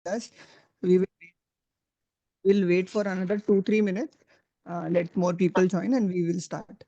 us. We will wait for another 2-3 minutes. Let more people join and we will start.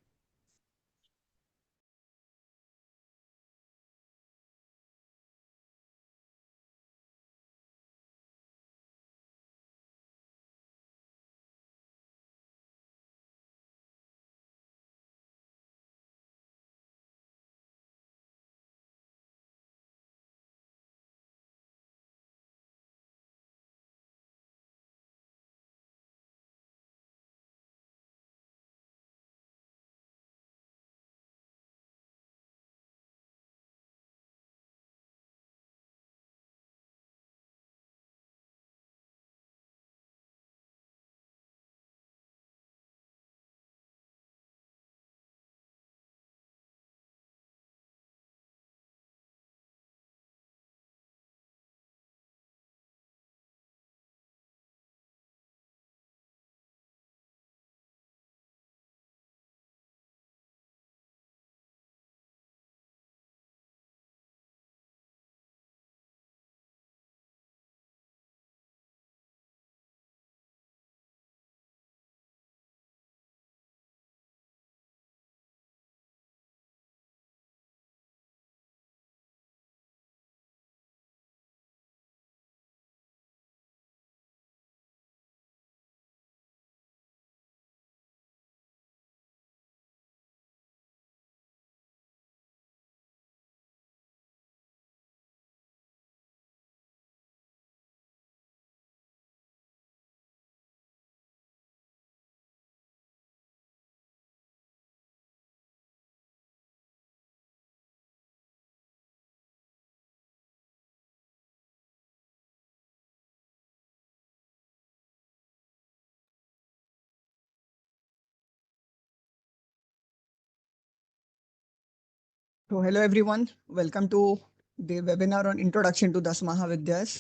So hello everyone, welcome to the webinar on Introduction to Das Mahavidyas.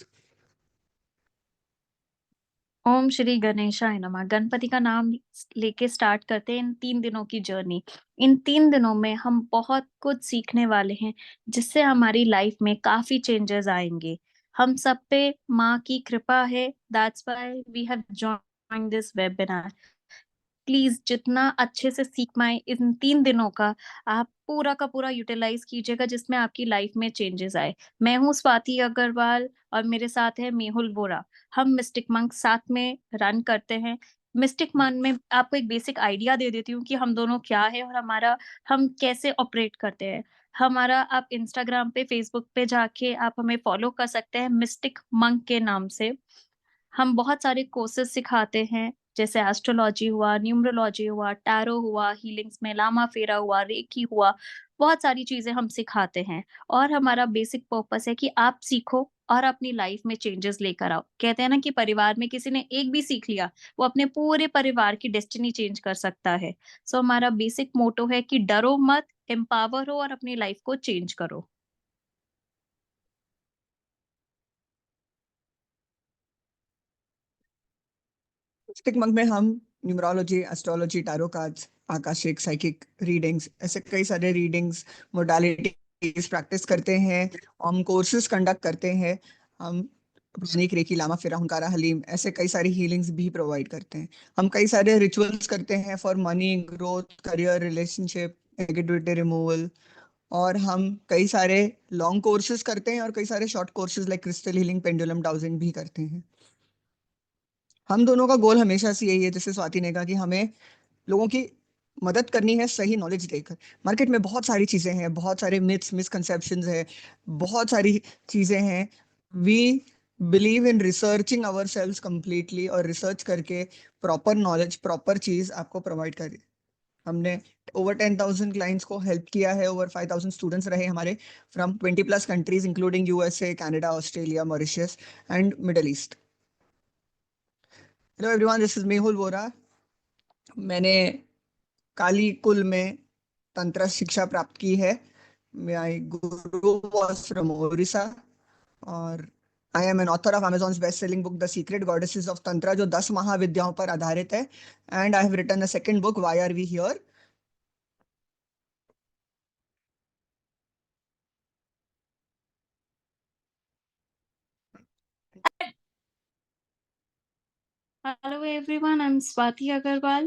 ओम श्री गणेशाय नमः। गणपति का नाम लेके start करते हैं इन 3 दिनों की journey. इन 3 दिनों में हम बहुत कुछ सीखने वाले हैं, जिससे हमारी लाइफ में काफी चेंजेस आएंगे। हम सब पे माँ की कृपा है। That's why we have joined this webinar. Please जितना अच्छे से सीख पाए इन 3 दिनों का, आप पूरा का पूरा यूटिलाइज कीजिएगा, जिसमें आपकी लाइफ में चेंजेस आए। मैं हूँ स्वाति अग्रवाल और मेरे साथ है मेहुल वोरा। हम मिस्टिक मंक साथ में रन करते हैं। मिस्टिक मंक में आपको एक बेसिक आइडिया दे देती हूँ कि हम दोनों क्या है और हम कैसे ऑपरेट करते हैं। हमारा आप इंस्टाग्राम पे, फेसबुक पे जाके आप हमें फॉलो कर सकते हैं मिस्टिक मंक के नाम से। हम बहुत सारे कोर्सेज सिखाते हैं, जैसे एस्ट्रोलॉजी हुआ, न्यूमरोलॉजी हुआ, टैरो हुआ, हीलिंग्स में लामा फेरा हुआ, रेकी हुआ। बहुत सारी चीजें हम सिखाते हैं और हमारा बेसिक पर्पस है कि आप सीखो और अपनी लाइफ में चेंजेस लेकर आओ। कहते हैं ना कि परिवार में किसी ने एक भी सीख लिया, वो अपने पूरे परिवार की डेस्टिनी चेंज कर सकता है। सो हमारा बेसिक मोटो है कि डरो मत, एम्पावर हो और अपनी लाइफ को चेंज करो। मिस्टिक मंक में हम numerology, astrology, tarot cards, Akashic, psychic readings, ऐसे कई सारे रीडिंग्स मोडालिटीज प्रैक्टिस करते हैं। हम कोर्सेज कंडक्ट करते हैं। हम प्राणिक रेकी, लामा फिरा, हुनकारा, हलीम, ऐसे कई सारी हीलिंग्स भी प्रोवाइड करते हैं। हम कई सारे रिचुअल्स करते हैं for money, growth, career, relationship, negativity removal. और हम कई सारे लॉन्ग कोर्सेज करते हैं और कई सारे short courses like crystal healing, pendulum dowsing भी करते हैं। हम दोनों का गोल हमेशा से यही है, जैसे स्वाति ने कहा, कि हमें लोगों की मदद करनी है सही नॉलेज देकर। मार्केट में बहुत सारी चीजें हैं, बहुत सारे मिथ्स, मिसकंसेप्शंस है, बहुत सारी चीजें हैं। We believe in researching our sales completely, और रिसर्च करके प्रॉपर नॉलेज, प्रॉपर चीज आपको प्रोवाइड करें। हमने ओवर 10,000 क्लाइंट्स को हेल्प किया है। ओवर 5,000 स्टूडेंट्स रहे हमारे from 20+ countries including USA, Canada, Australia, Mauritius and middle east. Hello everyone, this is Mehul Vora. मैंने काली कुल में तंत्र शिक्षा प्राप्त की है। My Guru was from Orissa, और I am an author of Amazon's best selling book the secret goddesses of Tantra, जो 10 महाविद्याओं पर आधारित है। And I have written a second book, why are we here. Hello everyone, I am Swati Agarwal.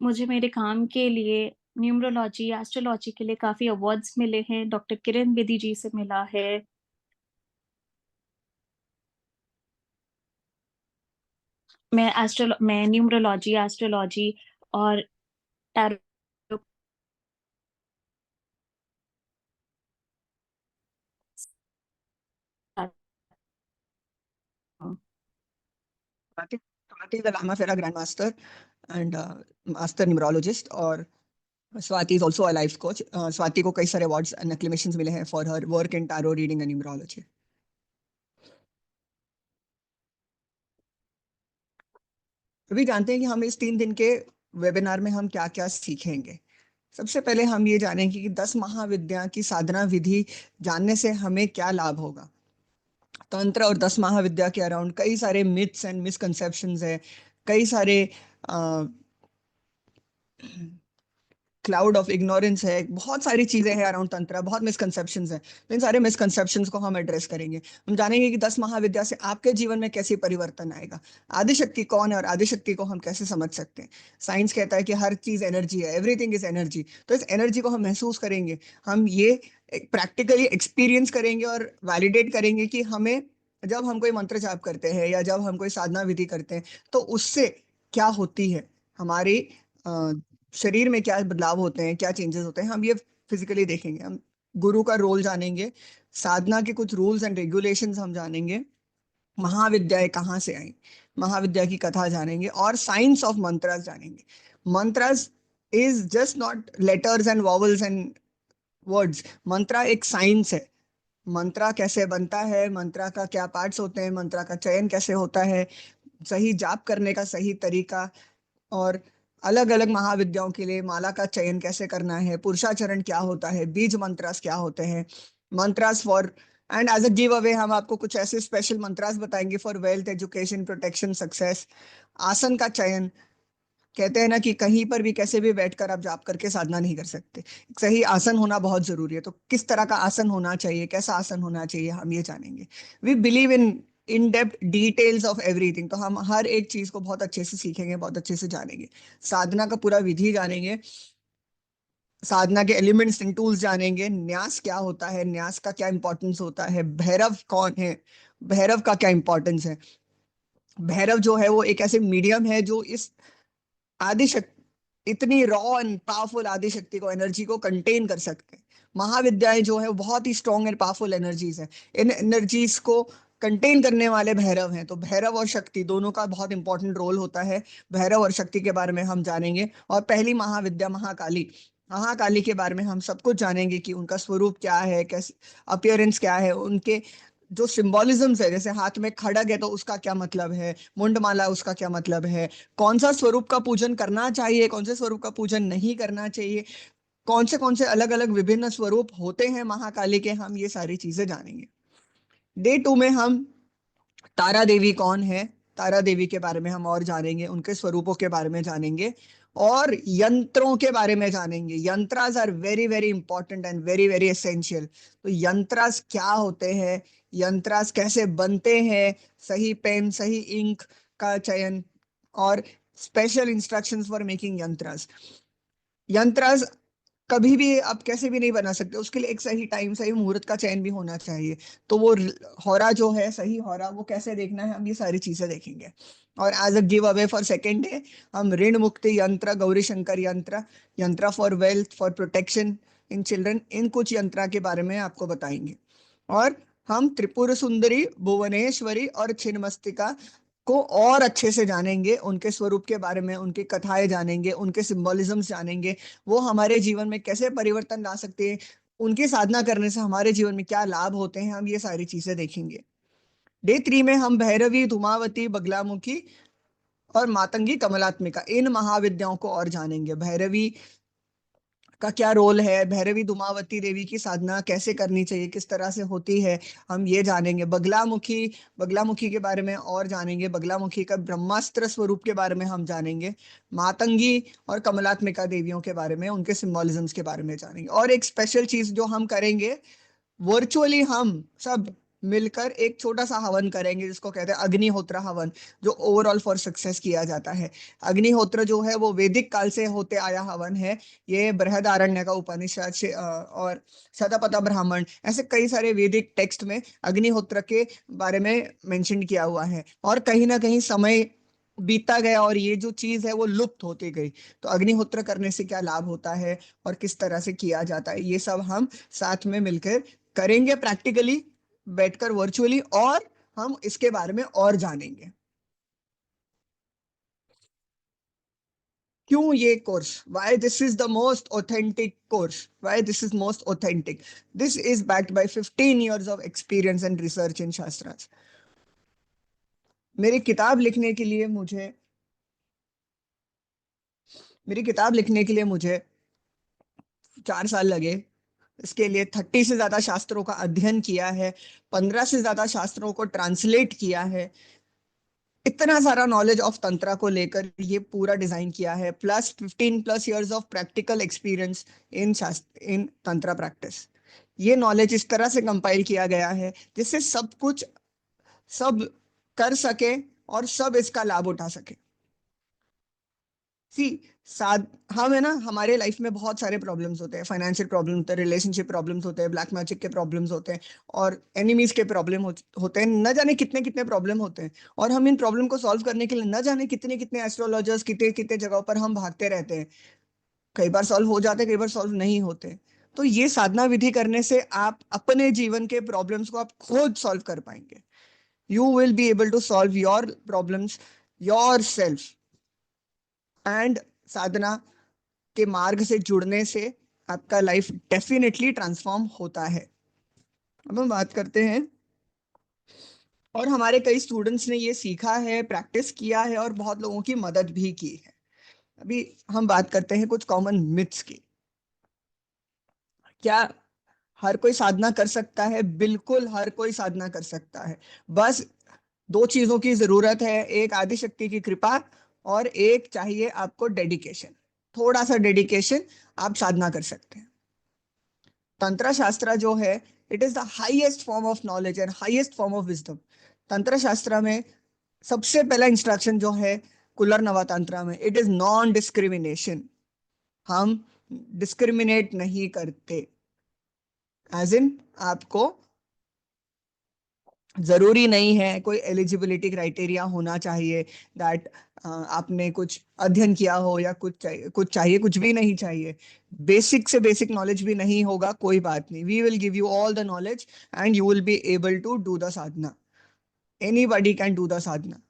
मुझे मेरे काम के लिए न्यूमरोलॉजी, एस्ट्रोलॉजी के लिए काफी अवार्ड्स मिले हैं। डॉक्टर किरण बेदी जी से मिला है। मैं न्यूमरोलॉजी, एस्ट्रोलॉजी और tarot Swati is the lama fera grand master and master numerologist, और Swati is also a life coach. Swati को कई सारे अवार्ड्स एंड एक्लेमेशंस मिले हैं for her work in tarot reading and numerology. अभी जानते हैं कि हम इस 3 दिन के वेबिनार में हम क्या क्या सीखेंगे। सबसे पहले हम ये जानेंगे कि 10 महाविद्या की साधना विधि जानने से हमें क्या लाभ होगा। तंत्र और 10 महाविद्या के अराउंड कई सारे मिथ्स एंड मिसकंसेप्शंस है, कई सारे क्लाउड ऑफ इग्नोरेंस है, बहुत सारी चीजें हैं अराउंड तंत्र, बहुत मिसकंसेप्शंस हैं। तो इन सारे मिसकंसेप्शंस को हम एड्रेस करेंगे। हम जानेंगे कि 10 महाविद्या से आपके जीवन में कैसे परिवर्तन आएगा, आदिशक्ति कौन है और आदिशक्ति को हम कैसे समझ सकते हैं। साइंस कहता है कि हर चीज एनर्जी है, एवरीथिंग इज एनर्जी। तो इस एनर्जी को हम महसूस करेंगे, हम ये प्रैक्टिकली एक्सपीरियंस करेंगे और वैलिडेट करेंगे कि हमें जब हम कोई मंत्र जाप करते हैं या जब हम कोई साधना विधि करते हैं तो उससे क्या होती है, हमारी शरीर में क्या बदलाव होते हैं, क्या चेंजेस होते हैं, हम ये फिजिकली देखेंगे। हम गुरु का रोल जानेंगे, साधना के कुछ रूल्स एंड रेगुलेशंस हम जानेंगे, महाविद्याएं कहाँ से आई, महाविद्या की कथा जानेंगे, और साइंस ऑफ मंत्रास जानेंगे। Mantras is just not letters and vowels and words. Mantra एक साइंस है। मंत्रा कैसे बनता है, मंत्रा का क्या पार्ट्स होते हैं, मंत्रा का चयन कैसे होता है, सही जाप करने का सही तरीका, और अलग अलग महाविद्याओं के लिए माला का चयन कैसे करना है, पुरुषाचरण क्या होता है, बीज मंत्रास क्या होते हैं, mantras for, and as a give away हम आपको कुछ ऐसे स्पेशल मंत्रास बताएंगे for wealth, education, protection, success. आसन का चयन, कहते हैं ना कि कहीं पर भी कैसे भी बैठकर आप जाप करके साधना नहीं कर सकते, सही आसन होना बहुत जरूरी है। तो किस तरह का आसन होना चाहिए, कैसा आसन होना चाहिए, हम ये जानेंगे। We believe in depth details of everything. तो हम हर एक चीज को बहुत अच्छे से सीखेंगे, बहुत अच्छे से जानेंगे। साधना का पूरा विधि जानेंगे, साधना के एलिमेंट्स एंड टूल्स जानेंगे, न्यास क्या होता है, न्यास का क्या इंपॉर्टेंस होता है, भैरव कौन है, भैरव का क्या इंपॉर्टेंस है। भैरव जो है वो एक ऐसे मीडियम है जो इस आदिशक्ति, इतनी रॉ एंड पावरफुल आदिशक्ति को, एनर्जी को कंटेन कर सकते हैं। महाविद्याएं जो है वो बहुत ही स्ट्रॉन्ग एंड पावरफुल एनर्जीज हैं, इन एनर्जीज को कंटेन करने वाले भैरव हैं। तो भैरव और शक्ति दोनों का बहुत इंपॉर्टेंट रोल होता है। भैरव और शक्ति के बारे में हम जानेंगे। और पहली महाविद्या महाकाली, महाकाली के बारे में हम सब कुछ जानेंगे कि उनका स्वरूप क्या है, कैसे अपियरेंस क्या है, उनके जो सिंबोलिज्म्स है, जैसे हाथ में खड़ग है तो उसका क्या मतलब है, मुंडमाला उसका क्या मतलब है, कौन सा स्वरूप का पूजन करना चाहिए, कौन से स्वरूप का पूजन नहीं करना चाहिए, कौन से अलग अलग विभिन्न स्वरूप होते हैं महाकाली के, हम ये सारी चीजें जानेंगे। डे 2 में हम तारा देवी कौन है, तारा देवी के बारे में हम और जानेंगे, उनके स्वरूपों के बारे में जानेंगे, और यंत्रों के बारे में जानेंगे। Yantras are very very important and very very essential. तो यंत्रास क्या होते हैं, यंत्रास कैसे बनते हैं, सही पेन, सही इंक का चयन, और स्पेशल इंस्ट्रक्शंस फॉर मेकिंग यंत्रास। यंत्रास कभी भी आप कैसे भी नहीं बना सकते, उसके लिए एक सही टाइम, सही मुहूर्त का चयन भी होना चाहिए। तो वो हौरा जो है, सही हौरा वो कैसे देखना है, हम ये सारी चीजें देखेंगे। और as a give away for second day हम ऋण मुक्ति yantra, Gauri Shankar yantra, yantra for wealth, for protection in children, इन कुछ यंत्रा के बारे में आपको बताएंगे। और हम त्रिपुर सुंदरी, भुवनेश्वरी और छिन्नमस्तिका को और अच्छे से जानेंगे, उनके स्वरूप के बारे में, उनकी कथाएं जानेंगे, उनके सिंबोलिज्म जानेंगे, वो हमारे जीवन में कैसे परिवर्तन ला सकते हैं, उनकी साधना करने से हमारे जीवन में क्या लाभ होते हैं, हम ये सारी चीजें देखेंगे। डे 3 में हम भैरवी, धुमावती, बगलामुखी और मातंगी, कमलात्मिका, इन महाविद्याओं को और जानेंगे। भैरवी का क्या रोल है, भैरवी धुमावती देवी की साधना कैसे करनी चाहिए, किस तरह से होती है, हम ये जानेंगे। बगलामुखी, बगलामुखी के बारे में और जानेंगे, बगलामुखी का ब्रह्मास्त्र स्वरूप के बारे में हम जानेंगे। मातंगी और कमलात्मिका देवियों के बारे में, उनके सिंबोलिज्म्स के बारे में जानेंगे। और एक स्पेशल चीज जो हम करेंगे, वर्चुअली हम सब मिलकर एक छोटा सा हवन करेंगे जिसको कहते हैं अग्निहोत्र हवन, जो ओवरऑल फॉर सक्सेस किया जाता है। अग्निहोत्र जो है वो वैदिक काल से होते आया हवन है। ये बृहदारण्य का उपनिषद से और शतपथ ब्राह्मण, ऐसे कई सारे वैदिक टेक्स्ट में अग्निहोत्र के बारे में मेंशन किया हुआ है। और कहीं ना कहीं समय बीतता गया और ये जो चीज है वो लुप्त होती गई। तो अग्निहोत्र करने से क्या लाभ होता है और किस तरह से किया जाता है, ये सब हम साथ में मिलकर करेंगे प्रैक्टिकली, बैठकर वर्चुअली, और हम इसके बारे में और जानेंगे। क्यों ये course, why this is the most authentic course, why this is most authentic, this is backed by 15 years of experience and research in shastras. मेरी किताब लिखने के लिए मुझे मेरी किताब लिखने के लिए मुझे 4 साल लगे। इसके लिए 30 से ज्यादा शास्त्रों का अध्ययन किया है, 15 से ज्यादा शास्त्रों को ट्रांसलेट किया है, इतना सारा नॉलेज ऑफ तंत्रा को लेकर ये पूरा डिजाइन किया है, plus 15+ years of practical experience in tantra practice. ये नॉलेज इस तरह से कंपाइल किया गया है जिससे सब कुछ सब कर सके और सब इसका लाभ उठा सके। सी साथ हम है ना, हमारे लाइफ में बहुत सारे प्रॉब्लम्स होते हैं, फाइनेंशियल प्रॉब्लम होते हैं, रिलेशनशिप प्रॉब्लम्स होते हैं, ब्लैक मैजिक के प्रॉब्लम्स होते हैं, और एनिमीज के प्रॉब्लम होते हैं, न जाने कितने कितने प्रॉब्लम होते हैं। और हम इन प्रॉब्लम को सॉल्व करने के लिए न जाने कितने कितने एस्ट्रोलॉजर्स, कितने कितने जगहों पर हम भागते रहते हैं। कई बार सॉल्व हो जाते, कई बार सॉल्व नहीं होते। तो ये साधना विधि करने से आप अपने जीवन के प्रॉब्लम्स को आप खुद सॉल्व कर पाएंगे। You will be able to solve your problems yourself. And sadhana के मार्ग से जुड़ने से आपका लाइफ डेफिनेटली ट्रांसफॉर्म होता है। अब हम बात करते हैं, और हमारे कई स्टूडेंट्स ने ये सीखा है, प्रैक्टिस किया है, और बहुत लोगों की मदद भी की है। अभी हम बात करते हैं कुछ कॉमन मिथ्स की। क्या हर कोई साधना कर सकता है? बिल्कुल हर कोई साधना कर सकता है। बस दो चीजों की जरूरत है, एक आदिशक्ति की कृपा, और एक चाहिए आपको डेडिकेशन। थोड़ा सा डेडिकेशन, आप साधना कर सकते हैं। तंत्र शास्त्र जो है, it is the highest form of knowledge and highest form of wisdom. तंत्र शास्त्र में सबसे पहला इंस्ट्रक्शन जो है कुलर नवा तंत्र में, इट इज नॉन डिस्क्रिमिनेशन। हम डिस्क्रिमिनेट नहीं करते, एज इन आपको जरूरी नहीं है कोई एलिजिबिलिटी क्राइटेरिया होना चाहिए दैट आपने कुछ अध्ययन किया हो या कुछ चाहिए, कुछ भी नहीं चाहिए। बेसिक से बेसिक नॉलेज भी नहीं होगा, कोई बात नहीं, we will give you all the knowledge and you will be able to do the sadhana. Anybody can do the sadhana.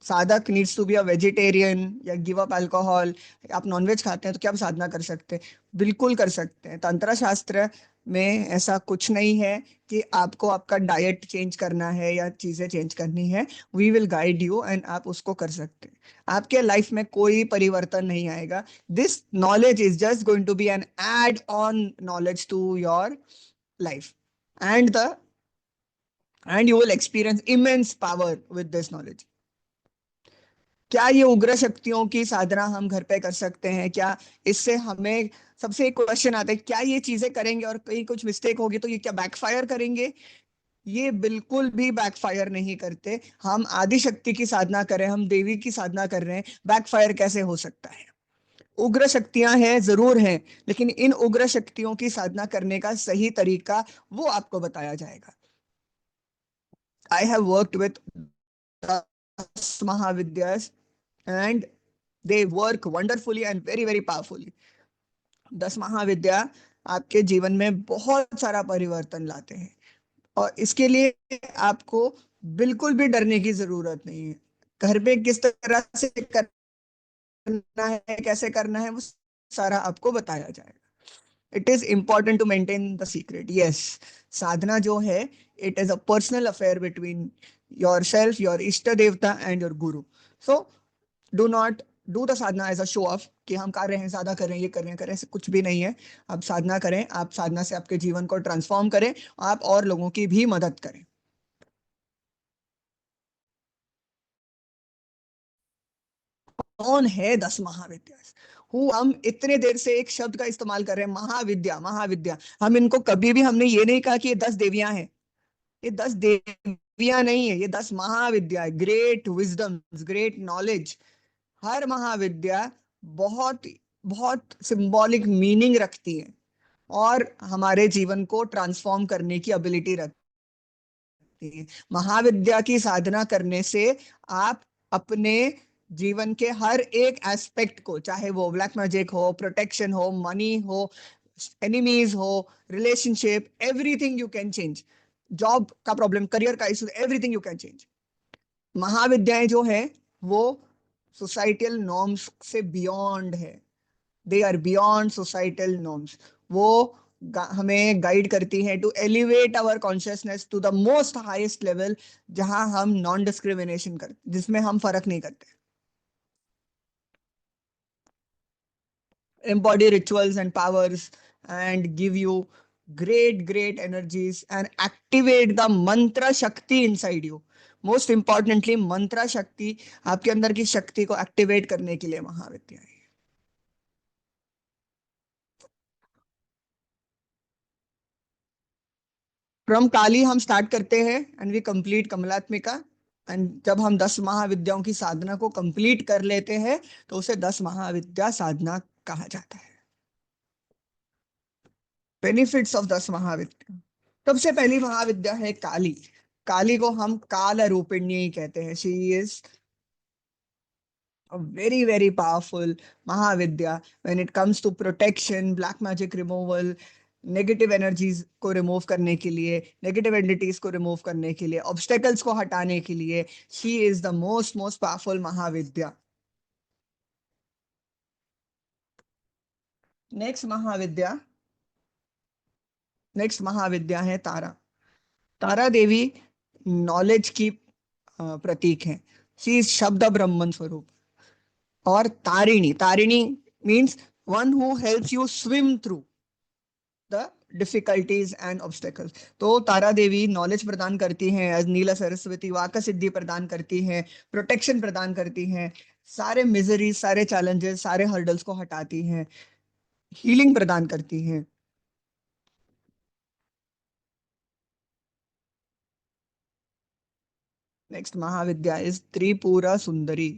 Sadhak needs to be a vegetarian या गिव अप अल्कोहल। आप नॉनवेज खाते हैं तो क्या आप साधना कर सकते हैं? बिल्कुल कर सकते हैं। तंत्र शास्त्र में ऐसा कुछ नहीं है कि आपको आपका डाइट चेंज करना है या चीजें चेंज करनी है। We will guide you and आप उसको कर सकते हैं। आपके लाइफ में कोई परिवर्तन नहीं आएगा। This knowledge is just going to be an add on knowledge to your life, and the end you will experience immense power with this knowledge. क्या ये उग्र शक्तियों की साधना हम घर पे कर सकते हैं? क्या इससे हमें सबसे एक क्वेश्चन आता है, क्या ये चीजें करेंगे और कहीं कुछ मिस्टेक होगी तो ये क्या बैकफायर करेंगे? ये बिल्कुल भी बैकफायर नहीं करते। हम आदि शक्ति की साधना करें, हम देवी की साधना कर रहे हैं, बैकफायर कैसे हो सकता है? उग्र शक्तियां हैं, जरूर हैं, लेकिन इन उग्र शक्तियों की साधना करने का सही तरीका वो आपको बताया जाएगा। I have worked with mahavidyas and they work wonderfully and very very powerfully. 10 mahavidya आपके जीवन में बहुत सारा परिवर्तन लाते हैं, और इसके लिए आपको बिल्कुल भी डरने की जरूरत नहीं है। घर पे किस तरह से करना है, कैसे करना है, वो सारा आपको बताया जाएगा। It is important to maintain the secret. Yes, sadhana जो है, it is a personal affair between yourself, your ishta devata and your guru. So do not do the sadhana as a show off कि हम कर रहे हैं, ज्यादा कर रहे हैं, ये कर रहे हैं, कर रहे हैं, ऐसे कुछ भी नहीं है। आप साधना करें, आप साधना से आपके जीवन को ट्रांसफॉर्म करें, आप और लोगों की भी मदद करें। कौन है 10 महाविद्या? हु हम इतने देर से एक शब्द का इस्तेमाल कर रहे हैं, महाविद्या महाविद्या। हम इनको कभी भी हमने ये नहीं कहा कि ये 10 देवियां हैं। ये 10 देवियां नहीं है, ये 10 महाविद्या है। Great wisdom, great knowledge. हर महाविद्या बहुत बहुत सिंबॉलिक मीनिंग रखती है और हमारे जीवन को ट्रांसफॉर्म करने की एबिलिटी रखती है। महाविद्या की साधना करने से आप अपने जीवन के हर एक एस्पेक्ट को, चाहे वो ब्लैक मैजिक हो, प्रोटेक्शन हो, मनी हो, एनिमीज हो, relationship, everything you can change. Job का प्रॉब्लम, करियर का issue, everything you can change. महाविद्याएं जो है वो सोसाइटल नॉर्म्स से बियॉन्ड है। They are beyond societal norms. वो हमें गाइड करती हैं to elevate our consciousness to the most highest level, जहां हम नॉन डिस्क्रिमिनेशन करते, जिसमें हम फर्क नहीं करते। embody rituals and powers and give you great energies and activate the mantra shakti inside you. Most importantly mantra shakti, आपके अंदर की शक्ति को एक्टिवेट करने के लिए महाविद्या है। फ्रॉम काली हम स्टार्ट करते हैं and we complete Kamalatmika. And जब हम 10 महाविद्याओं की साधना को कंप्लीट कर लेते हैं तो उसे 10 महाविद्या साधना कहा जाता है। बेनिफिट्स ऑफ 10 महाविद्या। सबसे पहली महाविद्या है काली। काली को हम काल रूपिणी कहते हैं। She is a very powerful Mahavidya when it comes to protection, black magic removal, negative energies को रिमूव करने के लिए, नेगेटिव एंटिटीज को रिमूव करने के लिए, ऑब्स्टेकल्स को हटाने के लिए she is the most powerful mahavidya. Next mahavidya, next mahavidya है तारा। तारा देवी नॉलेज की प्रतीक है। शी इज शब्द ब्रह्मन स्वरूप। और Tarini, Tarini means one who helps you swim through the difficulties and obstacles. तो तारा देवी नॉलेज प्रदान करती हैं, एज नीला सरस्वती वाक सिद्धि प्रदान करती हैं, प्रोटेक्शन प्रदान करती हैं, सारे मिजरीज, सारे चैलेंजेस, सारे हर्डल्स को हटाती हैं, हीलिंग प्रदान करती हैं। Next Mahavidya is Tripura Sundari.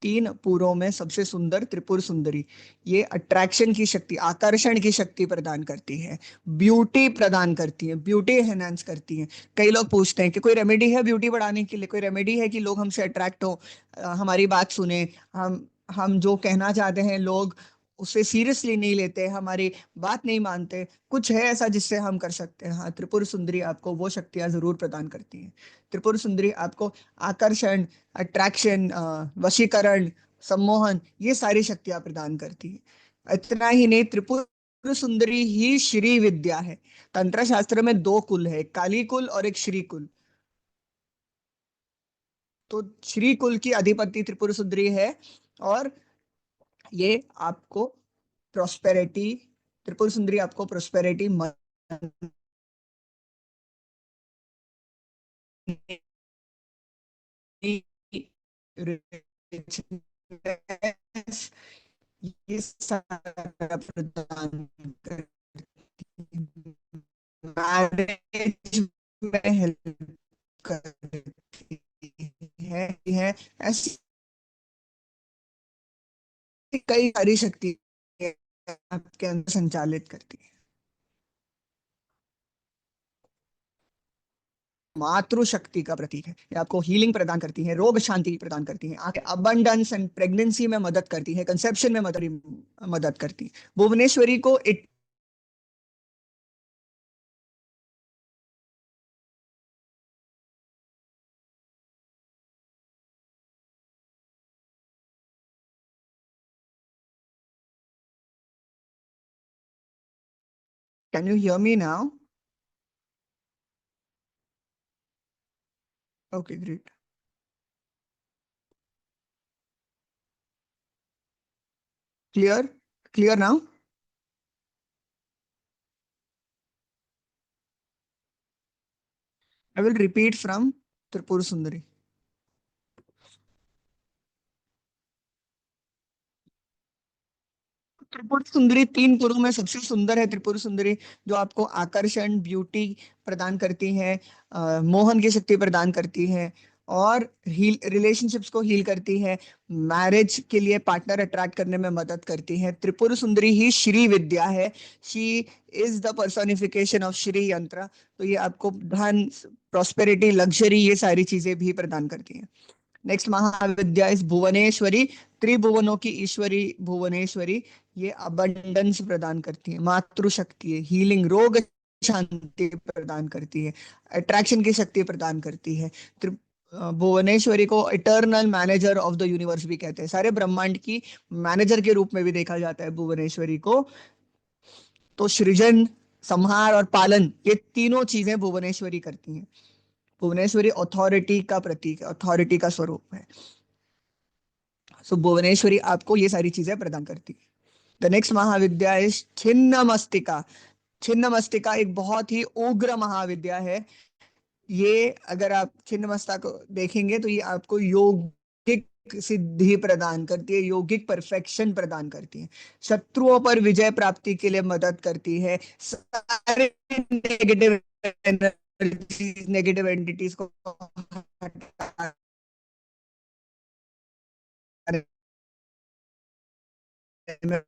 तीन पुरों में सबसे सुंदर त्रिपुर सुंदरी। ये अट्रैक्शन की शक्ति, आकर्षण की शक्ति प्रदान करती है, ब्यूटी प्रदान करती है, ब्यूटी एनहांस करती है। कई लोग पूछते हैं कि कोई रेमेडी है ब्यूटी बढ़ाने के लिए, कोई रेमेडी है कि लोग हमसे अट्रैक्ट हो, हमारी बात सुने, हम जो कहना चाहते हैं लोग उसे सीरियसली नहीं लेते, हमारी बात नहीं मानते, कुछ है ऐसा जिससे हम कर सकते हैं? हाँ, त्रिपुर सुंदरी आपको वो शक्तियां जरूर प्रदान करती हैं। त्रिपुर सुंदरी आपको आकर्षण, अट्रैक्शन, वशीकरण, सम्मोहन, ये सारी शक्तियां प्रदान करती है। इतना ही नहीं, त्रिपुर सुंदरी ही श्री विद्या है। तंत्र शास्त्र में दो कुल है, काली कुल और एक श्री कुल। तो श्री कुल की अधिपति त्रिपुर सुंदरी है और ये आपको प्रोस्पेरिटी, त्रिपुर सुंदरी आपको प्रोस्पेरिटी, ये सारा प्रदान करती है। मैरिज में हेल्प करती है। ऐसी कई सारी शक्ति आपके अंदर संचालित करती है। मातृशक्ति का प्रतीक है। ये आपको हीलिंग प्रदान करती है, रोग शांति प्रदान करती है, आपके अबंडेंस एंड प्रेगनेंसी में मदद करती है, कंसेप्शन में मदद करती है। भुवनेश्वरी को it can you hear me now? Okay, great. Clear? Clear now? I will repeat from Tripur Sundari. Tripur Sundari 3 पुरों में सबसे सुंदर है त्रिपुर सुंदरी, जो आपको आकर्षण, ब्यूटी प्रदान करती है, मोहन की शक्ति प्रदान करती है, और हील रिलेशनशिप्स को हील करती है, मैरिज के लिए पार्टनर अट्रैक्ट करने में मदद करती है। त्रिपुर सुंदरी ही श्री विद्या है। She is the personification of Shri यंत्र। तो ये आपको धन, प्रॉस्पेरिटी, लग्जरी, ये सारी चीजें भी प्रदान करती है। नेक्स्ट महाविद्या इस भुवनेश्वरी, त्रिभुवनों की ईश्वरी भुवनेश्वरी। ये अबंडेंस प्रदान करती है, मातृशक्ति है, हीलिंग, रोग शांति प्रदान करती है, अट्रैक्शन की शक्ति प्रदान करती है। भुवनेश्वरी को eternal manager of the universe भी कहते हैं। सारे ब्रह्मांड की मैनेजर के रूप में भी देखा जाता है भुवनेश्वरी को। तो सृजन, संहार और पालन, ये तीनों चीजें भुवनेश्वरी करती हैं। भुवनेश्वरी अथॉरिटी का प्रतीक है, अथॉरिटी का स्वरूप है। सो भुवनेश्वरी आपको ये सारी चीजें प्रदान करती है। द नेक्स्ट महाविद्या इज छिन्न मस्तिका। छिन्न मस्तिका एक बहुत ही उग्र महाविद्या है। ये अगर आप छिन्न मस्तिका को देखेंगे तो ये आपको योगिक सिद्धि प्रदान करती है, योगिक परफेक्शन प्रदान करती है, शत्रुओं पर विजय प्राप्ति के लिए मदद करती है, सारे नेगेटिव एंटिटीज को हटाने में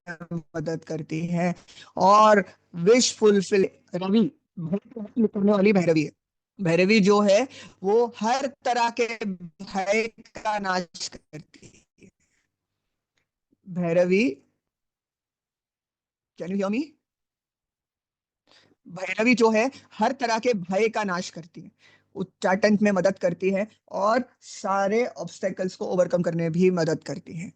मदद करती है, और विश फुलफिल। रवि, लिखने वाली भैरवी है। भैरवी जो है वो हर तरह के भय का नाश करती है। भैरवी, कैन यू हियर मी? भैरवी जो है हर तरह के भय का नाश करती है, उच्चाटन में मदद करती है, और सारे ऑब्स्टेकल्स को ओवरकम करने में भी मदद करती है।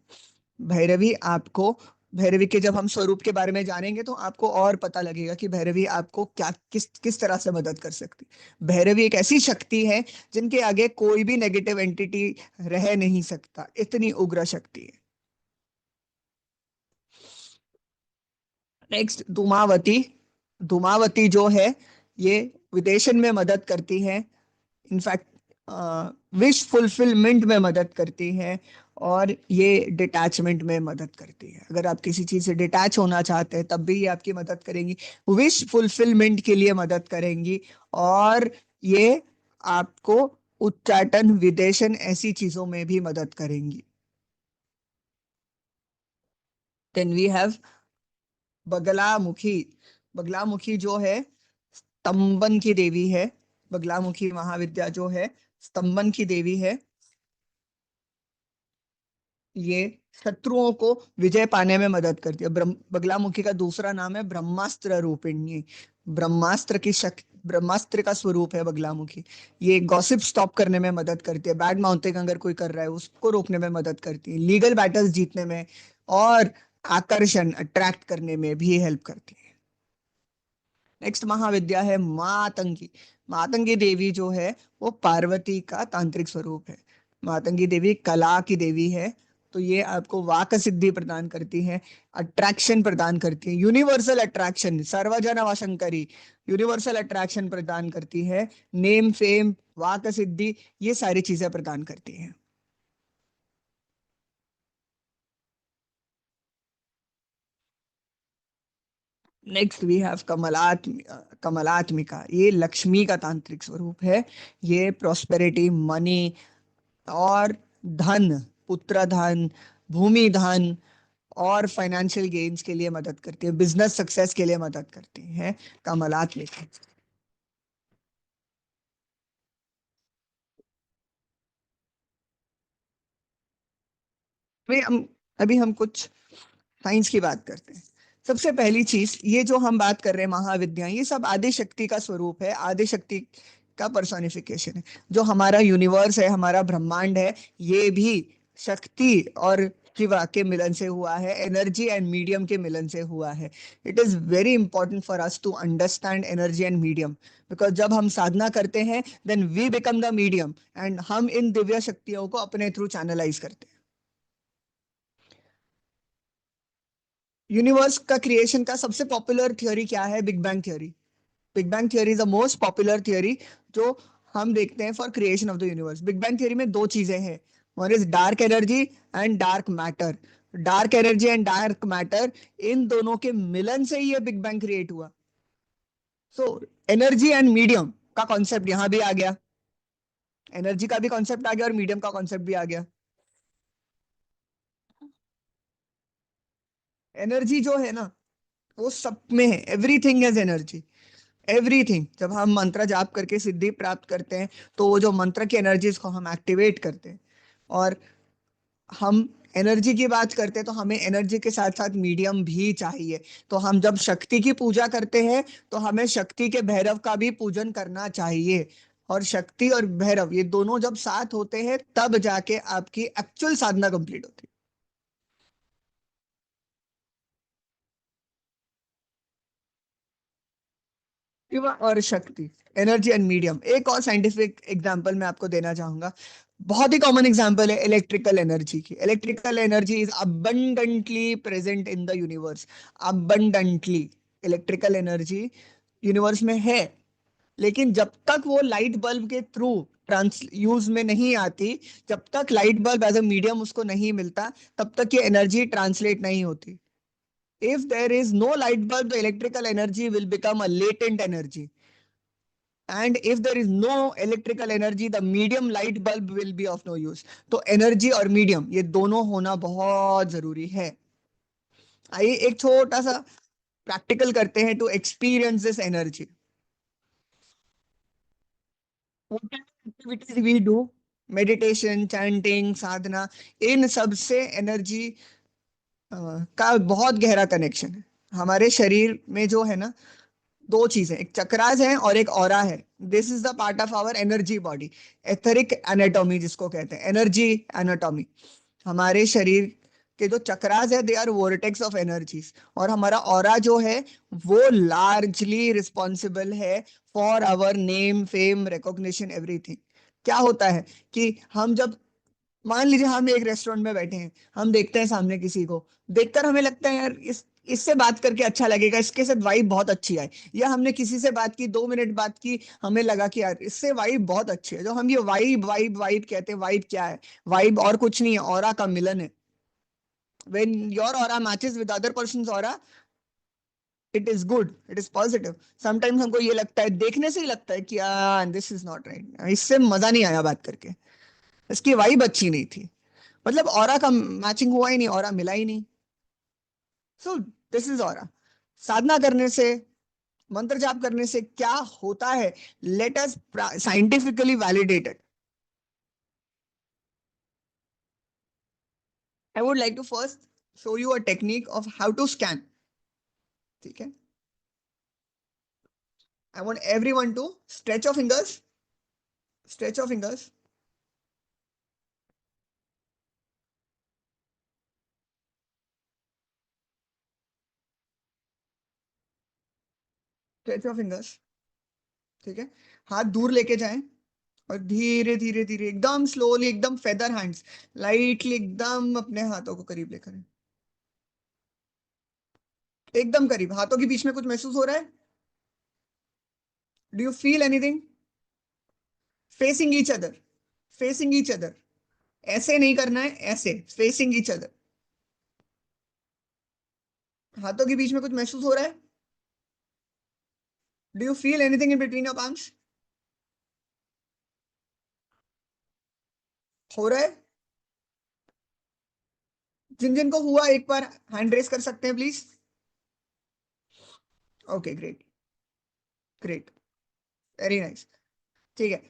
भैरवी आपको, भैरवी के जब हम स्वरूप के बारे में जानेंगे तो आपको और पता लगेगा कि भैरवी आपको क्या, किस किस तरह से मदद कर सकती। भैरवी एक ऐसी शक्ति है जिनके आगे कोई भी नेगेटिव एंटिटी रह नहीं सकता, इतनी उग्र शक्ति है। नेक्स्ट धूमावती। धूमावती जो है ये विदेशन में मदद करती है, इनफैक्ट विश फुलफिलमेंट में मदद करती है, और ये डिटैचमेंट में मदद करती है। अगर आप किसी चीज से डिटैच होना चाहते हैं तब भी ये आपकी मदद करेंगी, विश फुलफिलमेंट के लिए मदद करेंगी, और ये आपको उच्चाटन, विदेशन, ऐसी चीजों में भी मदद करेंगी। Then we have Bagalamukhi. Bagalamukhi जो है स्तंभन की देवी है। बगलामुखी महाविद्या जो है स्तंभन की देवी है। ये शत्रुओं को विजय पाने में मदद करती है। बगलामुखी का दूसरा नाम है ब्रह्मास्त्र रूपिणी। ब्रह्मास्त्र की शक्ति, ब्रह्मास्त्र का स्वरूप है बगलामुखी। ये गॉसिप स्टॉप करने में मदद करती है, बैड माउंटिंग अगर कोई कर रहा है उसको रोकने में मदद करती है, लीगल बैटल्स जीतने में, और आकर्षण, अट्रैक्ट करने में भी हेल्प करती है। नेक्स्ट महाविद्या है मातंगी। मातंगी देवी जो है वो पार्वती का तांत्रिक स्वरूप है। मातंगी देवी कला की देवी है। तो ये आपको वाक सिद्धि प्रदान करती है, अट्रैक्शन प्रदान करती है, यूनिवर्सल अट्रैक्शन, सर्वजन वशंकरी, यूनिवर्सल अट्रैक्शन प्रदान करती है, नेम फेम, वाक सिद्धि, ये सारी चीजें प्रदान करती है। Next we have Kamalatmika. ये लक्ष्मी का तांत्रिक स्वरूप है। ये प्रॉस्पेरिटी, मनी और धन, पुत्र धन, भूमि धन और फाइनेंशियल गेन्स के लिए मदद करती है, बिजनेस सक्सेस के लिए मदद करती है कमलात्मिका। अभी हम अभी हम कुछ साइंस की बात करते हैं। सबसे पहली चीज, ये जो हम बात कर रहे हैं महाविद्या, ये सब आदि शक्ति का स्वरूप है, आदि शक्ति का पर्सोनिफिकेशन है। जो हमारा यूनिवर्स है, हमारा ब्रह्मांड है, ये भी शक्ति और शिवा के मिलन से हुआ है, एनर्जी एंड मीडियम के मिलन से हुआ है। It is very important for us to understand energy and medium, because जब हम साधना करते हैं then we become the medium, and हम इन दिव्य शक्तियों को अपने थ्रू चैनलाइज करते हैं। यूनिवर्स का क्रिएशन का सबसे पॉपुलर थियोरी क्या है? Big bang theory. Big bang theory is the most popular theory जो हम देखते हैं for creation of the universe. बिग बैंग थियोरी में दो चीजें हैं, one is dark energy and dark matter. Dark energy and dark matter, इन दोनों के मिलन से ही ये बिग बैंग क्रिएट हुआ। सो एनर्जी एंड मीडियम का कॉन्सेप्ट यहां भी आ गया, एनर्जी का भी कॉन्सेप्ट आ गया और मीडियम का कॉन्सेप्ट भी आ गया। एनर्जी जो है ना, वो सब में है, एवरीथिंग इज एनर्जी, एवरीथिंग। जब हम मंत्र जाप करके सिद्धि प्राप्त करते हैं, तो वो जो मंत्र की एनर्जीज को हम एक्टिवेट करते हैं। और हम एनर्जी की बात करते हैं तो हमें एनर्जी के साथ साथ मीडियम भी चाहिए। तो हम जब शक्ति की पूजा करते हैं, तो हमें शक्ति के भैरव का भी पूजन करना चाहिए। और शक्ति और भैरव ये दोनों जब साथ होते हैं, तब जाके आपकी एक्चुअल साधना कंप्लीट होती है। शिव और शक्ति, एनर्जी एंड मीडियम। एक और साइंटिफिक एग्जांपल मैं आपको देना चाहूंगा, बहुत ही कॉमन एग्जांपल है इलेक्ट्रिकल एनर्जी की। Electrical energy is abundantly present in the universe, abundantly. Electrical energy universe में है, लेकिन जब तक वो लाइट बल्ब के थ्रू ट्रांस यूज में नहीं आती, जब तक light bulb as a medium उसको नहीं मिलता, तब तक ये एनर्जी ट्रांसलेट नहीं होती। If there is no light bulb, the electrical energy will become a latent energy, and if there is no electrical energy, the medium light bulb will be of no use। तो energy और medium ये दोनों होना बहुत जरूरी है। आइए एक छोटा सा प्रैक्टिकल करते हैं to experience this energy. Activities we do, meditation, chanting, sadhana, इन सब से एनर्जी का बहुत गहरा कनेक्शन है। हमारे शरीर में जो है ना, दो चीजें, एक चक्रास है और एक ऑरा है। This is the part of our energy body, etheric anatomy जिसको कहते हैं, एनर्जी एनाटॉमी। हमारे शरीर के जो चक्रास है, they are vortex of energies. और हमारा ऑरा जो है, वो लार्जली रिस्पॉन्सिबल है for our name, fame, recognition, everything. क्या होता है कि हम जब, मान लीजिए हम एक रेस्टोरेंट में बैठे हैं, हम देखते हैं सामने किसी को, देखकर हमें लगता है यार इस इससे बात करके अच्छा लगेगा, इसके साथ वाइब बहुत अच्छी है। या हमने किसी से बात की, 2 मिनट बात की, हमें लगा कि यार इससे वाइब बहुत अच्छी है। जो हम ये वाइब वाइब वाइब कहते हैं, वाइब क्या है? वाइब और कुछ नहीं है, ऑरा का मिलन है। When your aura matches with other persons aura, it is good, it is positive. Sometimes हमको ये लगता है, देखने से ही लगता है कि यार दिस इज नॉट राइट, इससे मजा नहीं आया बात करके, इसकी वाइब अच्छी नहीं थी। मतलब ऑरा का मैचिंग हुआ ही नहीं, ऑरा मिला ही नहीं। So this is aura. साधना करने से, मंत्र जाप करने से क्या होता है, let us scientifically validated. I would like to first show you a technique of how to scan. ठीक है, I want everyone to stretch your fingers, stretch your fingers, stretch your fingers. ठीक है, हाथ दूर लेके जाएं और धीरे धीरे धीरे, एकदम स्लोली, एकदम फेदर हैंड्स, लाइटली एकदम अपने हाथों को करीब लेकर आएं। एकदम करीब, हाथों के बीच में कुछ महसूस हो रहा है? Do you feel anything? Facing each other, facing each other. ऐसे नहीं करना है, ऐसे फेसिंग ईच अदर। हाथों के बीच में कुछ महसूस हो रहा है? Do you feel anything in between your palms? हो रहा है? जिन जिन को हुआ, एक बार हैंड रेस कर सकते हैं please. Okay, great, great, very nice. ठीक है,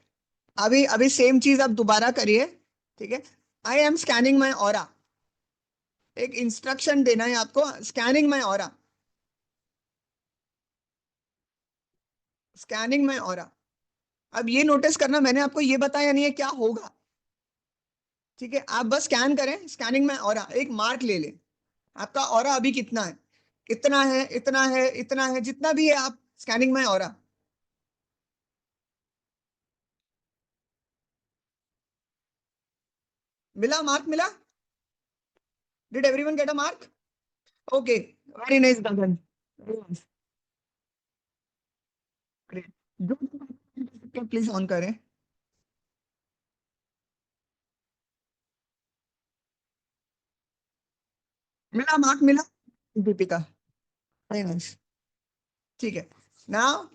अभी अभी सेम चीज आप दोबारा करिए। ठीक है, I am scanning my aura. एक इंस्ट्रक्शन देना है आपको, स्कैनिंग माई ऑरा, स्कैनिंग माई ऑरा। अब ये नोटिस करना, मैंने आपको ये बताया नहीं है क्या होगा। ठीक है, आप बस स्कैन करें, स्कैनिंग में ऑरा, एक मार्क ले लें। आपका ऑरा अभी कितना है? इतना है, इतना है, इतना है, जितना भी है, आप स्कैनिंग में ऑरा। मिला, मार्क मिला? Did everyone get a mark? Okay, very nice Gagan, great. जो प्लीज ऑन करें। मिला, मार्क मिला दीपिका, वेरी नाइस। ठीक है, now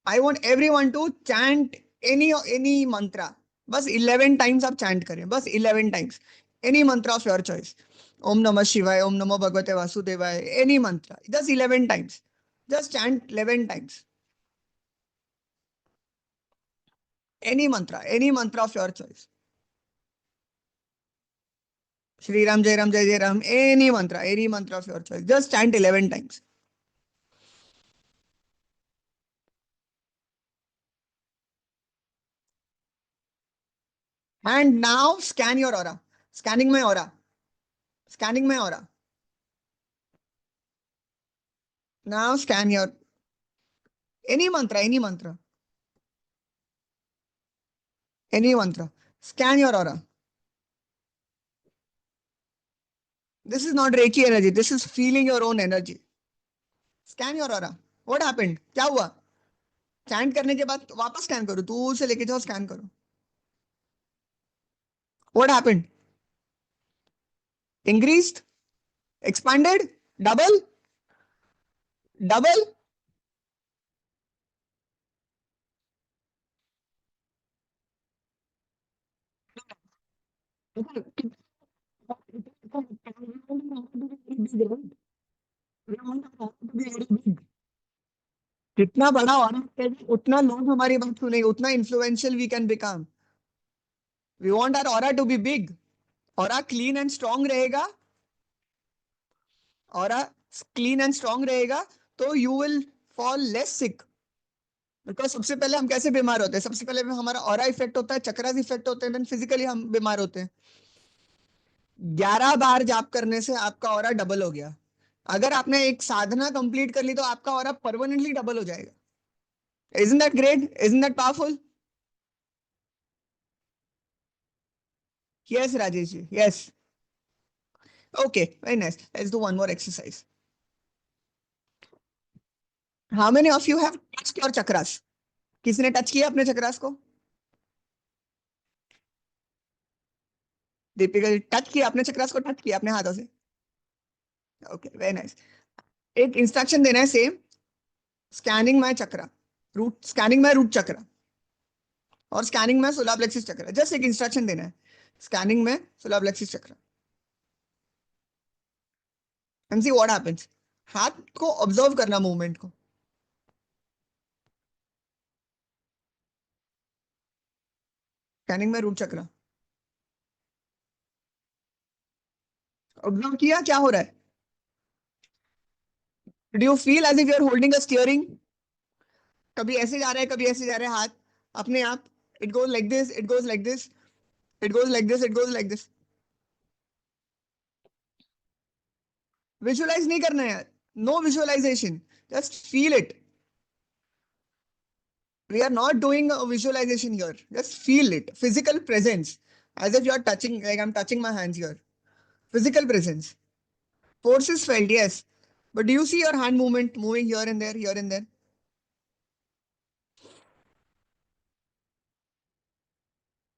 I want everyone to chant any mantra, बस 11 टाइम्स आप चैंट करें, बस 11 times, any mantra of your choice. ओम नमः शिवाय, ओम नमो भगवते वासुदेवाय, any mantra, just 11 times, just chant 11 times, any mantra of your choice. Shri Ram, Jai Ram, Jai Jai Ram, any mantra of your choice. Just chant 11 times. And now scan your aura. Scanning my aura. Scanning my aura. Now scan your any mantra, any mantra, any mantra. Scan your aura. This is not Reiki energy. This is feeling your own energy. Scan your aura. What happened? क्या हुआ? Chant करने के बाद वापस scan करो, दूर से लेके जाओ, स्कैन करो। What happened? Increased? Expanded? Double? Double? जितना बड़ा ऑरा है उतना लोग हमारी बात सुनेंगे, उतना influential we can become. We want our aura to be big. Aura clean and strong रहेगा, ऑरा क्लीन एंड स्ट्रांग रहेगा, तो you will fall less sick. Because सबसे पहले हम कैसे बीमार होते हैं? सबसे पहले हमारा ऑरा इफेक्ट होता है, चक्रास इफेक्ट होते हैं, देन फिजिकली हम बीमार होते हैं। 11 बार जाप करने से आपका ऑरा डबल हो गया। अगर आपने एक साधना कंप्लीट कर ली तो आपका ऑरा परमानेंटली डबल हो जाएगा। Isn't that great? Isn't that powerful? Yes, Rajesh ji. Yes. Okay, very nice. Let's do one more exercise. How many of you have touched your chakras? किसने टच किया अपने चक्रास को? Deepika touch किया अपने चक्रास को, touch किया अपने हाथों से? Okay, very nice. एक इंस्ट्रक्शन देना है same, scanning my chakra, root, scanning my root chakra और स्कैनिंग में सोलर प्लेक्सिस चक्र। जस्ट एक इंस्ट्रक्शन देना है, स्कैनिंग में solar plexus chakra, and see what happens. हाथ को ऑब्जर्व करना, मूवमेंट को। स्कैनिंग में रूट चक्र ऑब्जर्व किया, क्या हो रहा है? Do you feel as if you are holding a steering? कभी ऐसे जा रहा है, कभी ऐसे जा रहा है हाथ अपने आप। It goes like this, it goes like this, it goes like this, it goes like this. Visualize नहीं करना है यार, no visualization, just feel it. We are not doing a visualization here. Just feel it. Physical presence. As if you are touching, like I'm touching my hands here. Physical presence. Force is felt, yes. But do you see your hand movement moving here and there, here and there?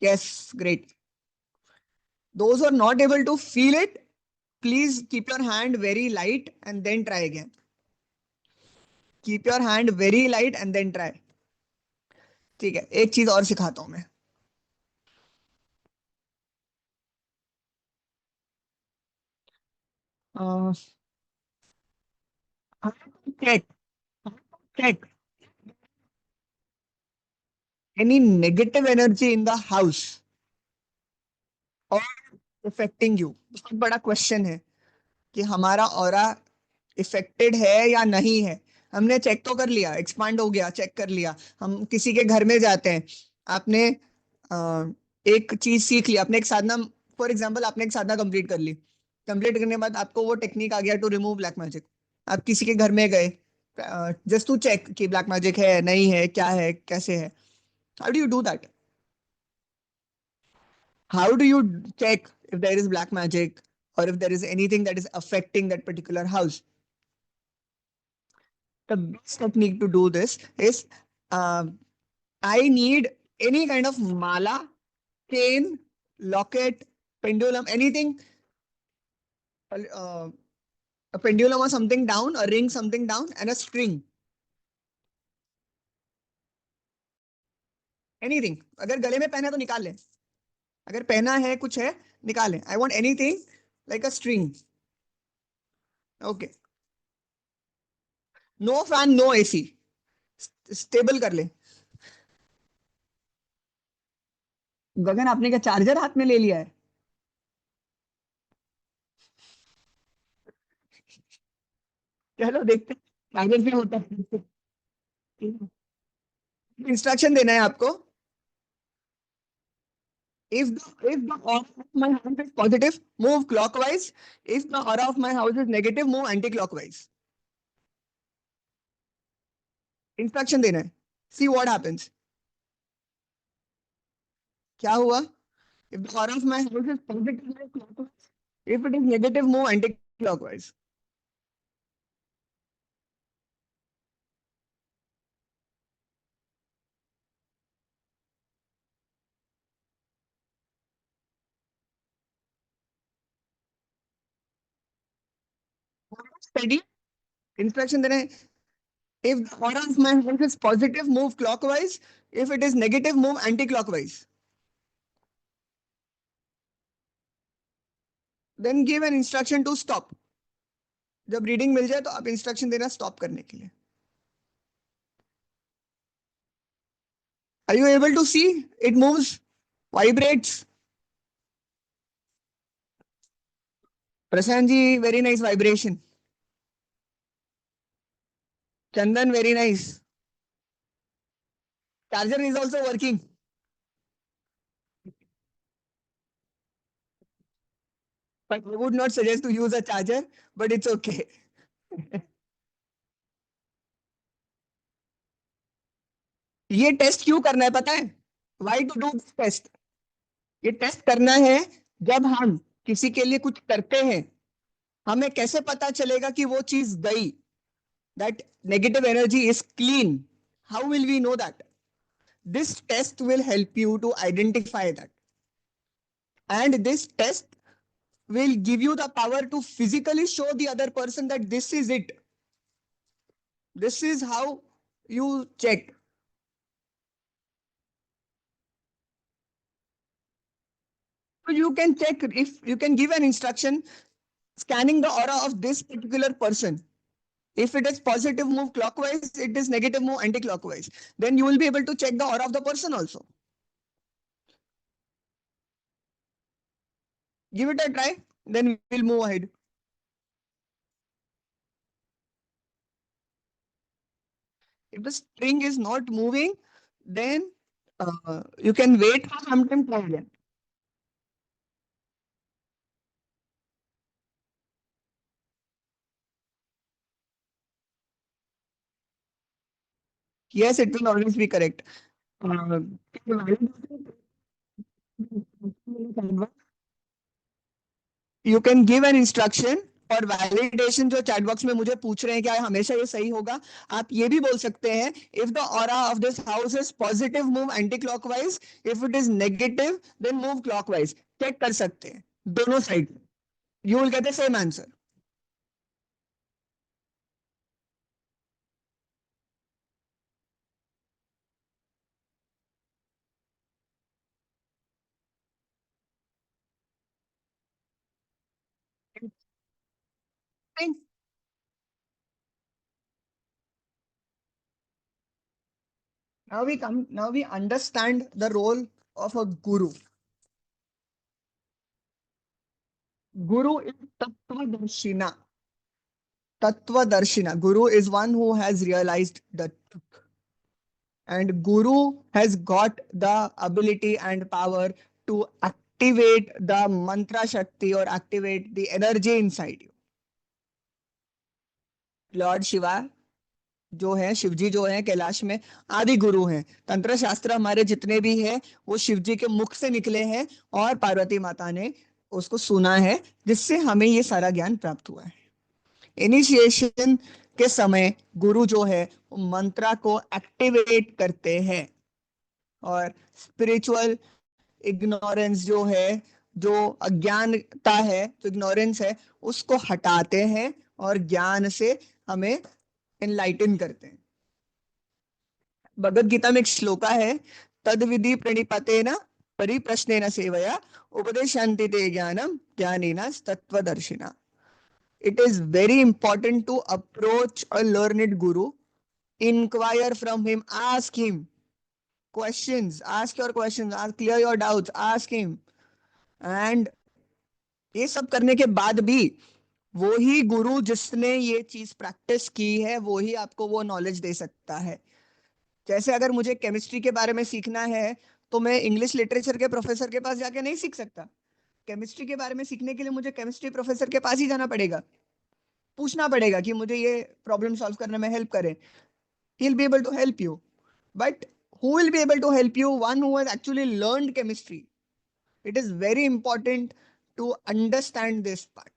Yes, great. Those who are not able to feel it, please keep your hand very light and then try again. Keep your hand very light and then try. ठीक है, एक चीज और सिखाता हूं मैं। Check, check any negative energy in the house or affecting you। बहुत बड़ा क्वेश्चन है कि हमारा ऑरा इफेक्टेड है या नहीं है। हमने चेक तो कर लिया, एक्सपांड हो गया, चेक कर लिया। हम किसी के घर में जाते हैं, आपने एक चीज सीख लिया, आपने एक साधना, फॉर एग्जांपल आपने एक साधना कंप्लीट कर ली, कंप्लीट करने के बाद आपको वो टेक्निक आ गया टू रिमूव ब्लैक मैजिक। आप किसी के घर में गए जस्ट टू चेक कि ब्लैक मैजिक है नहीं है, क्या है कैसे है। How do you do that? How do you check if there is black magic or if there is anything that is affecting that particular house? The best technique to do this is I need any kind of mala, chain, locket, pendulum, anything a pendulum or something down, a ring something down, and a string. Anything. अगर गले में पहना है तो निकाल ले. अगर पहना है कुछ है निकालें. I want anything like a string. Okay. No fan, no AC. Stable कर ले. गगन आपने क्या चार्जर हाथ में ले लिया है? चलो देखते हैं चार्जर से होता है. इंस्ट्रक्शन देना है आपको. If the aura of my house is positive, move clockwise. If the aura of my house is negative, move anti-clockwise. Instruction देना है. See what happens. क्या हुआ? If the aura of my house is positive, move clockwise. If it is negative, move anti-clockwise. Steady. Instruction देना है. If the aura of my house is positive, move clockwise. If it is negative, move anti-clockwise. Then give an instruction to stop. जब reading मिल जाए तो आप instruction देना stop करने के लिए. Are you able to see? It moves, vibrates. Prashant ji, very nice vibration. Chandan, very nice. Charger is also working. But I would not suggest to use a charger, but it's okay. ये test क्यों करना है पता है? Why to do this test? ये test करना है जब हम किसी के लिए कुछ करते हैं, हमें कैसे पता चलेगा कि वो चीज गई? That negative energy is clean. How will we know that? This test will help you to identify that. And this test will give you the power to physically show the other person that this is it. This is how you check. So you can check if you can give an instruction scanning the aura of this particular person. If it is positive, move clockwise. It is negative, move anti-clockwise. Then you will be able to check the aura of the person also. Give it a try, then we'll move ahead. If the string is not moving, then you can wait for some time, try again. Yes, it will always be correct. You can give an instruction. और validation जो chat box में मुझे पूछ रहे हैं क्या हमेशा ये सही होगा, आप ये भी बोल सकते हैं if the aura of this house is positive move anti clockwise, if it is negative then move clockwise. Check कर सकते हैं दोनों side. You will get the same answer. Now we understand the role of a guru. Guru is Tattvadarshina. Tattvadarshina. Guru is one who has realized the truth. And Guru has got the ability and power to activate the mantra Shakti or activate the energy inside you. Lord Shiva जो है, शिवजी जो है कैलाश में आदि गुरु हैं. तंत्र शास्त्र हमारे जितने भी हैं वो शिवजी के मुख से निकले हैं और पार्वती माता ने उसको सुना है, जिससे हमें ये सारा ज्ञान प्राप्त हुआ है. इनिशिएशन के समय गुरु जो है मंत्रा को एक्टिवेट करते हैं और स्पिरिचुअल इग्नोरेंस जो है जो अज्ञानता है, जो इग्नोरेंस है, उसको हटाते हैं और ज्ञान से हमें एनलाइटन करते हैं। भगवद गीता में एक श्लोका है, तद विधि प्रणिपतेन परिप्रश्नेन सेवया उपदेशान्ति ते ज्ञानम ज्ञानेन तत्वदर्शिना। It is very important to approach a learned guru, inquire from him, ask him questions, ask your questions, ask, clear your doubts, ask him. And ये सब करने के बाद भी वो ही गुरु जिसने ये चीज प्रैक्टिस की है वो ही आपको वो नॉलेज दे सकता है। जैसे अगर मुझे केमिस्ट्री के बारे में सीखना है तो मैं इंग्लिश लिटरेचर के प्रोफेसर के पास जाके नहीं सीख सकता। केमिस्ट्री के बारे में सीखने के लिए मुझे केमिस्ट्री प्रोफेसर के पास ही जाना पड़ेगा, पूछना पड़ेगा कि मुझे ये प्रॉब्लम सॉल्व करने में हेल्प करें। He'll be able to help you, but who will be able to help you? One who has actually learned chemistry. It is very important to understand this part.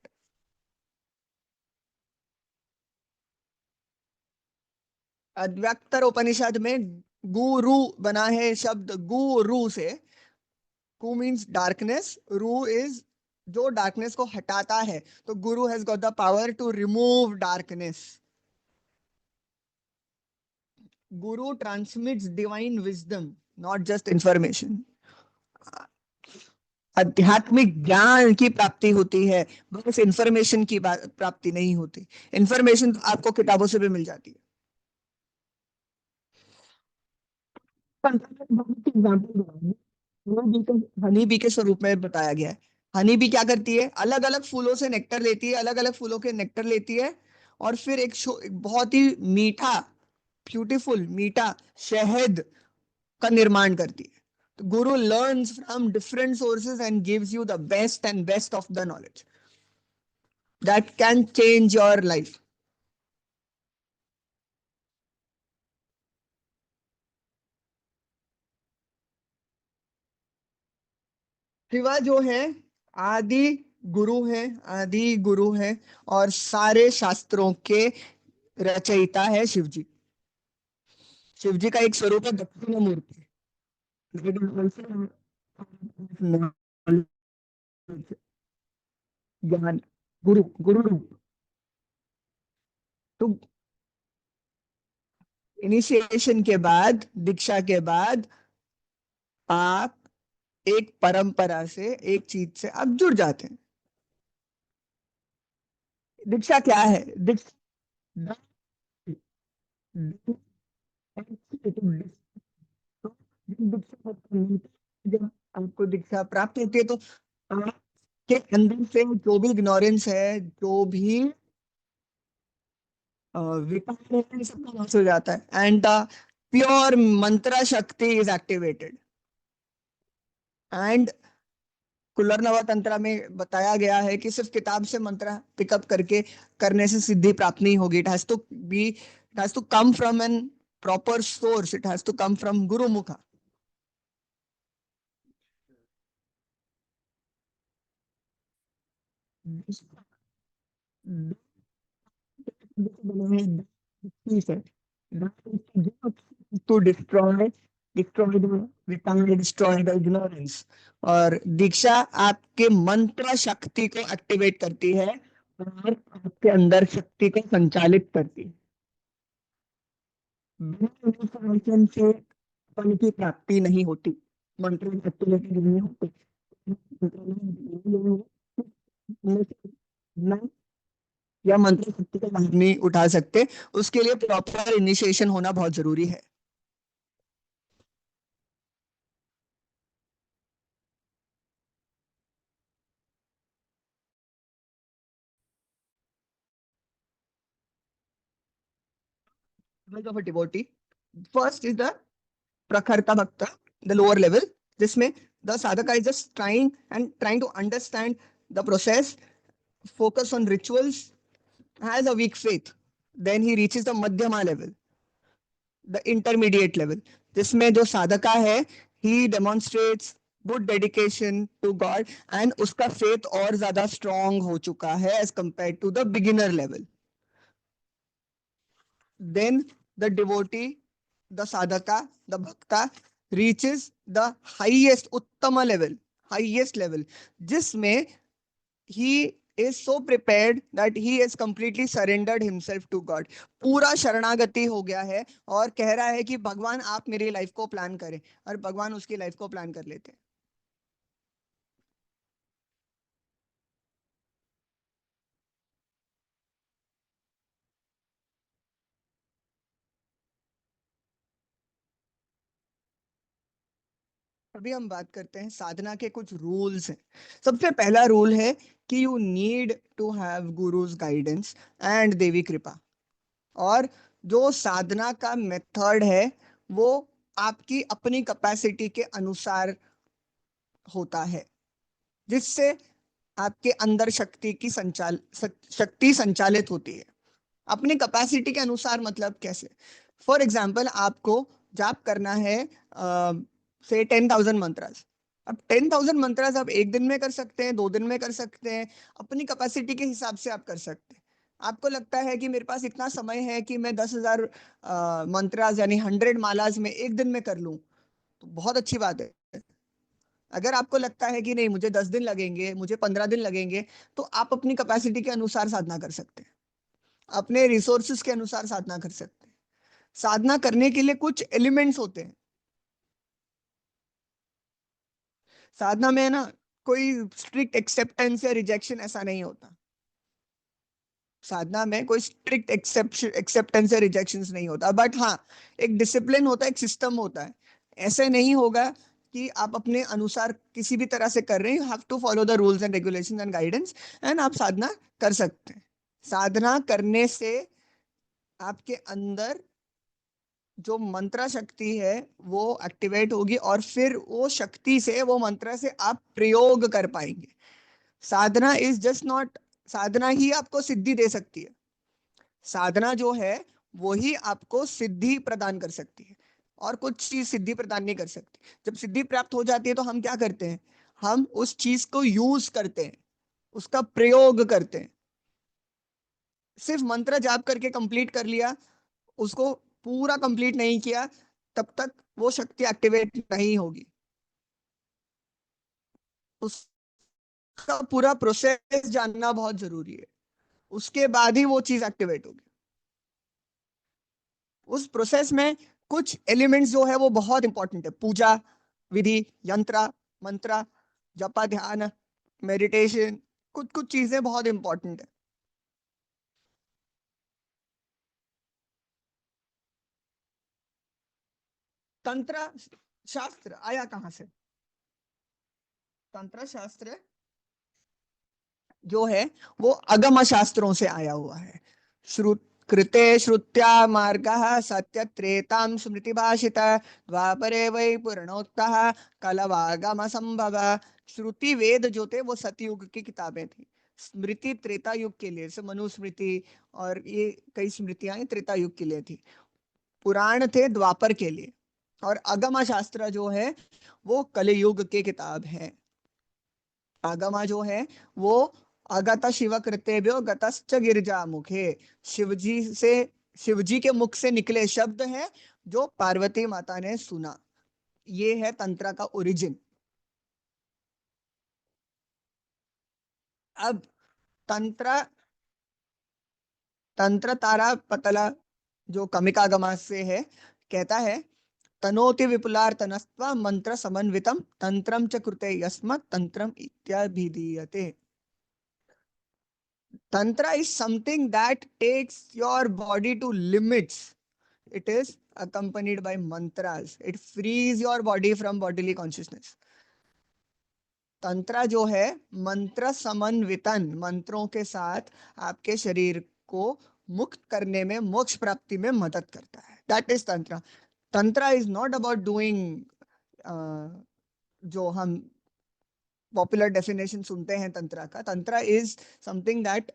अद्वैतर उपनिषद में गुरु बना है शब्द गुरु से। गु मीन्स डार्कनेस, रू is जो darkness को हटाता है, तो guru has got the power to remove darkness. Guru transmits divine wisdom, not just information. आध्यात्मिक ज्ञान की प्राप्ति होती है, बस इंफॉर्मेशन की प्राप्ति नहीं होती। इंफॉर्मेशन तो आपको किताबों से भी मिल जाती है। हनी बी के स्वरूप में बताया गया है। हनी बी क्या करती है, अलग अलग फूलों से नेक्टर लेती है, अलग अलग फूलों के नेक्टर लेती है और फिर एक बहुत ही मीठा, ब्यूटीफुल मीठा शहद का निर्माण करती है। तो गुरु learns from different sources and gives you the best and best of the knowledge that can change your life. Shiva जो है आदि गुरु है, आदि गुरु है और सारे शास्त्रों के रचयिता है शिव जी। शिव जी का एक स्वरूप है दक्षिण मूर्ति। ज्ञान, गुरु, गुरु रूप। तो इनिशिएशन के बाद, दीक्षा के बाद आप एक परंपरा से, एक चीज से आप जुड़ जाते हैं। दीक्षा क्या है? दीक्षा, जब आपको दीक्षा प्राप्त होती है तो आपके अंदर से जो भी इग्नोरेंस है, जो भी विकार है, इन सबका नाश हो जाता है एंड द प्योर मंत्र शक्ति इज एक्टिवेटेड। एंड कुलरनवा तंत्र में बताया गया है कि सिर्फ किताब से मंत्र पिकअप करके करने से सिद्धि प्राप्त नहीं होगी। It has to come from an proper source, it has to come from gurumukh. to destroy the ignorance। और दीक्षा आपके मंत्र शक्ति को एक्टिवेट करती है और आपके अंदर शक्ति को संचालित करती है। बिना इंफॉर्मेशन से फल की प्राप्ति नहीं होती, मंत्र एक्टिवेटेड नहीं होते। या मंत्र शक्ति का लाभ नहीं उठा सकते, उसके लिए प्रॉपर इनिशिएशन होना बहुत जरूरी है। Of a devotee, first is the Prakharta Bhakta, the lower level. जिसमें the sadhaka is just trying to understand the process, focus on rituals, has a weak faith. Then he reaches the madhyama level, the intermediate level, जिसमें जो साधका है he demonstrates good dedication to God and उसका faith और ज्यादा strong हो चुका है as compared to the beginner level. Then the devotee, the sadhaka, the bhakta reaches the highest uttama level, highest level, जिसमें he is so prepared that he has completely surrendered himself to God. पूरा शरणागति हो गया है और कह रहा है कि भगवान आप मेरी लाइफ को प्लान करें, और भगवान उसकी लाइफ को प्लान कर लेते हैं। अभी हम बात करते हैं साधना के कुछ रूल्स हैं। सबसे पहला रूल है कि you need to have guru's guidance and devi kripa. और जो साधना का मेथड है वो आपकी अपनी कैपेसिटी के अनुसार होता है, जिससे आपके अंदर शक्ति संचालित होती है अपनी कैपेसिटी के अनुसार। मतलब कैसे? फॉर एग्जाम्पल, आपको जाप करना है से 10,000 मंत्रास। अब 10,000 मंत्रास आप एक दिन में कर सकते हैं, 2 दिन में कर सकते हैं, अपनी कैपेसिटी के हिसाब से आप कर सकते हैं। आपको लगता है कि मेरे पास इतना समय है कि मैं 10,000 मंत्रास यानी 100 मालाज में एक दिन में कर लूं, तो बहुत अच्छी बात है। अगर आपको लगता है कि नहीं, मुझे 10 दिन लगेंगे, मुझे 15 दिन लगेंगे, तो आप अपनी कैपेसिटी के अनुसार साधना कर सकते हैं, अपने रिसोर्सेज के अनुसार साधना कर सकते हैं। साधना करने के लिए कुछ एलिमेंट्स होते हैं। साधना में ना कोई स्ट्रिक्ट एक्सेप्टेंस या रिजेक्शन ऐसा नहीं होता। साधना में कोई स्ट्रिक्ट एक्सेप्टेंस या रिजेक्शंस नहीं होता, बट हाँ, एक डिसिप्लिन होता है, एक सिस्टम होता है। ऐसे नहीं होगा कि आप अपने अनुसार किसी भी तरह से कर रहे हैं। You have to follow the rules and regulations and guidance, and आप साधना कर सकते हैं। साधना करने से आपके अंदर जो मंत्र शक्ति है वो एक्टिवेट होगी, और फिर वो शक्ति से, वो मंत्र से आप प्रयोग कर पाएंगे। साधना इज जस्ट नॉट, साधना ही आपको सिद्धि दे सकती है। साधना जो है वो ही आपको सिद्धि प्रदान कर सकती है, और कुछ चीज सिद्धि प्रदान नहीं कर सकती। जब सिद्धि प्राप्त हो जाती है तो हम क्या करते हैं? हम उस चीज को यूज करते हैं, उसका प्रयोग करते हैं। सिर्फ मंत्र जाप करके कंप्लीट कर लिया, उसको पूरा कंप्लीट नहीं किया, तब तक वो शक्ति एक्टिवेट नहीं होगी। उसका पूरा प्रोसेस जानना बहुत जरूरी है, उसके बाद ही वो चीज एक्टिवेट होगी। उस प्रोसेस में कुछ एलिमेंट्स जो है वो बहुत इंपॉर्टेंट है। पूजा विधि, यंत्र, मंत्र, जपा, ध्यान, मेडिटेशन, कुछ कुछ चीजें बहुत इंपॉर्टेंट है। तंत्र शास्त्र आया कहाँ से? तंत्र शास्त्र जो है वो अगम शास्त्रों से आया हुआ है। श्रुत कृते श्रुत्या मार्गः सत्य त्रेतां स्मृति भाषित द्वापरे वै पुरणोक्तः कलवागम संभव। श्रुति वेद जो थे वो सतयुग की किताबें थी। स्मृति त्रेता युग के लिए, जैसे मनुस्मृति और ये कई स्मृतियां त्रेता युग के लिए थी। पुराण थे द्वापर के लिए, और अगम शास्त्र जो है वो कलयुग के किताब है। आगमा जो है वो अगत शिव कृतेभ्यो गतश्च गिरजा मुखे, शिवजी से, शिवजी के मुख से निकले शब्द हैं जो पार्वती माता ने सुना। ये है तंत्र का ओरिजिन। अब तंत्र, तंत्र तारा पतला जो कमिकागमा से है, कहता है तनोति विपुलार्तनस्त्वा मंत्र समन्वितम तंत्रम च कृते यस्मत् तंत्रम इत्याभिधीयते। Tantra is something that takes your body to limits. It is accompanied by mantras. It frees your body from bodily consciousness. तंत्र जो है मंत्र समन्वितन, मंत्रों के साथ आपके शरीर को मुक्त करने में, मोक्ष प्राप्ति में मदद करता है। दैट इज तंत्र। तंत्र इज नॉट अबाउट डूइंग, जो हम पॉपुलर डेफिनेशन सुनते हैं तंत्र का। तंत्र is something that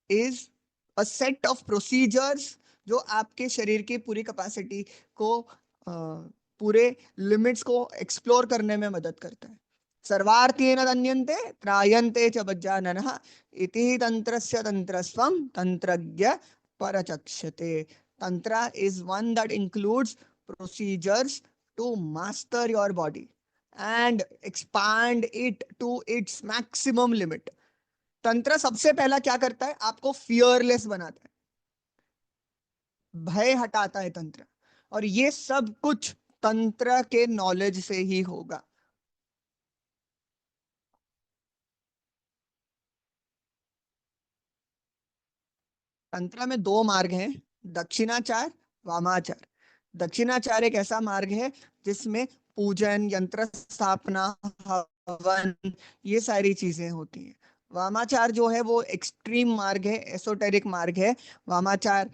is a set of procedures जो आपके शरीर की पूरी कैपेसिटी को, पूरे लिमिट्स को एक्सप्लोर करने में मदद करता है। सर्वार्थेन दन्यन्ते त्रायन्ते च बज्जाननः इति तंत्रस्य तंत्रस्वं तंत्रज्ञ परचक्षते। tantra is one that includes procedures to master your body, and expand it to its maximum limit. तंत्र सबसे पहला क्या करता है? आपको फियरलेस बनाता है, भय हटाता है तंत्र। और ये सब कुछ तंत्र के नॉलेज से ही होगा। तंत्र में दो मार्ग हैं, दक्षिणाचार, वामाचार। दक्षिणाचार एक ऐसा मार्ग है जिसमें पूजन, यंत्र स्थापना, हवन, ये सारी चीजें होती हैं। वामाचार जो है वो एक्सट्रीम मार्ग है, एसोटेरिक मार्ग है। वामाचार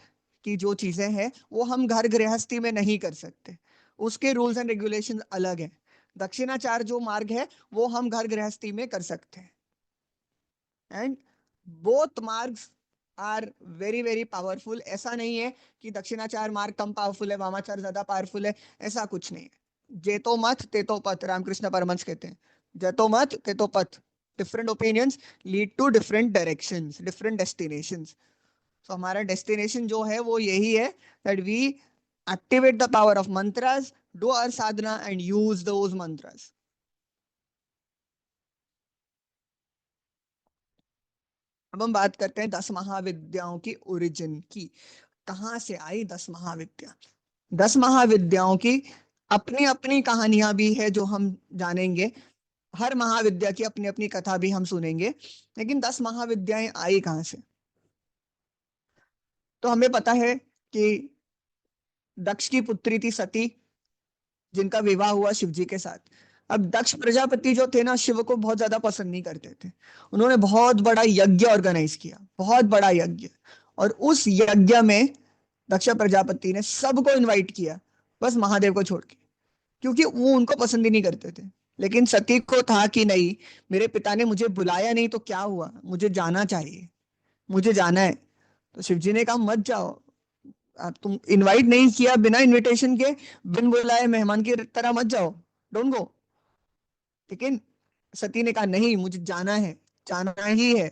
की जो चीजें हैं वो हम घर गृहस्थी में नहीं कर सकते, उसके रूल्स एंड रेगुलेशंस अलग हैं। दक्षिणाचार जो मार्ग है वो हम घर गृहस्थी में कर सकते हैं। And both margs are very very powerful. ऐसा नहीं है कि दक्षिणाचार मार्ग कम पावरफुल है, वामाचार ज्यादा पावरफुल है, ऐसा कुछ नहीं है। जेतो मत तेतो पथ, रामकृष्ण परमहंस कहते हैं। जेतो मत तेतो पथ, different opinions lead to different directions, different destinations. तो हमारा डेस्टिनेशन जो है वो यही है, that we activate the power of mantras, do our sadhana and use those mantras. अब हम बात करते हैं 10 महाविद्याओं की ओरिजिन की। कहाँ से आई 10 महाविद्या? 10 महाविद्याओं की अपनी अपनी कहानियां भी है जो हम जानेंगे। हर महाविद्या की अपनी अपनी कथा भी हम सुनेंगे। लेकिन 10 महाविद्याएं आई कहाँ से? तो हमें पता है कि दक्ष की पुत्री थी सती, जिनका विवाह हुआ शिव जी के साथ। अब दक्ष प्रजापति जो थे ना, शिव को बहुत ज्यादा पसंद नहीं करते थे। उन्होंने बहुत बड़ा यज्ञ ऑर्गेनाइज किया, बहुत बड़ा यज्ञ। और उस यज्ञ में दक्ष प्रजापति ने सबको इनवाइट किया, बस महादेव को छोड़ के, क्योंकि वो उनको पसंद ही नहीं करते थे। लेकिन सती को था कि नहीं, मेरे पिता ने मुझे बुलाया नहीं तो क्या हुआ, मुझे जाना चाहिए, मुझे जाना है। तो शिव जी ने कहा मत जाओ, आप तुम इनवाइट नहीं किया, बिना इनविटेशन के, बिन बुलाए मेहमान की तरह मत जाओ, डोंट गो। लेकिन सती ने कहा नहीं, मुझे जाना है, जाना ही है।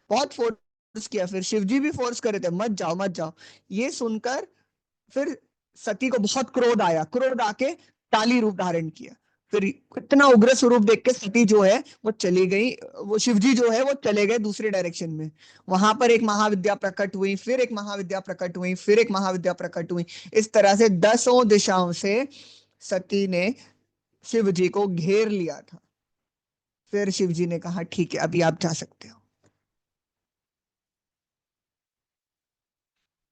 बहुत फोर्स किया, फिर शिव जी भी फोर्स कर रहे थे मत जाओ मत जाओ। ये सुनकर फिर सती को बहुत क्रोध आया, क्रोध आके काली रूप धारण किया। फिर इतना उग्र स्वरूप देख के सती जो है वो चली गई, वो शिव जी जो है वो चले गए दूसरे डायरेक्शन में। वहां पर एक महाविद्या प्रकट हुई, फिर एक महाविद्या प्रकट हुई, फिर एक महाविद्या प्रकट हुई। इस तरह से 10 दिशाओं से सती ने शिव जी को घेर लिया था। फिर शिव जी ने कहा ठीक है, अभी आप जा सकते हो।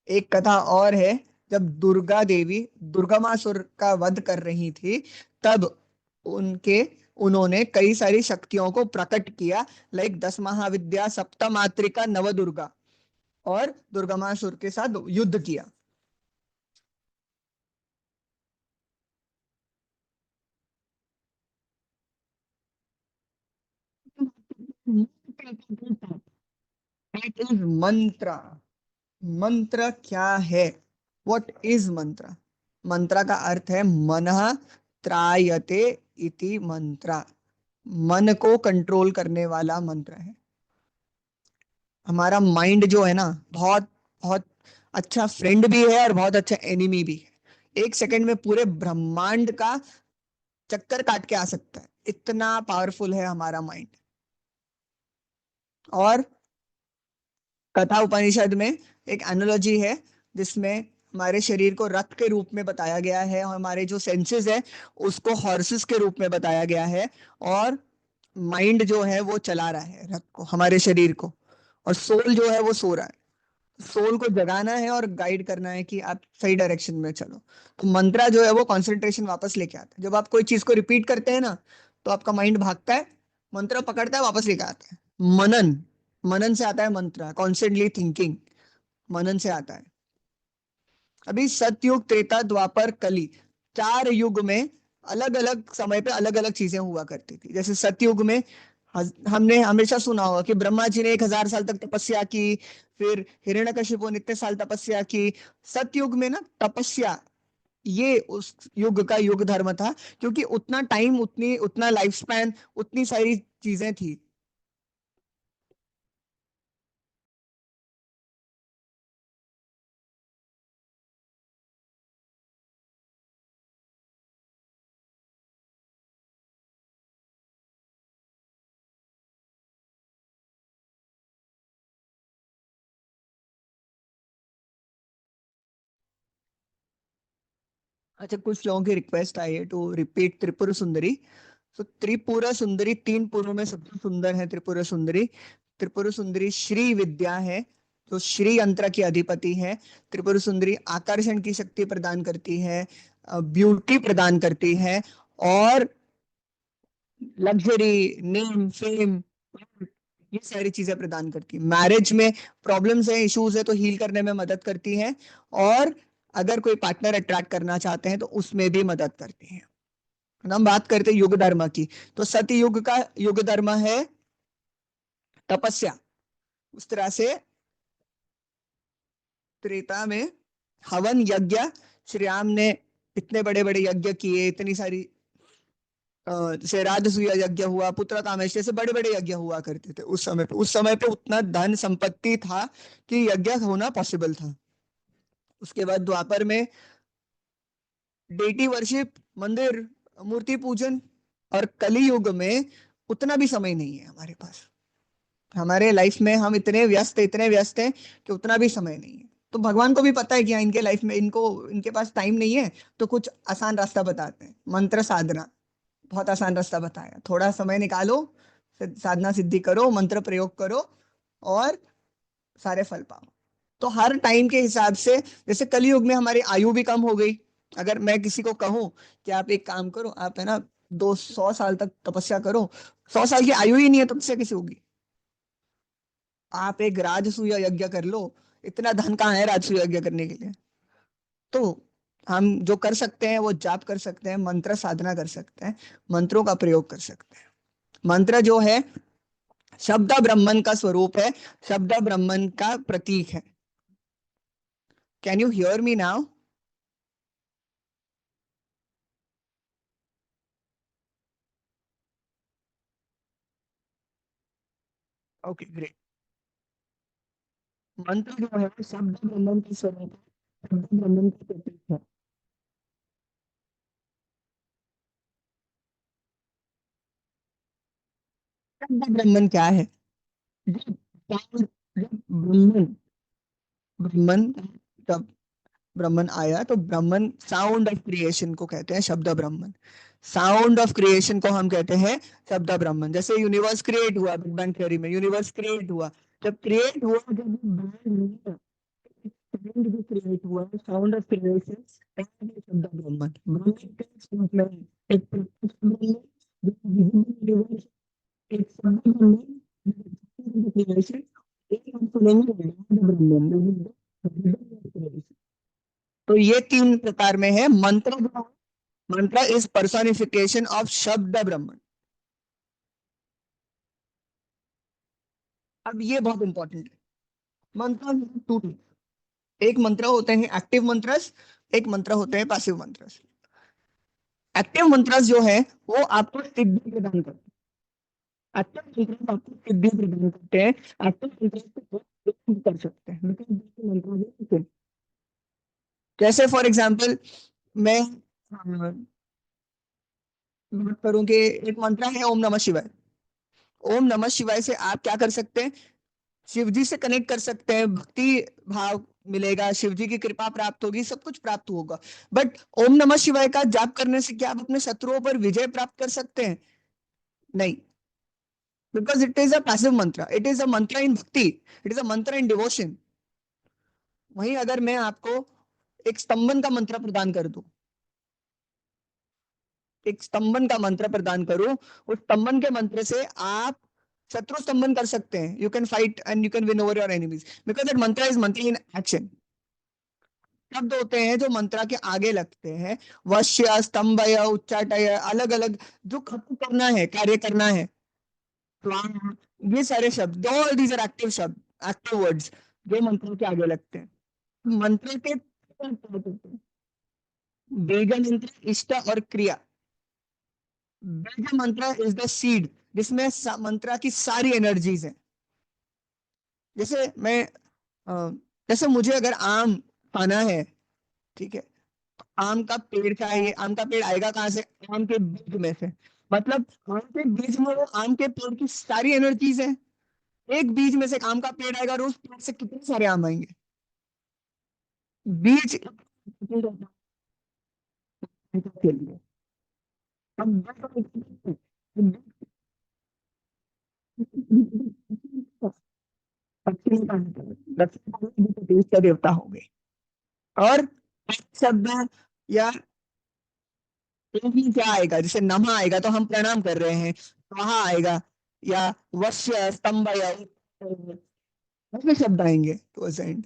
एक कथा और है, जब दुर्गा देवी दुर्गमासुर का वध कर रही थी, तब उनके उन्होंने कई सारी शक्तियों को प्रकट किया, लाइक 10 महाविद्या, सप्तमात्रिका, नवदुर्गा, और दुर्गमासुर के साथ युद्ध किया। That is मंत्र। मंत्र क्या है? व्हाट इज मंत्र? मंत्र का अर्थ है मनः त्रायते इति मंत्र। मन को कंट्रोल करने वाला मंत्र है। हमारा माइंड जो है ना, बहुत बहुत अच्छा फ्रेंड भी है और बहुत अच्छा एनिमी भी है। एक सेकंड में पूरे ब्रह्मांड का चक्कर काट के आ सकता है, इतना पावरफुल है हमारा माइंड। और कथा उपनिषद में एक एनालॉजी है जिसमें हमारे शरीर को रथ के रूप में बताया गया है, और हमारे जो सेंसेस है उसको हॉर्सेस के रूप में बताया गया है। और माइंड जो है वो चला रहा है रथ को, हमारे शरीर को। और सोल जो है वो सो रहा है। सोल को जगाना है और गाइड करना है कि आप सही डायरेक्शन में चलो। तो मंत्रा जो है वो कंसंट्रेशन वापस लेके आता है। जब आप कोई चीज को रिपीट करते हैं ना, तो आपका माइंड भागता है, मंत्र पकड़ता है, वापस लेके आता है। मनन, मनन से आता है मंत्र, कॉन्स्टेंटली थिंकिंग, मनन से आता है। अभी सतयुग, त्रेता, द्वापर, कली, 4 युग में अलग अलग समय पे अलग अलग चीजें हुआ करती थी। जैसे सतयुग में हमने हमेशा सुना होगा कि ब्रह्मा जी ने 1000 साल तक तपस्या की, फिर हिरण्यकशिपु ने इतने साल तपस्या की। सतयुग में ना तपस्या, ये उस युग का युग धर्म था, क्योंकि उतना टाइम, उतनी उतना लाइफ स्पैन, उतनी सारी चीजें थी। अच्छा, कुछ लोगों की रिक्वेस्ट आई है टू रिपीट त्रिपुर सुंदरी। तो त्रिपुरा सुंदरी 3 पुरों में सबसे सुंदर है त्रिपुरा सुंदरी। त्रिपुरा सुंदरी श्री विद्या है, तो श्री यंत्र की अधिपति है। त्रिपुरा सुंदरी आकर्षण की शक्ति प्रदान करती है, ब्यूटी प्रदान करती है, और लग्जरी, नेम, फेम, ये सारी चीजें प्रदान करती है। मैरिज में प्रॉब्लम्स है, इश्यूज है, तो हील करने में मदद करती है। और अगर कोई पार्टनर अट्रैक्ट करना चाहते हैं तो उसमें भी मदद करती है। हम बात करते हैं युग धर्म की, तो सतयुग युग का युग धर्म है तपस्या। उस तरह से त्रेता में हवन यज्ञ, श्री राम ने इतने बड़े बड़े यज्ञ किए, इतनी सारी जैसे राजसूय यज्ञ हुआ, पुत्र कामेष्टि, जैसे बड़े बड़े यज्ञ हुआ करते थे उस समय पे। उस समय पे उतना धन संपत्ति था कि यज्ञ होना पॉसिबल था। उसके बाद द्वापर में डेटी वर्शिप, मंदिर, मूर्ति पूजन। और कली युग में उतना भी समय नहीं है हमारे पास। हमारे लाइफ में हम इतने व्यस्त हैं कि उतना भी समय नहीं है। तो भगवान को भी पता है कि हाँ, इनके लाइफ में इनके पास टाइम नहीं है, तो कुछ आसान रास्ता बताते हैं, मंत्र साधना। बहुत आसान रास्ता बताया, थोड़ा समय निकालो, साधना सिद्धि करो, मंत्र प्रयोग करो, और सारे फल पाओ। तो हर टाइम के हिसाब से, जैसे कलयुग में हमारी आयु भी कम हो गई। अगर मैं किसी को कहूं कि आप एक काम करो, आप है ना 200 साल तक तपस्या करो, 100 साल की आयु ही नहीं है, तपस्या कैसे होगी? आप एक राजसूय यज्ञ कर लो, इतना धन कहाँ है राजसूय यज्ञ करने के लिए? तो हम जो कर सकते हैं वो जाप कर सकते हैं, मंत्र साधना कर सकते हैं, मंत्रों का प्रयोग कर सकते हैं। मंत्र जो है शब्द ब्रह्मन का स्वरूप है, शब्द ब्रह्मन का प्रतीक है। Can you hear me now? Okay, great. मंत्र जो है शब्द ब्रह्मन का स्वरूप है, शब्द ब्रह्मन का प्रतीक है। शब्द ब्रह्मन क्या है? जब जब ब्रह्मन ब्रह्मन जब ब्रह्मन आया, तो ब्रह्मन साउंड ऑफ क्रिएशन को कहते हैं शब्द ब्रह्मन। साउंड ऑफ क्रिएशन को हम कहते हैं शब्द ब्रह्मन। जैसे यूनिवर्स क्रिएट हुआ, बिग बैंग थ्योरी में यूनिवर्स क्रिएट हुआ, जब क्रिएट हुआ, जब साउंड भी क्रिएट हुआ, साउंड ऑफ क्रिएशन, शब्द ब्रह्मन। ब्रह्मन का मतलब एक प्रत्यक्ष ब्रह्मन, जो विजिबल यूनिवर्स, एक शब्द ब्रह्मन, क्रिएशन, एक हम सुनेंगे ब्रह्मन। तो ये 3 प्रकार में है मंत्र। मंत्र इज पर्सोनिफिकेशन ऑफ शब्द ब्रह्मन। अब ये बहुत इंपॉर्टेंट है। मंत्र टू टाइप, एक मंत्र होते हैं एक्टिव मंत्रस, एक मंत्र होते हैं पैसिव मंत्रस। एक्टिव मंत्रस जो है वो आपको सिद्धि प्रदान करते हैं। एक्टिव मंत्रस आपको सिद्धि प्रदान करते हैं। एक्टिव मंत्रस को आप कर सकते हैं, लेकिन दूसरे मंत्र भी होते हैं। जैसे फॉर एग्जाम्पल, मैं बात करूं कि एक मंत्र है ओम नमः शिवाय। ओम नमः शिवाय से आप क्या कर सकते हैं? शिव जी से कनेक्ट कर सकते हैं, भक्ति भाव मिलेगा, शिव जी की कृपा प्राप्त होगी, सब कुछ प्राप्त होगा। बट ओम नमः शिवाय का जाप करने से क्या आप अपने शत्रुओं पर विजय प्राप्त कर सकते हैं? नहीं, because it is a passive मंत्र, इट इज अ मंत्र इन भक्ति, इट इज अ मंत्र इन डिवोशन। वहीं अगर मैं आपको एक स्तंभन का मंत्र प्रदान कर दूं, एक स्तंभन का मंत्र प्रदान करूं, उस स्तंभन के मंत्र से आप शत्रु स्तंभन कर सकते हैं। You can fight and you can win over your enemies, because that मंत्र इज मंत्र इन एक्शन। शब्द होते हैं जो मंत्रा के आगे लगते हैं, वश्य, स्तंभय, उच्चाटय, अलग अलग, जो खत्म करना है, कार्य करना है, स्वाहा, ये सारे शब्द, ऑल दीज आर एक्टिव शब्द, एक्टिव वर्ड्स, जो मंत्र के आगे लगते हैं। मंत्र के बीज मंत्र, इष्ट और क्रिया। बीज मंत्र इज द सीड, जिसमें मंत्रा की सारी एनर्जीज है। जैसे मैं अ, जैसे मुझे अगर आम खाना है, ठीक है, आम का पेड़ चाहिए, आम का पेड़ आएगा कहाँ से? आम के बीज में से। मतलब आम के बीज में वो आम के पेड़ की सारी एनर्जीज है। एक बीज में से एक आम का पेड़ आएगा और उस पेड़ से कितने सारे आम आएंगे? बीज के लिए हम देश का देवता हो गए। और शब्द या में क्या आएगा, जैसे नमः आएगा तो हम प्रणाम कर रहे हैं, वहां आएगा, या वश्य स्तंभ या ऐसे शब्द आएंगे towards end.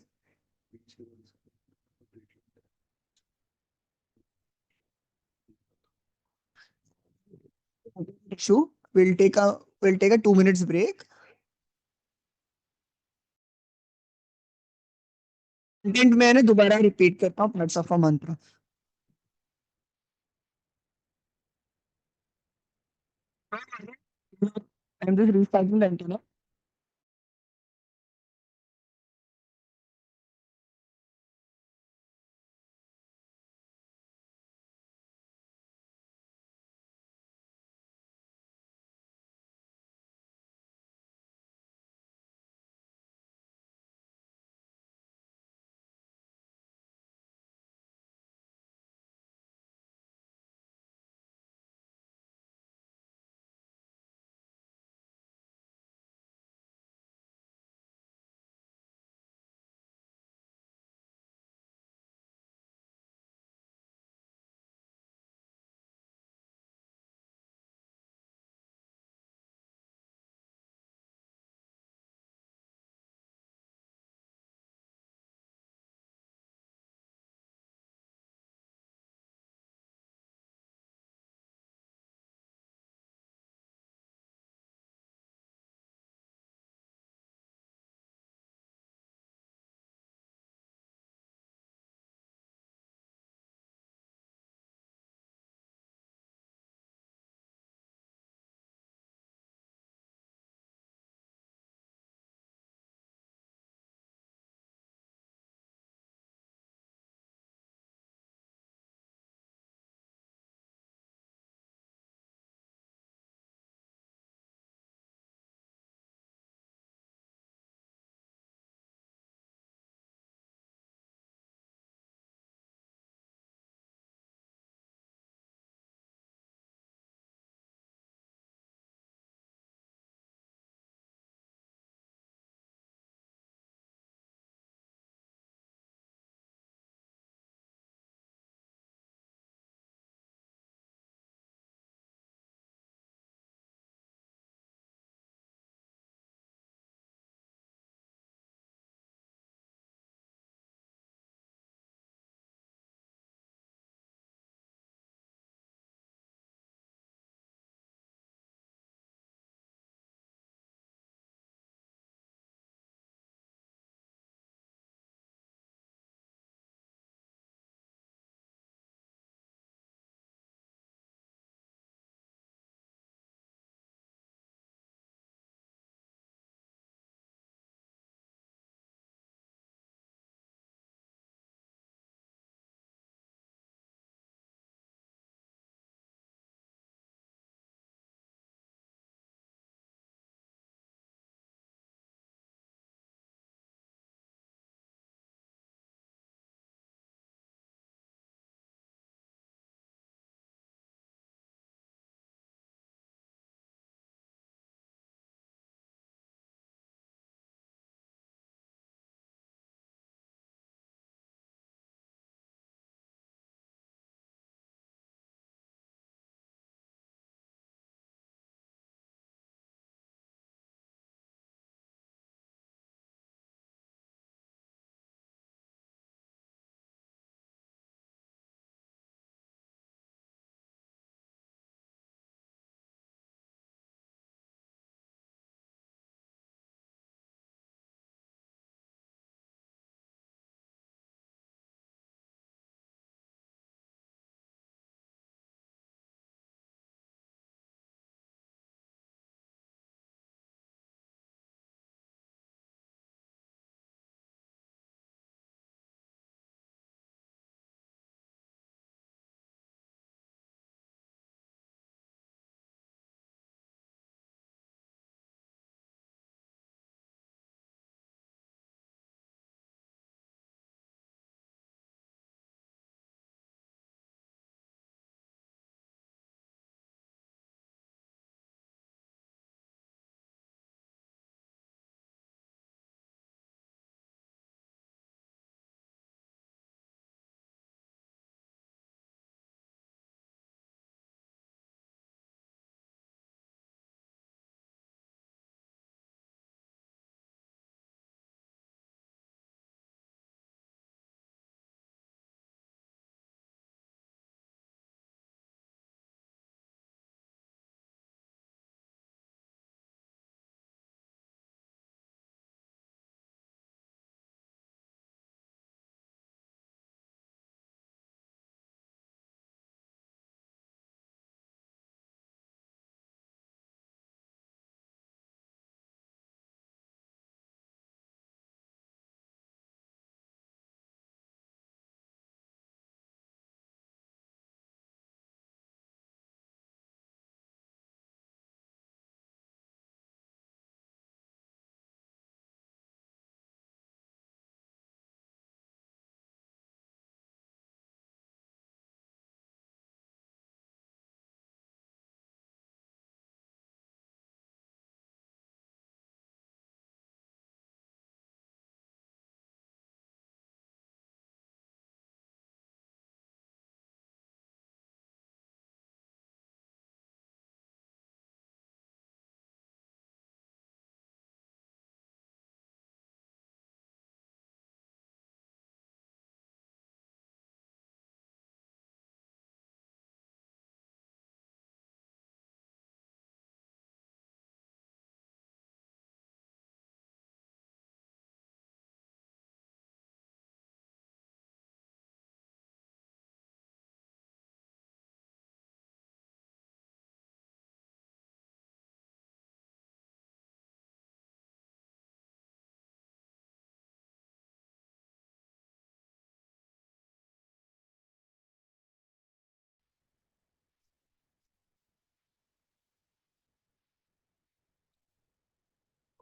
Issue, will take a will take a 2 minutes break। Content मैंने दोबारा रिपीट करता हूँ, पार्ट्स ऑफ अ मंत्र। And this recycling container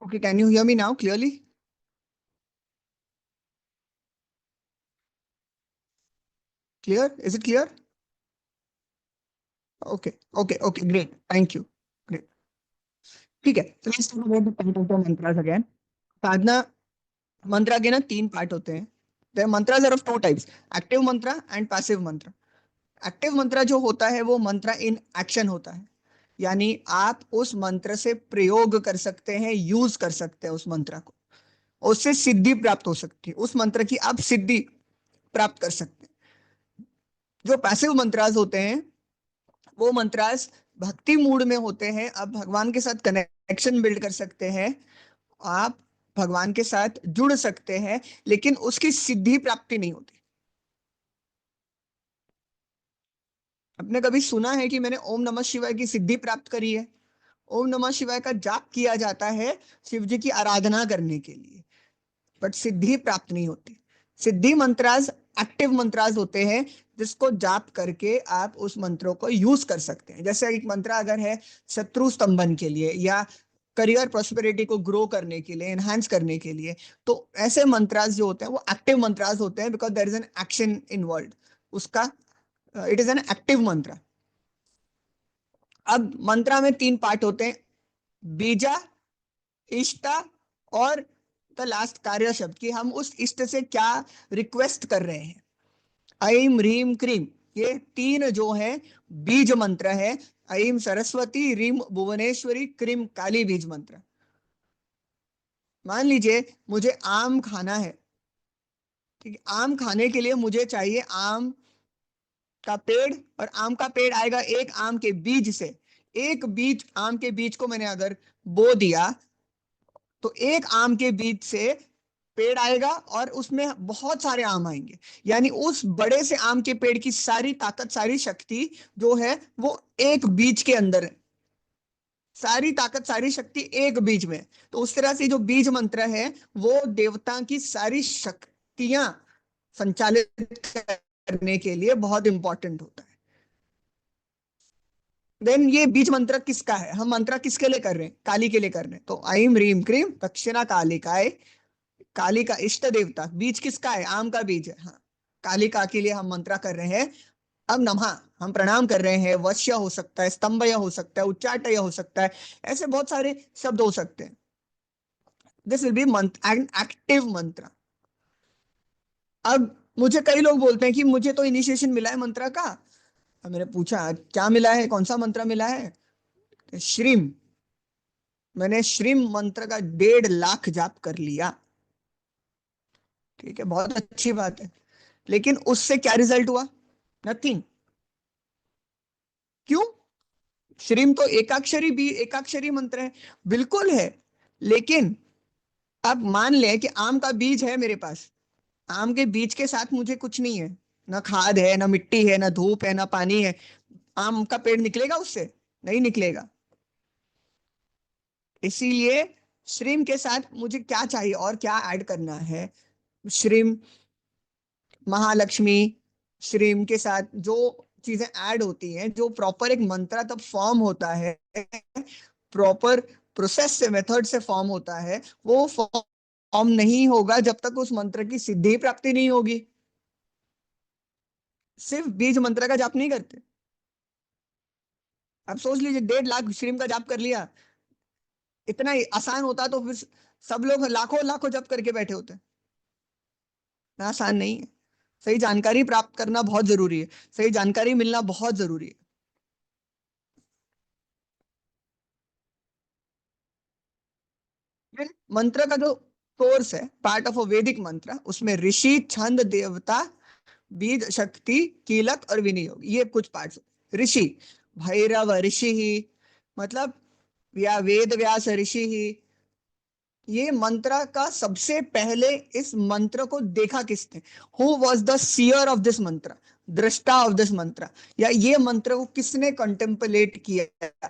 Okay, can you hear me now clearly? Clear? Is it clear? Okay, okay, okay, great. Thank you. Great. ठीक है, so let's talk about the part of the mantras again. साधना मंत्रा के ना तीन part होते हैं. The mantras are of two types, active mantra and passive mantra. Active मंत्र जो होता है वो मंत्र इन एक्शन होता है, यानी आप उस मंत्र से प्रयोग कर सकते हैं, यूज कर सकते हैं उस मंत्र को, उससे सिद्धि प्राप्त हो सकती है, उस मंत्र की आप सिद्धि प्राप्त कर सकते हैं. जो पैसिव मंत्रास होते हैं वो मंत्रास भक्ति मूड में होते हैं, आप भगवान के साथ कनेक्शन बिल्ड कर सकते हैं, आप भगवान के साथ जुड़ सकते हैं, लेकिन उसकी सिद्धि प्राप्ति नहीं होती. आपने कभी सुना है कि मैंने ओम नमः शिवाय की सिद्धि प्राप्त करी है? ओम नमः शिवाय का जाप किया जाता है शिव जी की आराधना करने के लिए, बट सिद्धि प्राप्त नहीं होती. सिद्धि मंत्रास एक्टिव मंत्रास होते हैं जिसको जाप करके आप उस मंत्रों को यूज कर सकते हैं. जैसे एक मंत्र अगर है शत्रु स्तंभन के लिए या करियर प्रोस्पेरिटी को ग्रो करने के लिए, एनहांस करने के लिए, तो ऐसे मंत्रास जो होते हैं वो एक्टिव मंत्रास होते हैं, because there is an action involve. उसका it is an active mantra. अब मंत्रा में तीन पार्ट होते हैं, बीजा, इष्टा और द लास्ट कार्य शब्द, कि हम उस इष्ट से क्या रिक्वेस्ट कर रहे हैं. ऐम रीम क्रीम, ये तीन जो है बीज मंत्र है. ऐम सरस्वती, रीम भुवनेश्वरी, क्रीम काली बीज मंत्र. मान लीजिए मुझे आम खाना है, ठीक है, आम खाने के लिए मुझे चाहिए आम का पेड़, और आम का पेड़ आएगा एक आम के बीज से. एक बीज, आम के बीज को मैंने अगर बो दिया तो एक आम के बीज से पेड़ आएगा और उसमें बहुत सारे आम आएंगे. यानी उस बड़े से आम के पेड़ की सारी ताकत, सारी शक्ति जो है वो एक बीज के अंदर है. सारी ताकत, सारी शक्ति एक बीज में. तो उस तरह से जो बीज मंत्र है वो देवता की सारी शक्तियां संचालित करने के लिए बहुत इंपॉर्टेंट होता है. देन ये बीज मंत्र किसका है? हम मंत्र किसके लिए कर रहे हैं? काली के लिए कर रहे हैं. तो ऐम रीम क्रीम दक्षिणा कालिकाय, काली का इष्ट देवता. बीज किसका है? आम का बीज है. हाँ, कालिका के लिए हम मंत्र कर रहे हैं. अब नमः, हम प्रणाम कर रहे हैं. वश्य हो सकता है, स्तंभय हो सकता है, उच्चाटय हो सकता है, ऐसे बहुत सारे शब्द हो सकते हैं. दिस विल बी मंत्र, एन एक्टिव मंत्र. अब मुझे कई लोग बोलते हैं कि मुझे तो इनिशिएशन मिला है मंत्र का. अब मैंने पूछा क्या मिला है, कौन सा मंत्र मिला है? श्रीम. मैंने श्रीम मंत्र का 1.5 लाख जाप कर लिया. ठीक है, बहुत अच्छी बात है, लेकिन उससे क्या रिजल्ट हुआ? नथिंग. क्यों? श्रीम तो एकाक्षरी भी एकाक्षरी मंत्र है. बिल्कुल है, लेकिन अब मान ले कि आम का बीज है मेरे पास. आम के बीज के साथ मुझे कुछ नहीं है, ना खाद है, ना मिट्टी है, ना धूप है, ना पानी है. आम का पेड़ निकलेगा उससे? नहीं निकलेगा. इसीलिए श्रीम के साथ मुझे क्या चाहिए और क्या ऐड करना है? श्रीम महालक्ष्मी, श्रीम के साथ जो चीजें ऐड होती हैं, जो प्रॉपर एक मंत्र तब फॉर्म होता है, प्रॉपर प्रोसेस से, मेथड से फॉर्म होता है, वो फॉर्म नहीं होगा जब तक उस मंत्र की सिद्धि प्राप्ति नहीं होगी. सिर्फ बीज मंत्र का जाप नहीं करते. आप सोच लीजिए 1.5 लाख श्रीम का जाप कर लिया, इतना ही आसान होता तो फिर सब लोग लाखों लाखों जप करके बैठे होते. आसान नहीं है. सही जानकारी प्राप्त करना बहुत जरूरी है, सही जानकारी मिलना बहुत जरूरी है. फिर मंत्र का जो सोर्स है, पार्ट ऑफ अ वैदिक मंत्र, उसमें ऋषि, छंद, देवता, बीज, शक्ति, कीलक और विनियोग, ये कुछ पार्ट्स. ऋषि, भैरव ऋषि ही, मतलब या वेद व्यास ऋषि ही. ये मंत्र का सबसे पहले इस मंत्र को देखा किसने? Who was the seer of this mantra, दृष्टा ऑफ दिस मंत्र, या ये मंत्र को किसने कंटेम्पलेट किया?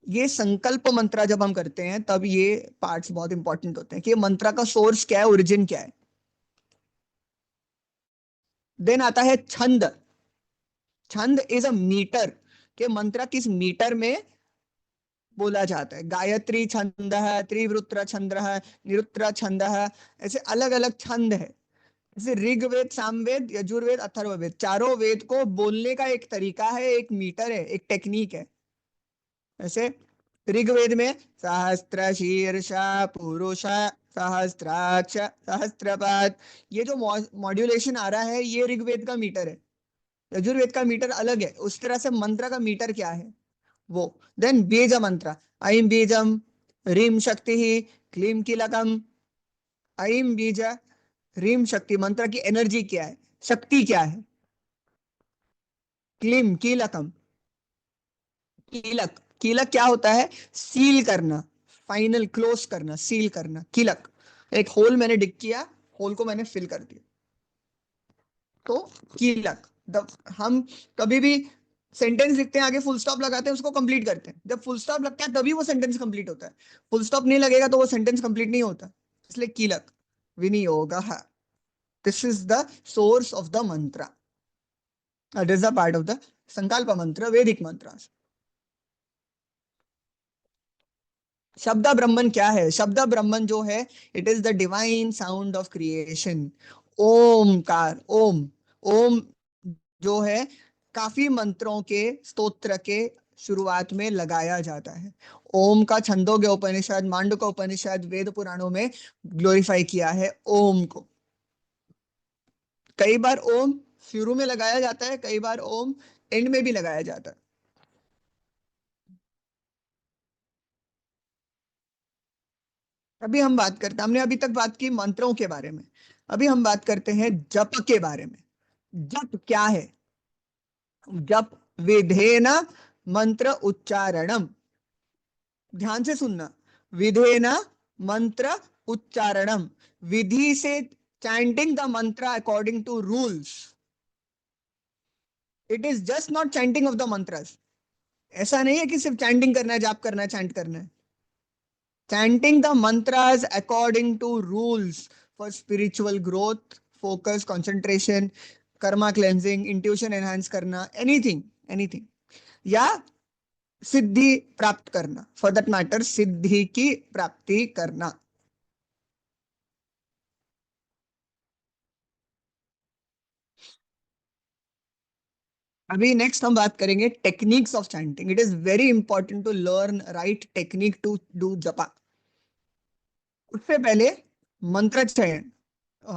ये संकल्प मंत्र जब हम करते हैं तब ये पार्ट्स बहुत इंपॉर्टेंट होते हैं कि मंत्र का सोर्स क्या है, ओरिजिन क्या है. देन आता है छंद. छंद इज अ मीटर, के मंत्र किस मीटर में बोला जाता है। गायत्री छंद है, त्रिवृत्र छंद है, निरुत्र छंद है, ऐसे अलग अलग छंद है। जैसे ऋग्वेद, सामवेद, यजुर्वेद, अथर्ववेद, चारों वेद को बोलने का एक तरीका है, एक मीटर है, एक टेक्निक है। ऐसे ऋग्वेद में सहस्त्र शीर्षा पुरुष, सहस्त्राक्ष, सहस्त्रपाद, ये जो मॉड्यूलेशन आ रहा है ये ऋग्वेद का मीटर है। यजुर्वेद का मीटर अलग है। उस तरह से मंत्र का मीटर क्या है वो। देन बीज मंत्र, ऐं बीजम, ह्रीं शक्ति, क्लीं कीलकम। ऐं बीज, ह्रीं शक्ति, मंत्र की एनर्जी क्या है, शक्ति क्या है। क्लीं कीलकम, कीलक, कीलक क्या होता है, सील करना, फाइनल क्लोज करना, सील करना, कीलक। एक होल मैंने डिग किया, होल को मैंने फिल कर दिया, तो कीलक। हम कभी भी सेंटेंस लिखते हैं, आगे फुल स्टॉप लगाते हैं, उसको कंप्लीट करते हैं। जब फुल स्टॉप लगता है तभी वो सेंटेंस कंप्लीट होता है। फुल स्टॉप नहीं लगेगा तो वो सेंटेंस कंप्लीट नहीं होता। इसलिए कीलक, विनियोग, this is the source of the mantra, it is a part of the sankalp mantra, वैदिक मंत्र। शब्द ब्रह्मन क्या है, शब्द ब्रह्मन जो है, it is the divine sound of creation. ओमकार, ओम, ओम जो है काफी मंत्रों के, स्तोत्र के शुरुआत में लगाया जाता है। ओम का छंदोग्य उपनिषद, मांडुक्य उपनिषद, वेद पुराणों में ग्लोरीफाई किया है ओम को। कई बार ओम शुरू में लगाया जाता है, कई बार ओम एंड में भी लगाया जाता है। अभी हम बात करते हैं, हमने अभी तक बात की मंत्रों के बारे में, अभी हम बात करते हैं जप के बारे में। जप क्या है, जप विधेन मंत्र उच्चारणम, ध्यान से सुनना, विधेन मंत्र उच्चारणम, विधि से chanting the mantra according to rules. It is just not chanting of the mantras. ऐसा नहीं है कि सिर्फ चैंटिंग करना है, जाप करना है, चैंट करना है। chanting the mantras according to rules for spiritual growth, focus, concentration, karma cleansing, intuition enhance करना, anything, anything, या सिद्धि प्राप्त करना, फॉर दैट मैटर सिद्धि की प्राप्ति करना। अभी नेक्स्ट हम बात करेंगे techniques of chanting. It is very important to learn right technique to do japa. उससे पहले मंत्र चयन,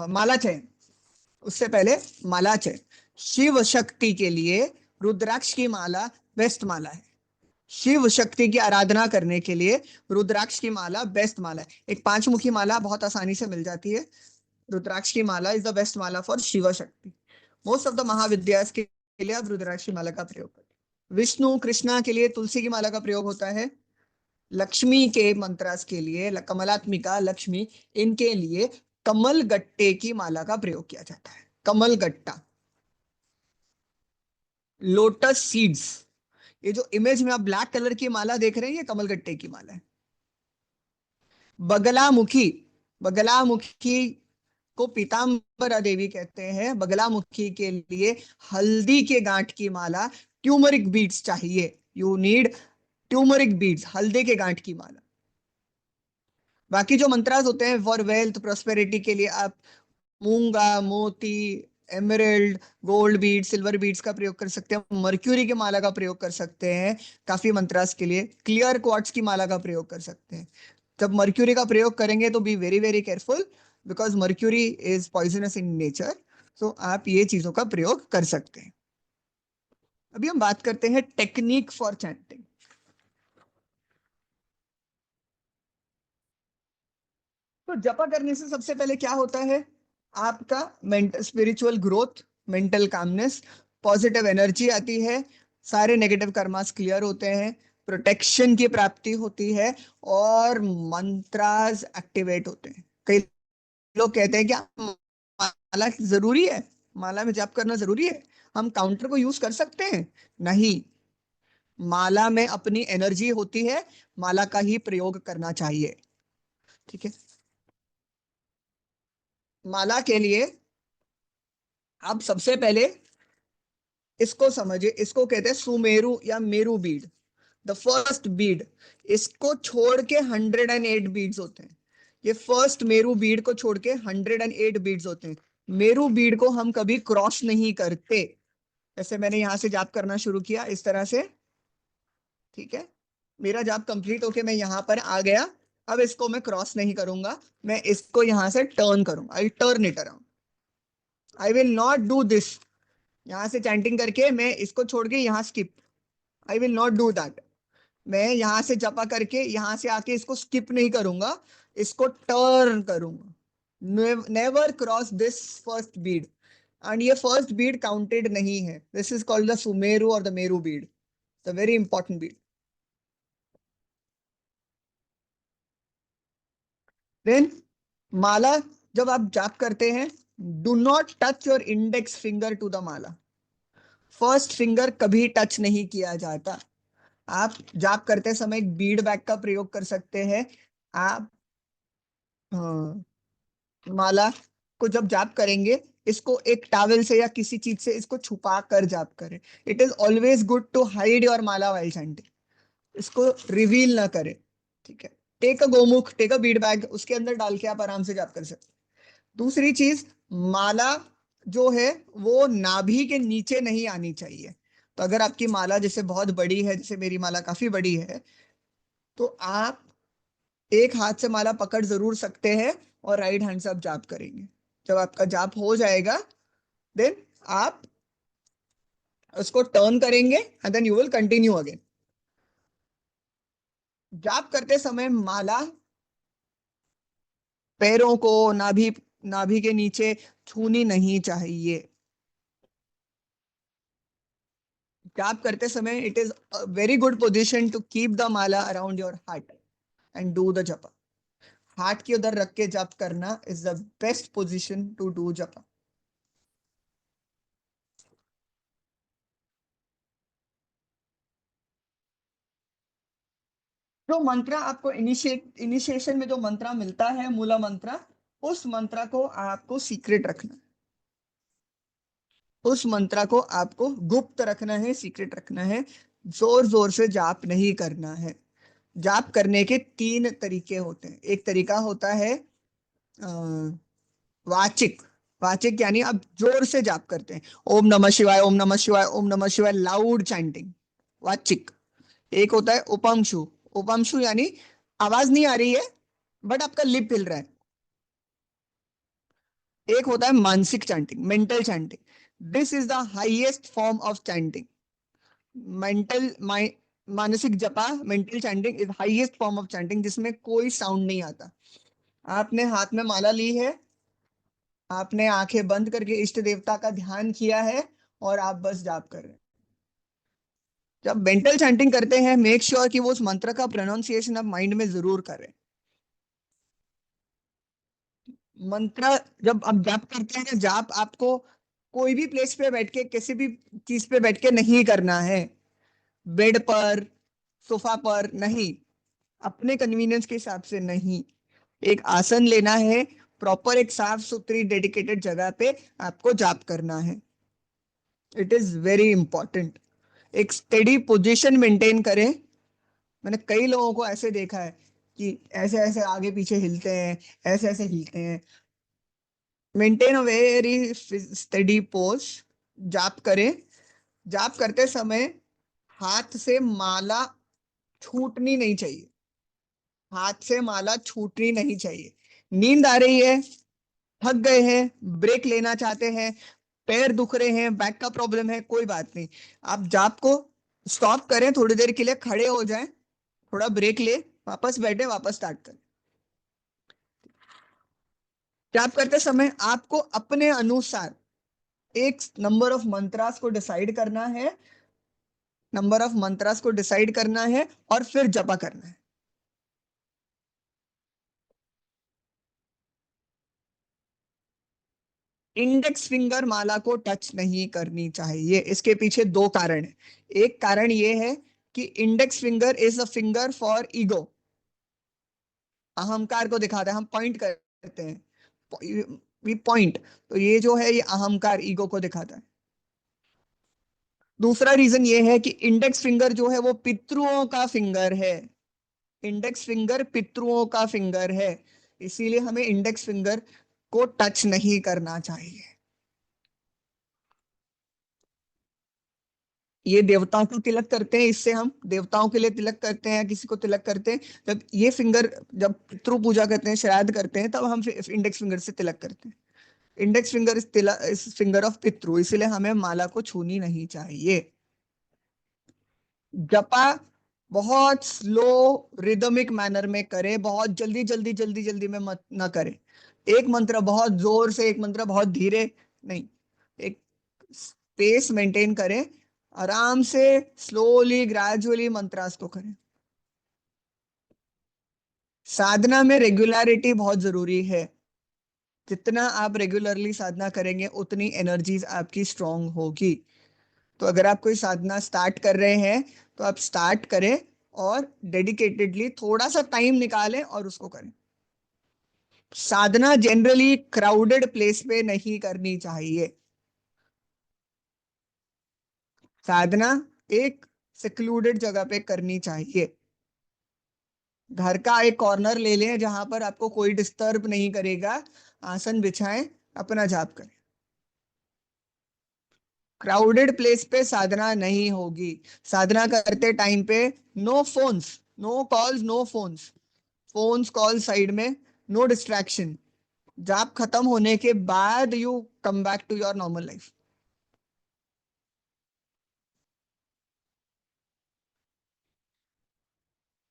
माला चयन, उससे पहले माला चयन। शिव शक्ति के लिए रुद्राक्ष की माला बेस्ट माला है। शिव शक्ति की आराधना करने के लिए रुद्राक्ष की माला बेस्ट माला है। एक पांचमुखी माला बहुत आसानी से मिल जाती है। रुद्राक्ष की माला is the best mala for Shiv Shakti. Most of the महाविद्यास के लिए आप रुद्राक्ष की माला का प्रयोग करते हैं। विष्णु कृष्णा के लिए तुलसी की माला का प्रयोग होता है। लक्ष्मी के मंत्रास के लिए, कमलात्मिका लक्ष्मी, इनके लिए कमल गट्टे की माला का प्रयोग किया जाता है। कमल गट्टा, लोटस सीड्स, ये जो इमेज में आप ब्लैक कलर की माला देख रहे हैं, ये कमल गट्टे की माला है। बगलामुखी, बगलामुखी को पीतांबरा देवी कहते हैं। बगलामुखी के लिए हल्दी के गांठ की माला, ट्यूमरिक बीड्स चाहिए, यू नीड ट्यूमरिक बीड्स, हल्दी के गांठ की माला। बाकी जो मंत्रास होते हैं फॉर वेल्थ प्रोस्पेरिटी के लिए आप मूंगा, मोती, emerald, gold beads, silver beads का प्रयोग कर सकते हैं। मर्क्यूरी की माला का प्रयोग कर सकते हैं काफी मंत्रास के लिए। क्लियर क्वार्ट्ज की माला का प्रयोग कर सकते हैं। जब मर्क्यूरी का प्रयोग करेंगे तो be very very careful, because mercury is poisonous in nature. So आप ये चीजों का प्रयोग कर सकते हैं। अभी हम बात करते हैं टेक्निक फॉर चैंटिंग। तो जपा करने से सबसे पहले क्या होता है, आपका mental spiritual growth, mental calmness, positive energy आती है, सारे नेगेटिव कर्मास क्लियर होते हैं, प्रोटेक्शन की प्राप्ति होती है, और मंत्रास एक्टिवेट होते हैं। कई लोग कहते हैं कि माला जरूरी है, माला में जाप करना जरूरी है, हम काउंटर को यूज कर सकते हैं। नहीं, माला में अपनी एनर्जी होती है, माला का ही प्रयोग करना चाहिए। ठीक है, माला के लिए आप सबसे पहले इसको समझिए, इसको कहते हैं सुमेरु या मेरु बीड। द फर्स्ट बीड, इसको छोड़ के 108 बीड्स होते हैं। ये फर्स्ट मेरू बीड को छोड़ के 108 बीड्स होते हैं। मेरू बीड को हम कभी क्रॉस नहीं करते। जैसे मैंने यहां से जाप करना शुरू किया इस तरह से, ठीक है, मेरा जाप कंप्लीट होके मैं यहां पर आ गया। अब इसको मैं क्रॉस नहीं करूंगा, मैं इसको यहां से टर्न करूंगा, I turn it around, I will not do this. यहां से चैंटिंग करके मैं इसको छोड़ के यहां skip, I will not do that. मैं यहां से जपा करके यहां से आके इसको स्किप नहीं करूंगा, इसको टर्न करूंगा। Never cross this first bead. And ये फर्स्ट बीड काउंटेड नहीं है, this is called the Sumeru और the Meru bead, the very important bead. Then माला जब आप जाप करते हैं, do not touch your index finger to the mala. First finger कभी टच नहीं किया जाता। आप जाप करते समय एक बीड बैग का प्रयोग कर सकते हैं। आप माला को जब जाप करेंगे, इसको एक टॉवेल से या किसी चीज से इसको छुपा कर जाप करें। It is always good to hide your mala while chanting, इसको रिवील ना करें, ठीक है। Take a gomukh, take a bead bag, उसके अंदर डाल के आप आराम से जाप कर सकते हैं। दूसरी चीज, माला जो है वो नाभि के नीचे नहीं आनी चाहिए। तो अगर आपकी माला जैसे बहुत बड़ी है, जैसे मेरी माला काफी बड़ी है, तो आप एक हाथ से माला पकड़ जरूर सकते हैं और राइट हैंड से आप जाप करेंगे। जब आपका जाप हो जाएगा, देन आप उसको टर्न करेंगे and then you will continue again. जाप करते समय माला पैरों को नाभि नाभि के नीचे छूनी नहीं चाहिए। जाप करते समय it is a very good position to keep the mala around your heart and do the japa. Heart के उधर रख के जाप करना is the best position to do japa. जो मंत्र आपको इनिशिएशन में जो मंत्र मिलता है, मूला मंत्र, उस मंत्र को आपको सीक्रेट रखना है। उस मंत्र को आपको गुप्त रखना है, सीक्रेट रखना है। जोर जोर से जाप नहीं करना है। जाप करने के तीन तरीके होते हैं। एक तरीका होता है अ, वाचिक। वाचिक यानी आप जोर से जाप करते हैं, ओम नमः शिवाय, ओम नमः शिवाय, ओम नमः शिवाय, लाउड चैंटिंग, वाचिक। एक होता है उपांशु। उपांशु यानी आवाज नहीं आ रही है बट आपका लिप हिल रहा है। एक होता है मानसिक chanting, mental chanting. This is the highest form of chanting. Mental मानसिक जपा, mental chanting is highest form of chanting, जिसमें कोई साउंड नहीं आता। आपने हाथ में माला ली है, आपने आंखें बंद करके इष्ट देवता का ध्यान किया है और आप बस जाप कर रहे हैं। जब मेंटल चैंटिंग करते हैं, मेक श्योर कि वो उस मंत्र का प्रोनाउंसिएशन आप माइंड में जरूर करें। मंत्र जब आप जाप करते हैं, जाप आपको कोई भी प्लेस पे बैठ के, किसी भी चीज पे बैठ के नहीं करना है। बेड पर, सोफा पर नहीं, अपने कन्वीनियंस के हिसाब से नहीं। एक आसन लेना है, प्रॉपर एक साफ सुथरी डेडिकेटेड जगह पे आपको जाप करना है। It is very important. एक स्टेडी पोजीशन मेंटेन करें। मैंने कई लोगों को ऐसे देखा है कि ऐसे ऐसे आगे पीछे हिलते हैं, ऐसे ऐसे हिलते हैं। Maintain a very steady pose, जाप करें। जाप करते समय हाथ से माला छूटनी नहीं चाहिए। हाथ से माला छूटनी नहीं चाहिए। नींद आ रही है, थक गए हैं, ब्रेक लेना चाहते हैं, पैर दुख रहे हैं, बैक का प्रॉब्लम है, कोई बात नहीं। आप जाप को स्टॉप करें, थोड़ी देर के लिए खड़े हो जाएं, थोड़ा ब्रेक ले, वापस बैठे, वापस स्टार्ट करें। जाप करते समय आपको अपने अनुसार एक नंबर ऑफ मंत्रास को डिसाइड करना है, नंबर ऑफ मंत्रास को डिसाइड करना है और फिर जपा करना है। इंडेक्स फिंगर माला को टच नहीं करनी चाहिए। इसके पीछे दो कारण है। एक कारण ये है कि index finger is a finger for ego, अहंकार को दिखाता है। हम पॉइंट करते हैं, वी पॉइंट, तो ये जो है ये अहंकार, ईगो को दिखाता है। दूसरा रीजन ये है कि इंडेक्स फिंगर जो है वो पितरुओं का फिंगर है। इंडेक्स फिंगर पितरुओं का फिंगर है, इसीलिए हमें इंडेक्स फिंगर को टच नहीं करना चाहिए। ये देवताओं को तिलक करते हैं, इससे हम देवताओं के लिए तिलक करते हैं, किसी को तिलक करते हैं। जब ये फिंगर, जब पितृ पूजा करते हैं, श्राद्ध करते हैं, तब हम इंडेक्स फिंगर से तिलक करते हैं। इंडेक्स फिंगर इस तिलक, इस फिंगर ऑफ पितृ, इसलिए हमें माला को छूनी नहीं चाहिए। जपा बहुत स्लो रिदमिक मैनर में करे, बहुत जल्दी जल्दी जल्दी जल्दी में मत ना करे। एक मंत्र बहुत जोर से, एक मंत्र बहुत धीरे नहीं, एक स्पेस मेंटेन करें, आराम से, स्लोली ग्रेजुअली मंत्रास को करें। साधना में रेगुलरिटी बहुत जरूरी है। जितना आप रेगुलरली साधना करेंगे उतनी एनर्जीज आपकी स्ट्रांग होगी। तो अगर आप कोई साधना स्टार्ट कर रहे हैं तो आप स्टार्ट करें और डेडिकेटेडली थोड़ा सा टाइम निकालें और उसको करें। साधना जनरली क्राउडेड प्लेस पे नहीं करनी चाहिए। साधना एक सिक्लूडेड जगह पे करनी चाहिए। घर का एक कॉर्नर ले लें जहां पर आपको कोई डिस्टर्ब नहीं करेगा, आसन बिछाएं, अपना जाप करें। क्राउडेड प्लेस पे साधना नहीं होगी। साधना करते टाइम पे no phones, no calls, no phones, phones call side में, नो डिस्ट्रैक्शन। जाप खत्म होने के बाद you come back to your normal life.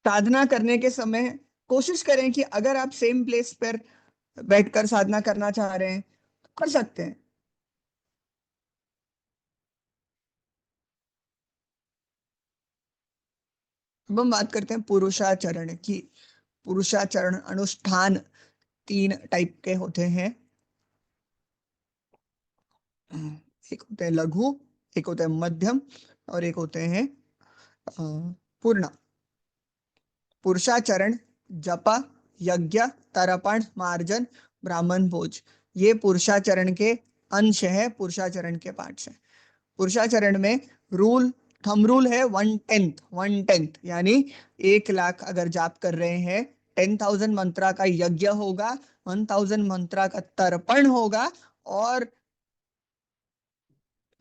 साधना करने के समय कोशिश करें कि अगर आप सेम प्लेस पर बैठकर साधना करना चाह रहे हैं तो कर सकते हैं। अब हम बात करते हैं पुरुषाचरण की। पुरुषाचरण अनुष्ठान तीन टाइप के होते हैं। एक होते हैं लघु, एक होते हैं मध्यम, और एक होते हैं पूर्ण। पुरुषाचरण जप, यज्ञ, तर्पण, मार्जन, ब्राह्मण भोज, ये पुरुषाचरण के अंश है, पुरुषाचरण के पार्ट्स हैं। पुरुषाचरण में रूल, थंब रूल है 1/10, 1/10 यानी 1 लाख अगर जाप कर रहे हैं, 10,000 मंत्रा का यज्ञ होगा, 1,000 मंत्रा का तर्पण होगा, और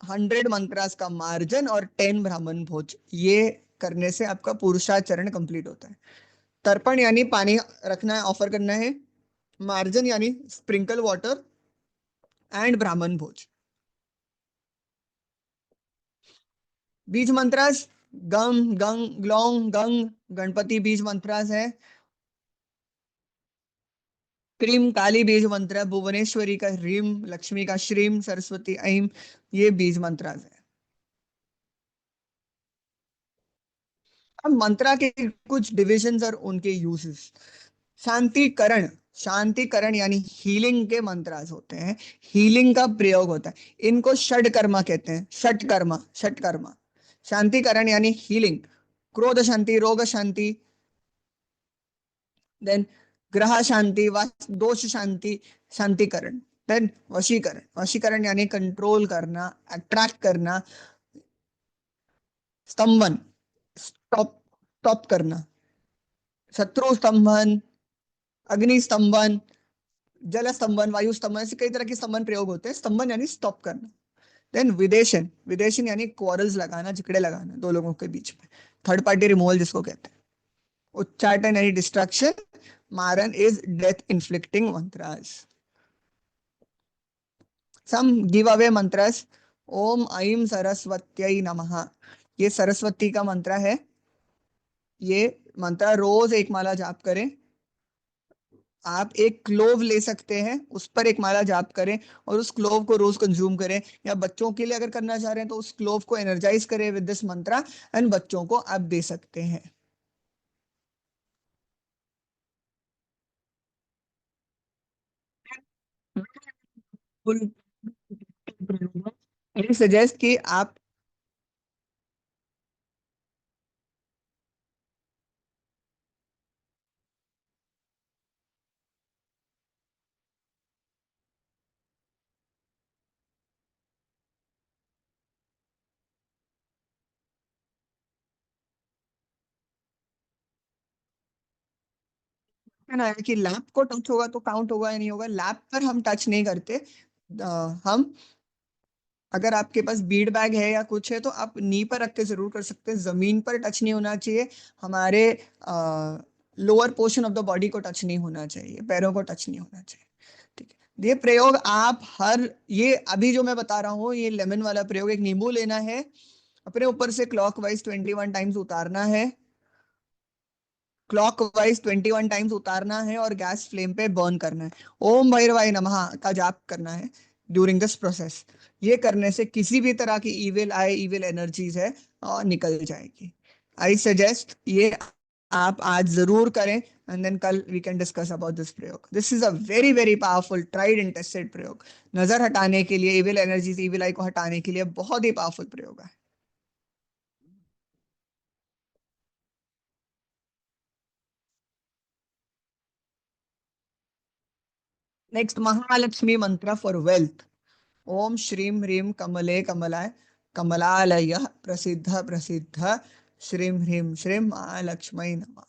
100 मंत्रास का मार्जन, और 10 ब्राह्मण भोज। ये करने से आपका पुरुषाचरण कंप्लीट होता है। तर्पण यानी पानी रखना है, ऑफर करना है। मार्जन यानी स्प्रिंकल वाटर, एंड ब्राह्मण भोज। बीज मंत्रास गम, गंग, ग्लोंग, गंग, गणपति बीज मंत्रास है। क्रीम काली बीज मंत्र है, भुवनेश्वरी का ह्रीम, लक्ष्मी का श्रीम, सरस्वती ऐम, ये बीज मंत्रास है। अब मंत्रा के कुछ डिविजन्स और उनके यूजेस। शांतिकरण, शांतिकरण यानी हीलिंग के मंत्रास होते हैं, हीलिंग का प्रयोग होता है। इनको षड कर्मा कहते हैं, षट कर्मा, षट कर्मा। शांतिकरण यानी हीलिंग, क्रोध शांति, रोग शांति, देन ग्रह शांति, दोष शांति, शांतिकरण। देन वशीकरण, वशीकरण यानी कंट्रोल करना, अट्रैक्ट करना। स्तंभन, स्टॉप, स्टॉप करना। शत्रु स्तंभन, अग्नि स्तंभन, जल स्तंभन, वायु स्तंभन, ऐसे कई तरह के स्तंभन प्रयोग होते हैं। स्तंभन यानी स्टॉप करना। देन विदेशन, विदेशन यानी क्वारल्स लगाना, झगड़े लगाना दो लोगों के बीच में, थर्ड पार्टी रिमूवल जिसको कहते हैं। उच्चाटन यानी destruction. Maran is death inflicting mantras. Some give away mantras. ओम ऐं सरस्वत्यै नमः, ये सरस्वती का मंत्र है। ये मंत्र रोज एक माला जाप करें। आप एक क्लोव ले सकते हैं, उस पर एक माला जाप करें, और उस क्लोव को रोज कंज्यूम करें। या बच्चों के लिए अगर करना चाह रहे हैं तो उस क्लोव को एनर्जाइज करें विद दिस मंत्र, एंड बच्चों को आप दे सकते हैं। सजेस्ट कि आप क्वेश्चन आया कि लैप को टच होगा तो काउंट होगा या नहीं होगा। लैप पर हम टच नहीं करते। हम, अगर आपके पास बीड बैग है या कुछ है तो आप नी पर रख के जरूर कर सकते हैं। जमीन पर टच नहीं होना चाहिए। हमारे lower portion of the body को टच नहीं होना चाहिए, पैरों को टच नहीं होना चाहिए। ठीक है, ये प्रयोग आप हर, ये अभी जो मैं बता रहा हूँ ये लेमन वाला प्रयोग, एक नींबू लेना है, अपने ऊपर से क्लॉकवाइज 21 टाइम्स उतारना है, क्लॉकवाइज 21 टाइम्स उतारना है और गैस फ्लेम पे बर्न करना है। ओम भैरवाय नमः का जाप करना है ड्यूरिंग दिस प्रोसेस। ये करने से किसी भी तरह की इविल आए, इविल एनर्जीज है, निकल जाएगी। आई सजेस्ट ये आप आज जरूर करें, एंड देन कल we can discuss about this प्रयोग। This is a very very powerful tried and tested प्रयोग। नजर हटाने के लिए, इविल एनर्जीज, इविल आई को हटाने के लिए बहुत ही पावरफुल प्रयोग है। नेक्स्ट, महालक्ष्मी मंत्र फॉर वेल्थ। ओम श्रीम ह्रीम कमले कमलाय कमलालय प्रसिद्ध प्रसिद्ध श्रीम ह्रीम श्रीम महालक्ष्मी नमः।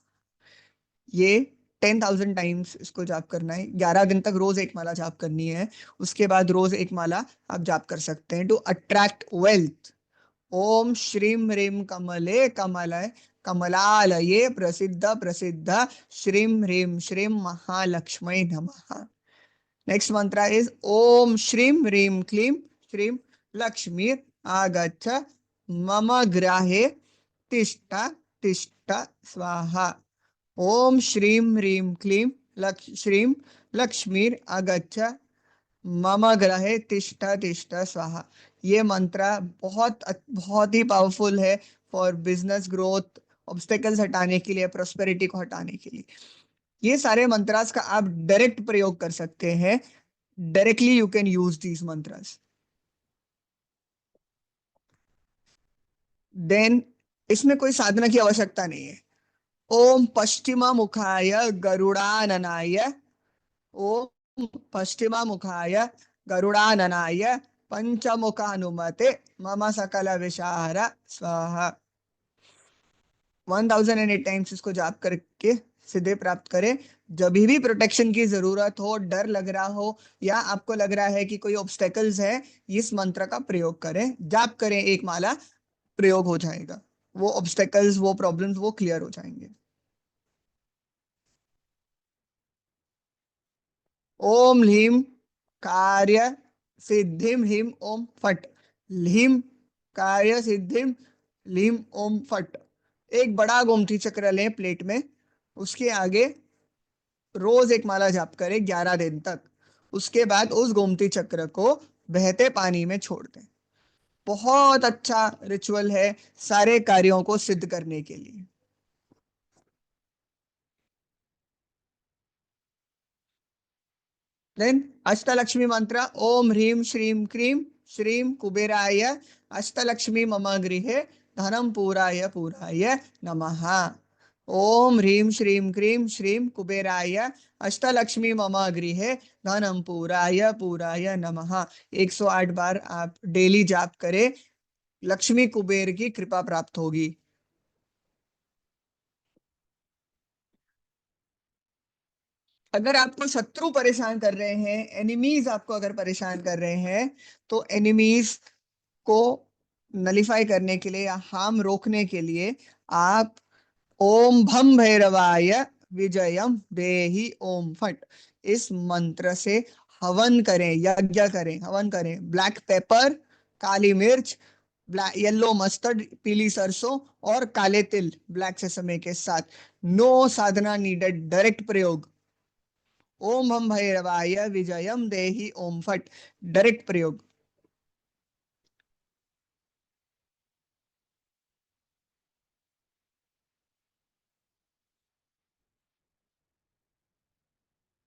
ये 10,000 टाइम्स इसको जाप करना है। 11 दिन तक रोज एक माला जाप करनी है। उसके बाद रोज एक माला आप जाप कर सकते हैं टू अट्रैक्ट वेल्थ। ओम श्रीम ह्रीम कमले कमलाय कमलालये प्रसिद्ध प्रसिद्ध श्रीम ह्रीम श्रीम महालक्ष्मी नमः। नेक्स्ट मंत्र इज ओम श्रीम ह्रीम क्लीम श्रीम लक्ष्मी आगच्छ मम ग्राहे तिष्ठ तिष्ठ स्वाहा। ओम श्रीम ह्रीम क्लीम श्रीम लक्ष्मीर आगच्छ मम ग्रहे तिष्ठ तिष्ठ स्वाहा। ये मंत्र बहुत ही पावरफुल है फॉर बिजनेस ग्रोथ, ऑब्स्टेकल्स हटाने के लिए, प्रोस्पेरिटी को हटाने के लिए। ये सारे मंत्रास का आप डायरेक्ट प्रयोग कर सकते हैं। Directly you can use these mantras. Then इसमें कोई साधना की आवश्यकता नहीं है। ओम पश्चिमा मुखाय गरुड़ाननाय, ओम पश्चिमा मुखाय गरुड़ाननाय पंचमुखानुमते मम सकल विषाहर स्वाहा। 1008 टाइम्स इसको जाप करके सिद्धि प्राप्त करें। जब भी प्रोटेक्शन की जरूरत हो, डर लग रहा हो, या आपको लग रहा है कि कोई ऑब्स्टेकल्स है, इस मंत्र का प्रयोग करें, जाप करें, एक माला प्रयोग हो जाएगा। वो ऑब्स्टेकल्स, वो प्रॉब्लम्स, वो क्लियर हो जाएंगे। ओम ह्लीम कार्य सिद्धिम ह्लीम ओम फट। ह्लीम कार्य सिद्धिम ह्लीम ओम फट। एक बड़ा गोमती चक्र लें प्लेट में, उसके आगे रोज एक माला जाप करें 11 दिन तक। उसके बाद उस गोमती चक्र को बहते पानी में छोड़ दें। बहुत अच्छा रिचुअल है सारे कार्यों को सिद्ध करने के लिए। देन अष्टलक्ष्मी मंत्र। ओम ह्रीम श्रीम क्रीम श्रीम कुबेराय अष्टलक्ष्मी मम गृहे धनम पूराय पूराय नमः। ओम ह्रीम श्रीम क्रीम श्रीम कुबेराय अष्टलक्ष्मी मम गृहे धनम पूराय पूराय नमः। 108 बार आप डेली जाप करें, लक्ष्मी कुबेर की कृपा प्राप्त होगी। अगर आपको शत्रु परेशान कर रहे हैं, एनिमीज आपको अगर परेशान कर रहे हैं, तो एनिमीज को नलिफाई करने के लिए या हार्म रोकने के लिए आप ओम भम भैरवाय विजयम देहि ओम फट, इस मंत्र से हवन करें, यज्ञ करें, हवन करें। ब्लैक पेपर, काली मिर्च, येलो मस्टर्ड, पीली सरसों और काले तिल ब्लैक सेसमे के साथ। नो साधना नीडेड, डायरेक्ट प्रयोग। ओम हम भैरवाय विजयम देहि ओम फट, डायरेक्ट प्रयोग।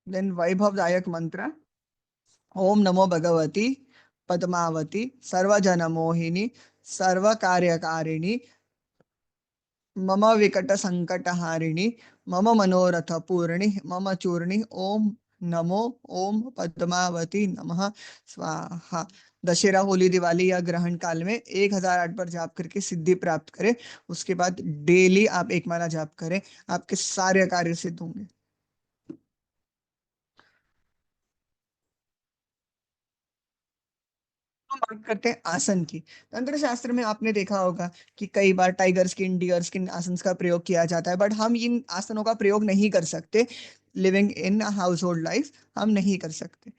देन वैभवदायक मंत्र। ओम नमो भगवती पद्मावती सर्वजन मोहिनी सर्व कार्यकारिणी मम विकट संकट हारिणी मम मनोरथ पूर्णि मम चूर्णि। ओम नमो ओम पद्मावती नमः स्वाहा। दशहरा, होली, दिवाली या ग्रहण काल में 1008 बार जाप करके सिद्धि प्राप्त करें। उसके बाद डेली आप एक माला जाप करें, आपके सारे कार्य सिद्ध होंगे। हम बात करते हैं आसन की। तंत्र शास्त्र में आपने देखा होगा कि कई बार टाइगर स्किन, डियर स्किन आसन का प्रयोग किया जाता है, बट हम इन आसनों का प्रयोग नहीं कर सकते living in house hold life, हम नहीं कर सकते।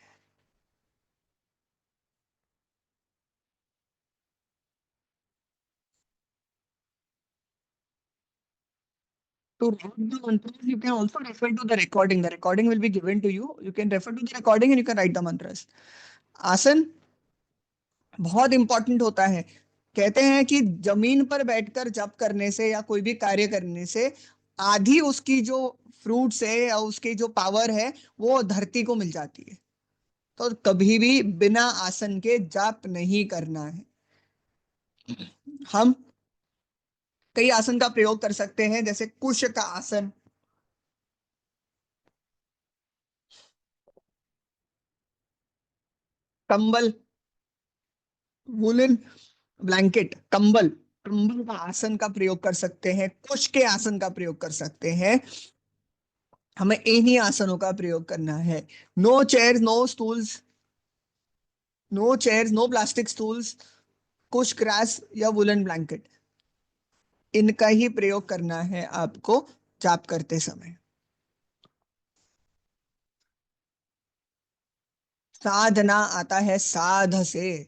To write the mantras, you can also refer to the recording. The recording will be given to you. You can refer to the recording and you can write the mantras. आसन बहुत important होता है। कहते हैं कि जमीन पर बैठकर जप करने से या कोई भी कार्य करने से आधी उसकी जो फ्रूट्स है या उसकी जो पावर है वो धरती को मिल जाती है। तो कभी भी बिना आसन के जप नहीं करना है। हम कई आसन का प्रयोग कर सकते हैं, जैसे कुश का आसन, कंबल, वुलन ब्लैंकेट, कंबल, कंबल का आसन का प्रयोग कर सकते हैं, कुश के आसन का प्रयोग कर सकते हैं। हमें इन्हीं आसनों का प्रयोग करना है। No chair, no stools, no chair, no plastic stools, kush grass या वुलन ब्लैंकेट, इनका ही प्रयोग करना है आपको जाप करते समय। साधना आता है साध से।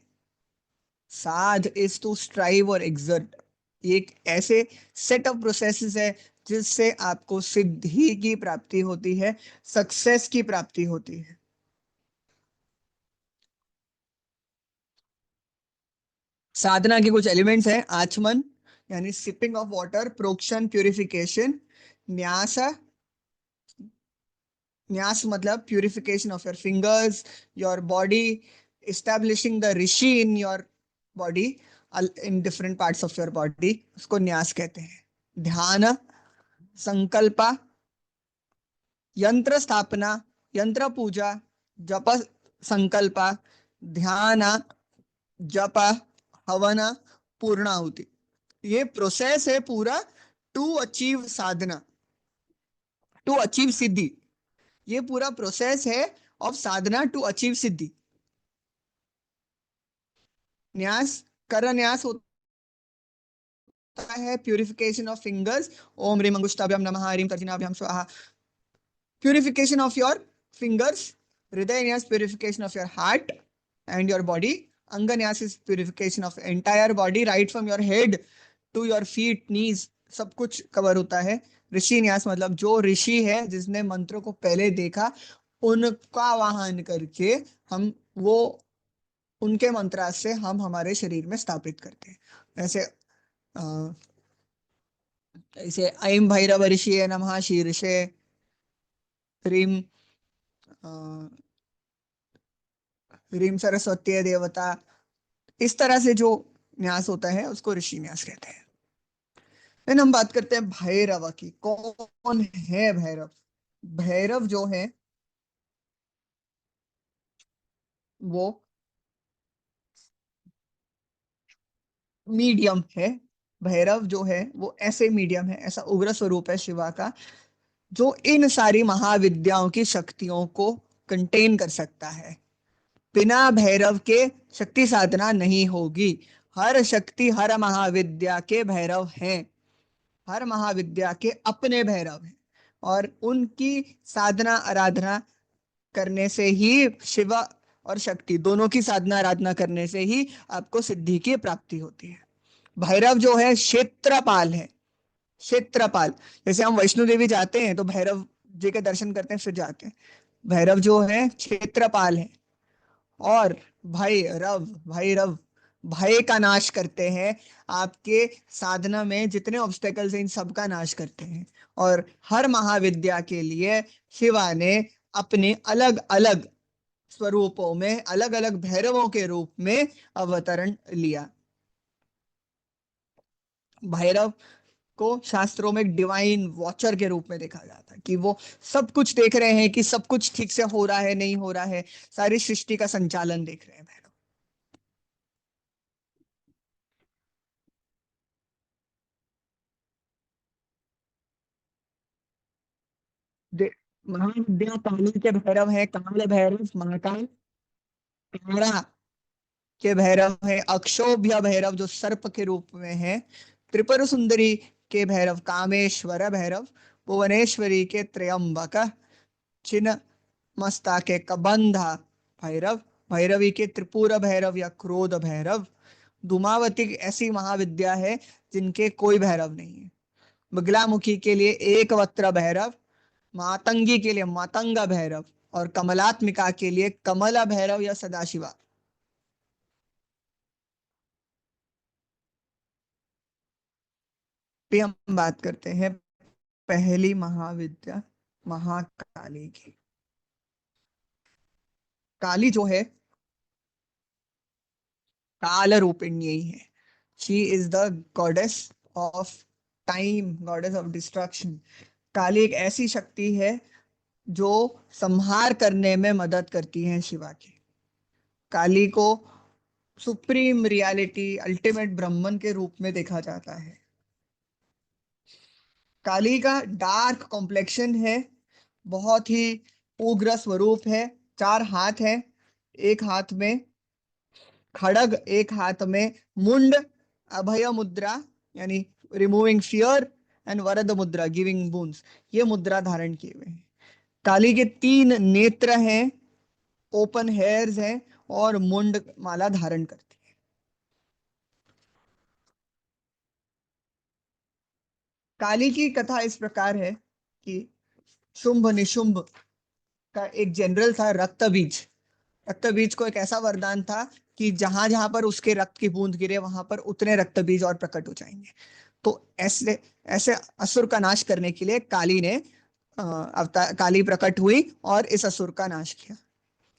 साध इज टू स्ट्राइव और एग्जर्ट। ये एक ऐसे सेट ऑफ प्रोसेसेस है जिससे आपको सिद्धि की प्राप्ति होती है, सक्सेस की प्राप्ति होती है। साधना के कुछ एलिमेंट्स हैं। आचमन यानी सिपिंग ऑफ वाटर, प्रोक्षण प्यूरिफिकेशन, न्यास, न्यास मतलब purification of your fingers, your body, establishing the Rishi in your body, in different parts of your body, उसको न्यास कहते हैं। ध्यान, संकल्प, यंत्र स्थापना, यंत्र पूजा, जप, संकल्प, ध्यान, जप, हवन, पूर्णाहुति, ये प्रोसेस है पूरा to achieve sadhana, to achieve siddhi. ये पूरा प्रोसेस है of sadhana to achieve siddhi. न्यास, कर न्यास होता है प्यूरिफिकेशन ऑफ फिंगर्स, ओम ह्रीम अंगुष्ठाभ्याम नमः, ह्रीम तर्जनाभ्याम स्वाहा, purification of your fingers. Hriday nyas purification of your heart and your body. Ang nyas is purification of entire body, right from your head to your feet, knees, सब कुछ कवर होता है। ऋषि न्यास मतलब जो ऋषि है जिसने मंत्रों को पहले देखा, उनका वाहन करके हम वो उनके मंत्रा से हम हमारे शरीर में स्थापित करते हैं। जैसे ऐसे ऐं भैरव ऋषि नमः शीर्षे, ह्रीम ह्रीम सरस्वती देवता, इस तरह से जो न्यास होता है उसको ऋषि न्यास कहते हैं। फिर हम बात करते हैं भैरव की। कौन है भैरव? भैरव जो है वो मीडियम है। भैरव जो है वो ऐसे मीडियम है, ऐसा उग्र स्वरूप है शिवा का, जो इन सारी महाविद्याओं की शक्तियों को कंटेन कर सकता है। बिना भैरव के शक्ति साधना नहीं होगी। हर शक्ति, हर महाविद्या के भैरव हैं। हर महाविद्या के अपने भैरव हैं, और उनकी साधना आराधना करने से ही, शिव और शक्ति दोनों की साधना आराधना करने से ही आपको सिद्धि की प्राप्ति होती है। भैरव जो है क्षेत्रपाल है। क्षेत्रपाल, जैसे हम वैष्णो देवी जाते हैं तो भैरव जी के दर्शन करते हैं फिर जाते हैं। भैरव जो है क्षेत्रपाल है। और भैरव, भैरव भय का नाश करते हैं। आपके साधना में जितने ऑब्स्टेकल्स हैं इन सब का नाश करते हैं। और हर महाविद्या के लिए शिवा ने अपने अलग अलग स्वरूपों में, अलग अलग भैरवों के रूप में अवतरण लिया। भैरव को शास्त्रों में डिवाइन वॉचर के रूप में देखा जाता है, कि वो सब कुछ देख रहे हैं कि सब कुछ ठीक से हो रहा है नहीं हो रहा है, सारी सृष्टि का संचालन देख रहे हैं भैरव। महाविद्या पाली के भैरव है काल भैरव, महाकाल, तारा, के भैरव है अक्षोभ्य भैरव जो सर्प के रूप में है, त्रिपुर सुंदरी के भैरव कामेश्वर भैरव, भुवनेश्वरी के त्र्यंबक, छिन्न मस्ता के कबंधा भैरव, भैरवी के त्रिपुर भैरव या क्रोध भैरव, धूमावती ऐसी महाविद्या है जिनके कोई भैरव नहीं है, बगलामुखी के लिए एक वक्त्र भैरव, मातंगी के लिए मातंगा भैरव और कमलात्मिका के लिए कमला भैरव या सदाशिवा। पे हम बात करते हैं पहली महाविद्या महाकाली की। काली जो है काल रूपिणी है। She is the goddess of time, goddess of destruction. Kali एक ऐसी शक्ति है जो संहार करने में मदद करती है शिवा की। काली को सुप्रीम रियलिटी अल्टीमेट ब्रह्मन के रूप में देखा जाता है। काली का डार्क कॉम्प्लेक्शन है, बहुत ही उग्र स्वरूप है, 4 हाथ है, एक हाथ में खड़ग, एक हाथ में मुंड, अभय मुद्रा यानी रिमूविंग फियर, एंड वरद मुद्रा गिविंग बूंस, ये मुद्रा धारण किए हुए हैं। काली के 3 नेत्र हैं, ओपन हेयर्स हैं और मुंड माला धारण करती है। काली की कथा इस प्रकार है कि शुंभ निशुंभ का एक जनरल था रक्त बीज। रक्त बीज को एक ऐसा वरदान था कि जहां जहां पर उसके रक्त की बूंद गिरे वहां पर उतने रक्त बीज और प्रकट हो जाएंगे। तो ऐसे ऐसे असुर का नाश करने के लिए काली ने अवतार काली प्रकट हुई और इस असुर का नाश किया।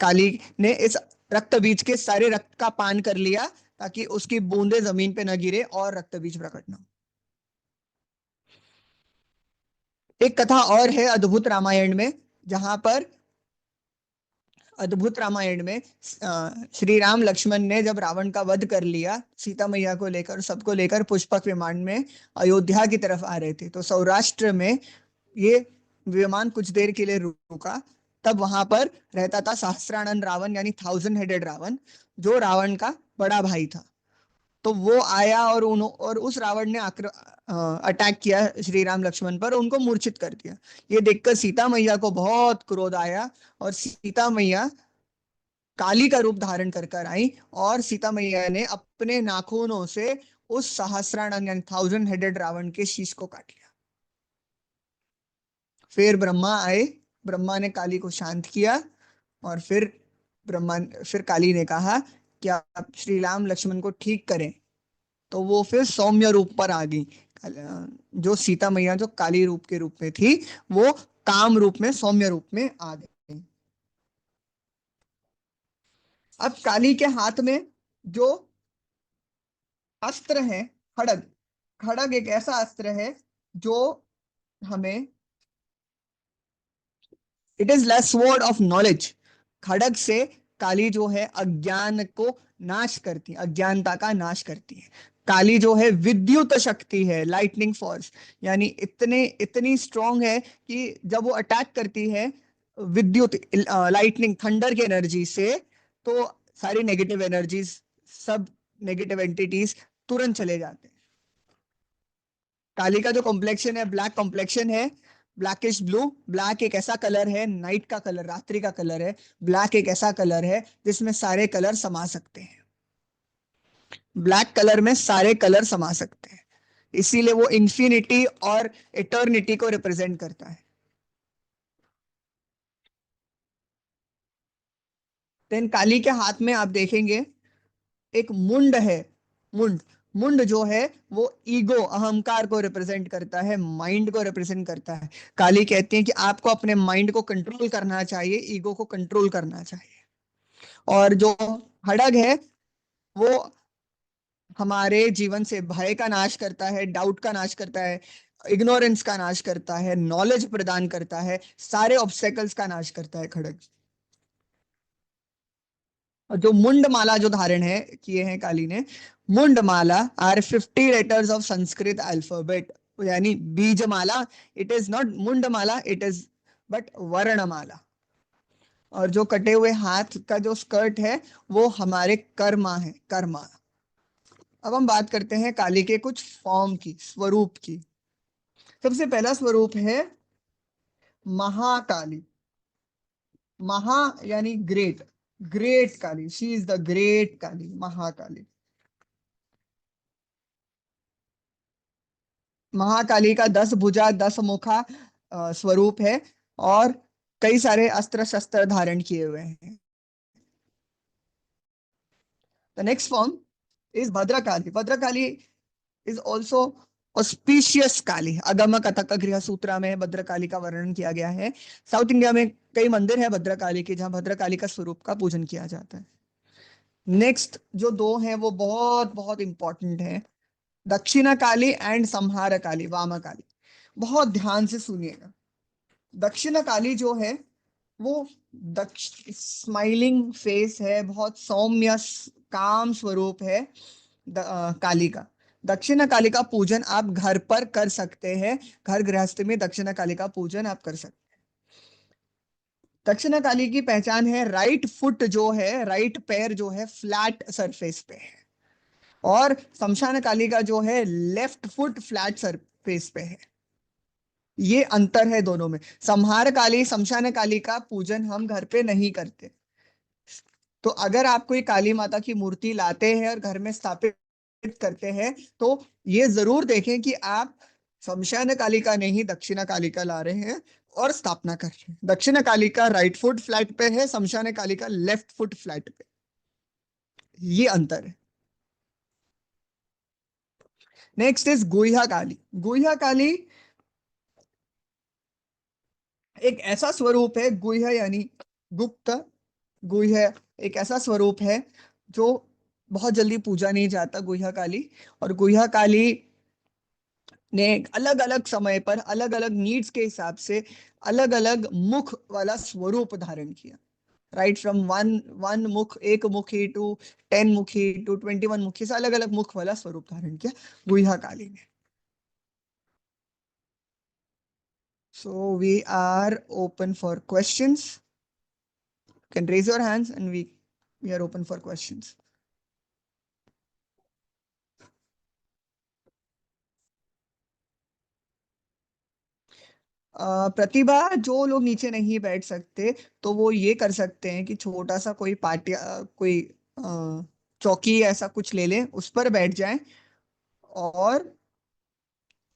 काली ने इस रक्त बीज के सारे रक्त का पान कर लिया ताकि उसकी बूंदे जमीन पे न गिरे और रक्त बीज प्रकट न हो। एक कथा और है अद्भुत रामायण में, जहां पर अद्भुत रामायण में श्री राम लक्ष्मण ने जब रावण का वध कर लिया, सीता मैया को लेकर सबको लेकर पुष्पक विमान में अयोध्या की तरफ आ रहे थे, तो सौराष्ट्र में ये विमान कुछ देर के लिए रुका। तब वहां पर रहता था सहस्त्रानन रावण यानी 1000 हेडेड रावण, जो रावण का बड़ा भाई था। तो वो आया और उस रावण ने अटैक किया श्री राम लक्ष्मण पर, उनको मूर्छित कर दिया। ये देखकर सीता मैया को बहुत क्रोध आया और सीता मैया काली का रूप धारण कर कर आई और सीता मैया ने अपने नाखूनों से उस सहस्रानन यानी 1000 हेडेड रावण के शीश को काट लिया। फिर ब्रह्मा आए, ब्रह्मा ने काली को शांत किया और फिर काली ने कहा कि आप श्री राम लक्ष्मण को ठीक करें। तो वो फिर सौम्य रूप पर आ गई। जो सीता मैया जो काली रूप के रूप में थी, वो काम रूप में सौम्य रूप में आ गई। अब काली के हाथ में जो अस्त्र है खड़ग, खड़ग एक ऐसा अस्त्र है जो हमें, it is the sword of knowledge. खड़ग से काली जो है अज्ञान को नाश करती है, अज्ञानता का नाश करती है। काली जो है विद्युत शक्ति है, लाइटनिंग फोर्स, यानी इतनी स्ट्रांग है कि जब वो अटैक करती है विद्युत लाइटनिंग थंडर की एनर्जी से, तो सारी नेगेटिव एनर्जीज, सब नेगेटिव एंटिटीज तुरंत चले जाते हैं। काली का जो कॉम्प्लेक्शन है ब्लैक कॉम्प्लेक्शन है, ब्लैकिश ब्लू। ब्लैक एक ऐसा कलर है, नाइट का कलर, रात्रि का कलर है। ब्लैक एक ऐसा कलर है जिसमें सारे कलर समा सकते हैं। ब्लैक कलर में सारे कलर समा सकते हैं, इसीलिए वो इंफिनिटी और इटर्निटी को रिप्रेजेंट करता है। देन काली के हाथ में आप देखेंगे एक मुंड है। मुंड मुंड जो है वो ईगो, अहंकार को रिप्रेजेंट करता है, माइंड को रिप्रेजेंट करता है। काली कहती है कि आपको अपने माइंड को कंट्रोल करना चाहिए, ईगो को कंट्रोल करना चाहिए। और जो खड़ग है वो हमारे जीवन से भय का नाश करता है, डाउट का नाश करता है, इग्नोरेंस का नाश करता है, नॉलेज प्रदान करता है, सारे ऑब्स्टेकल्स का नाश करता है खड़ग। और जो मुंड माला जो धारण है किए हैं काली ने, mund mala are 50 letters of Sanskrit alphabet, यानी बीज माला। इट इज नॉट मुंड माला, इट इज बट वर्णमाला। और जो कटे हुए हाथ का जो स्कर्ट है वो हमारे कर्मा है, कर्मा। अब हम बात करते हैं काली के कुछ फॉर्म की, स्वरूप की। सबसे पहला स्वरूप है महाकाली। महा यानी great, great Kali, she is the great Kali, Mahakali. Mahakali का 10 भुजा 10 मुखा स्वरूप है और कई सारे अस्त्र शस्त्र धारण किए हुए हैं। The next form is Bhadrakali. Bhadrakali is also auspicious Kali. अगम कथक गृह सूत्रा में भद्रकाली का वर्णन किया गया है। साउथ इंडिया में कई मंदिर है भद्रकाली के, जहां भद्रकाली का स्वरूप का पूजन किया जाता है। नेक्स्ट जो दो हैं वो बहुत बहुत इंपॉर्टेंट है, दक्षिणा काली एंड संहार काली, वामा काली। बहुत ध्यान से सुनिएगा। दक्षिणा काली जो है वो दक्ष स्माइलिंग फेस है, बहुत सौम्य काम स्वरूप है काली का। दक्षिणा काली का पूजन आप घर पर कर सकते हैं, घर गृहस्थी में दक्षिणा काली का पूजन आप कर सकते हैं। दक्षिणा काली की पहचान है, राइट फुट जो है, राइट पैर जो है फ्लैट सरफेस पे है, और शमशान काली का जो है लेफ्ट फुट फ्लैट सरफेस पे है। ये अंतर है दोनों में। संहार काली, शमशान काली का पूजन हम घर पे नहीं करते। तो अगर आप कोई काली माता की मूर्ति लाते हैं और घर में स्थापित करते हैं तो ये जरूर देखें कि आप शमशान काली का नहीं दक्षिणा काली का ला रहे हैं और स्थापना कर रहे हैं। दक्षिणा काली का राइट फुट फ्लैट पे है, शमशान काली का लेफ्ट फुट फ्लैट पे। ये अंतर है। नेक्स्ट इज गुह्या काली। गुह्या काली एक ऐसा स्वरूप है, गुह्य यानी गुप्त, गुह्य एक ऐसा स्वरूप है जो बहुत जल्दी पूजा नहीं जाता, गुह्या काली। और गुह्या काली ने अलग अलग समय पर अलग अलग नीड्स के हिसाब से अलग अलग मुख वाला स्वरूप धारण किया। राइट फ्रॉम वन वन मुख, एक मुखी, टू 10 मुखी, टू 21 मुखी, से अलग अलग मुख वाला स्वरूप धारण किया गुह्या काली ने। So we are open for questions. You can raise your hands and we are open for questions. प्रतिभा, जो लोग नीचे नहीं बैठ सकते तो वो ये कर सकते हैं कि छोटा सा कोई पार्टी, कोई चौकी ऐसा कुछ ले लें, उस पर बैठ जाएं और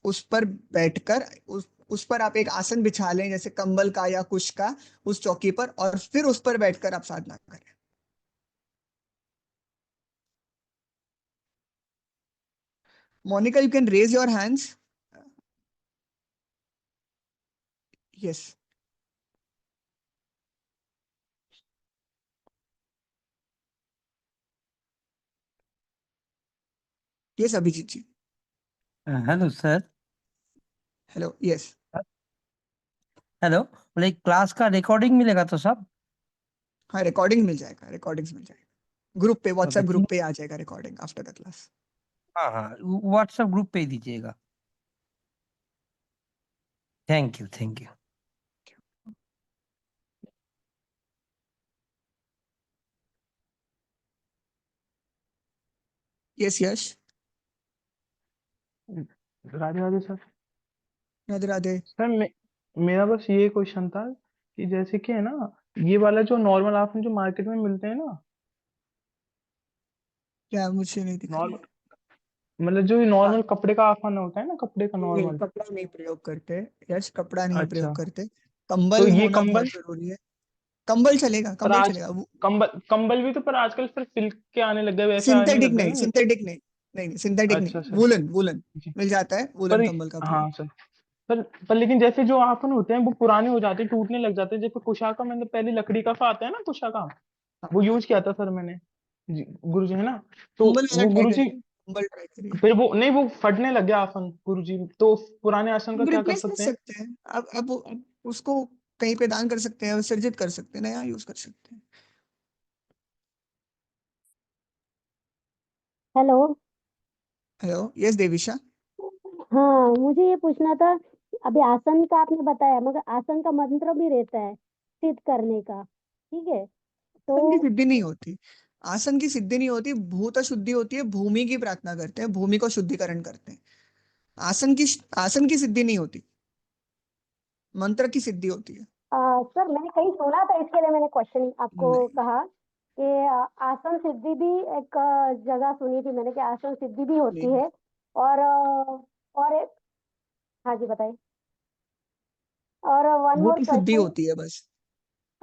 उस पर बैठकर उस पर आप एक आसन बिछा लें, जैसे कंबल का या कुश का, उस चौकी पर, और फिर उस पर बैठकर आप साधना करें। Monika, you can raise your hands. Yes. Yes, Abhijit ji. Hello sir. Hello. Yes. Hello, बोले क्लास का रिकॉर्डिंग मिलेगा तो सब? हाँ, रिकॉर्डिंग मिल जाएगा, रिकॉर्डिंग्स मिल जाएगा ग्रुप पे, ओके, व्हाट्सएप ग्रुप पे आ जाएगा रिकॉर्डिंग आफ्टर द क्लास। हाँ हाँ, व्हाट्सएप ग्रुप पे ही दीजिएगा। Thank you, thank you. Yes Yash. Radhe Radhe sir. Radhe Radhe. Sir मेरा बस ये क्वेश्चन था कि जैसे कि है ना, ये वाला जो नॉर्मल आपने जो मार्केट में मिलते हैं ना, क्या मुझे नहीं दिखाई? नॉर्मल मतलब जो ये हाँ, नॉर्मल कपड़े का आफन होता है ना, कपड़े का नहीं, नॉर्मल। कपड़ा नहीं प्रयोग करते। यश, कपड़ा नहीं अच्छा, प्रयोग करते। तो कंबल ये होना बहुत कंबल, जरूरी है। कंबल चलेगा, पर कंबल आज चलेगा। कंबल कंबल भी तो पर आजकल फिर सिल्क के आने लग गए, वैसे आने सिंथेटिक लग गए नहीं, ना जैसे। सिंथेटिक नहीं, नहीं नहीं, सिंथेटिक नहीं, अच्छा सर। वुलन, वुलन जी। मिल जाता है, वुलन पर कंबल का प्रयोग। हाँ सर, पर लेकिन जैसे जो आफन होते हैं वो पुराने हो जाते हैं, टूटने लग जाते हैं। जैसे कुशा का, मतलब पहले लकड़ी का आता है ना कुशा का, हाँ, वो यूज किया था सर मैंने। जी, गुरुजी है ना, तो कंबल वाला वो ट्राई गुरुजी, करिए, कंबल ट्राई करिए। फिर वो नहीं, वो फटने लग गया आसन गुरुजी, तो पुराने आसन का अब क्या कर रिप्लेस कर सकते हैं? सकते हैं। अब उसको कहीं पे दान कर सकते हैं, विसर्जित कर सकते हैं, नया यूज कर सकते हैं। हेलो। हेलो। यस देविशा। हाँ, मुझे ये पूछना था, अभी आसन का आपने बताया, मगर आसन का मंत्र भी रहता है सिद्ध करने का, ठीक है। आसन की तो सिद्धि नहीं होती, आसन की सिद्धि नहीं होती, भूत शुद्धि होती है, भूमि की प्रार्थना करते हैं, भूमि को शुद्धिकरण करते हैं। आसन की सिद्धि नहीं होती, मंत्र की सिद्धि होती है। सर मैंने कहीं सुना था, इसके लिए मैंने क्वेश्चन आपको नहीं, कहा कि आसन सिद्धि भी एक जगह सुनी थी मैंने कि आसन सिद्धि भी होती नहीं, है। और हाँ जी बताइए। और वन मोर भूत शुद्धि क्वेश्चन। होती है बस।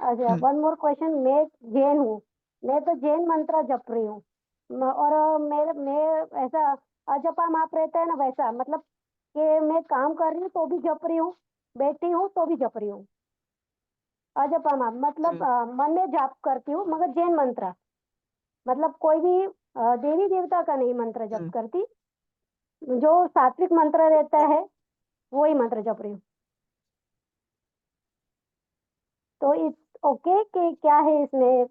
अच्छा, हम्म, वन मोर क्वेश्चन। मैं जैन हूँ, मैं तो जैन मंत्र जप रही हूँ। और मैं ऐसा अजपा माप रहता है ना, वैसा मतलब कि मैं काम कर रही हूँ तो भी जप रही हूँ, बैठी हूँ तो भी जप रही हूँ। अजपा माप मतलब हम्म, मन में जाप करती हूँ, मगर जैन मंत्र, मतलब कोई भी देवी देवता का नहीं मंत्र जप हम्म। करती, जो सात्विक मंत्र रहता है वही मंत्र जप रही हूँ। तो इट्स ओके कि क्या है इसमें?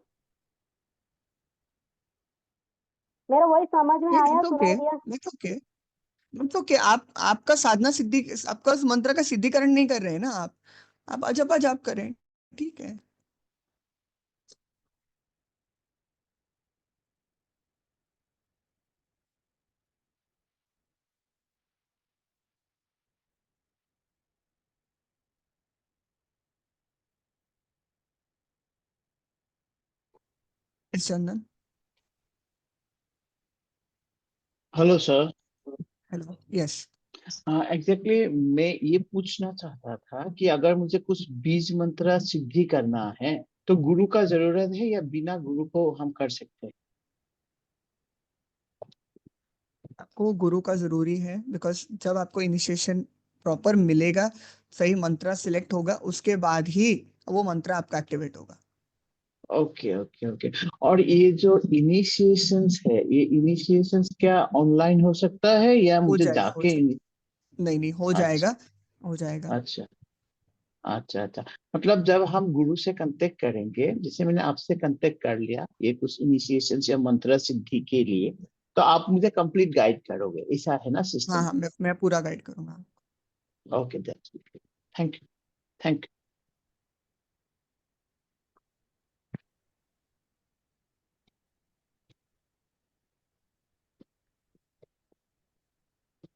मेरा वही समझ में आया, दैट्स ओके, सुनाई दिया। That's okay, that's okay. आप आपका साधना सिद्धि, आपका उस मंत्र का सिद्धिकरण नहीं कर रहे हैं ना आप अजपा जाप करें, ठीक है। इस Chandan, hello sir. Hello, yes. Exactly मैं ये पूछना चाहता था कि अगर मुझे कुछ बीज मंत्र सिद्धि करना है तो गुरु का जरूरत है या बिना गुरु को हम कर सकते हैं? आपको गुरु का जरूरी है, बिकॉज जब आपको इनिशिएशन प्रॉपर मिलेगा, सही मंत्र सिलेक्ट होगा, उसके बाद ही वो मंत्र आपका एक्टिवेट होगा। Okay okay okay. और ये जो इनिशिएशंस है, ये इनिशिएशंस क्या ऑनलाइन हो सकता है या हो मुझे जाएगा, हो जाके जाएगा। नहीं नहीं, हो अच्छा जाएगा, हो जाएगा। अच्छा अच्छा अच्छा। मतलब जब हम गुरु से कांटेक्ट करेंगे, जैसे मैंने आपसे कांटेक्ट कर लिया ये कुछ इनिशिएशन या मंत्र सिद्धि के लिए, तो आप मुझे कंप्लीट गाइड करोगे, ऐसा है ना हाँ सिस्टम? हाँ, मैं पूरा गाइड करूंगा। Okay that's good. Thank you. Thank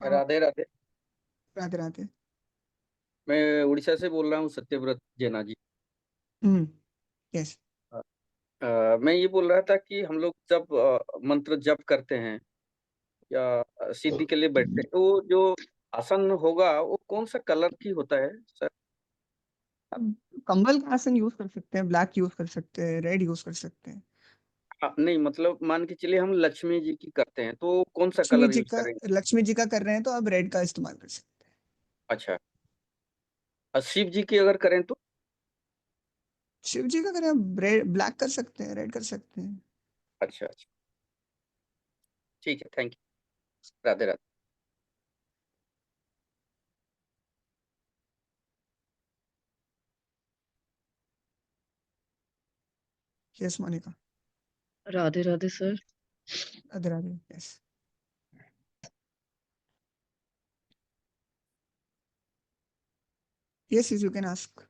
हाँ, राधे राधे। राधे राधे। मैं उड़ीसा से बोल रहा हूँ, सत्यव्रत जेना जी। हम्म, यस। मैं ये बोल रहा था कि हम लोग जब मंत्र जप करते हैं या सिद्धि के लिए बैठते हैं, तो जो आसन होगा वो कौन सा कलर की होता है सर? अब कंबल का आसन यूज कर सकते हैं, ब्लैक यूज कर सकते हैं, रेड यूज कर सकते हैं। नहीं मतलब मान के चलिए हम लक्ष्मी जी की करते हैं तो कौन सा लक्ष्मी कलर जी यूज का, करेंगे? लक्ष्मी जी का कर रहे हैं तो आप रेड का इस्तेमाल कर सकते हैं। अच्छा, शिव जी की अगर करें तो? शिव जी का करें आप ब्लैक कर सकते हैं, रेड कर सकते हैं। अच्छा अच्छा, ठीक है, thank you. Radhe Radhe. Yes Monika. Radhe Radhe sir. Radhe Radhe, yes. Yes, you can ask.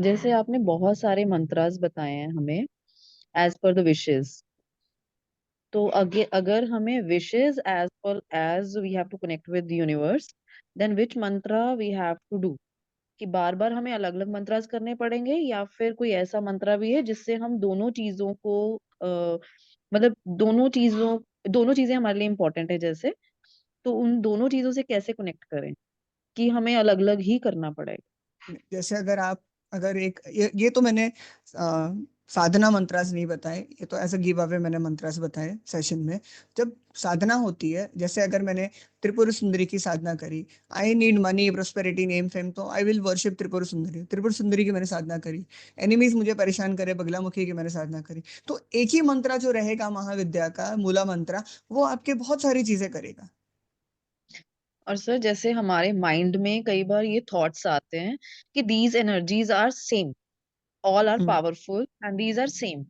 जैसे आपने बहुत सारे मंत्रास बताए हैं हमें एज पर द विशेस, तो अगर हमें wishes as per as we have to connect with the universe, then which mantra we have to do? कि बार बार हमें अलग अलग मंत्रास करने पड़ेंगे या फिर कोई ऐसा मंत्रा भी है जिससे हम दोनों चीजों को मतलब दोनों चीजें हमारे लिए इम्पोर्टेंट है जैसे, तो उन दोनों चीजों से कैसे कनेक्ट करें कि हमें अलग अलग ही करना पड़ेगा? जैसे अगर आप, अगर एक ये तो मैंने साधना मंत्रास नहीं बताए, ये तो ऐसा गिव अवे मैंने मंत्रास बताए सेशन में। जब साधना होती है, जैसे अगर मैंने त्रिपुर सुंदरी की साधना करी, I need money prosperity name fame, तो आई विल वर्शिप त्रिपुर सुंदरी, त्रिपुर सुंदरी की मैंने साधना करी। एनिमीज मुझे परेशान करे, बगलामुखी की मैंने साधना करी। तो एक ही मंत्रा जो रहेगा महाविद्या का मूला मंत्रा, वो आपके बहुत सारी चीजें करेगा। और सर जैसे हमारे माइंड में कई बार ये थॉट्स आते हैं कि these energies are same, all are hmm, powerful and these are same,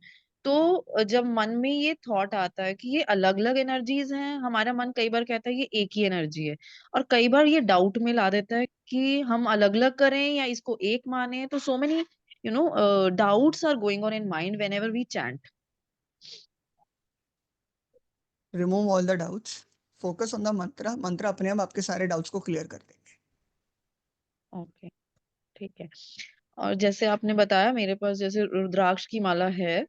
तो जब मन में ये थॉट आता है कि ये अलग अलग एनर्जीज हैं, हमारा मन कई बार कहता है ये एक ही एनर्जी है, और कई बार ये डाउट में ला देता है कि हम अलग अलग करें या इसको एक माने। तो so many doubts are going on in mind whenever we chant. Remove all the doubts. Focus on the mantra. मंत्र अपने आप आपके सारे डाउट्स को क्लियर कर देंगे. ओके, ठीक है. और जैसे आपने बताया मेरे पास जैसे रुद्राक्ष की माला है,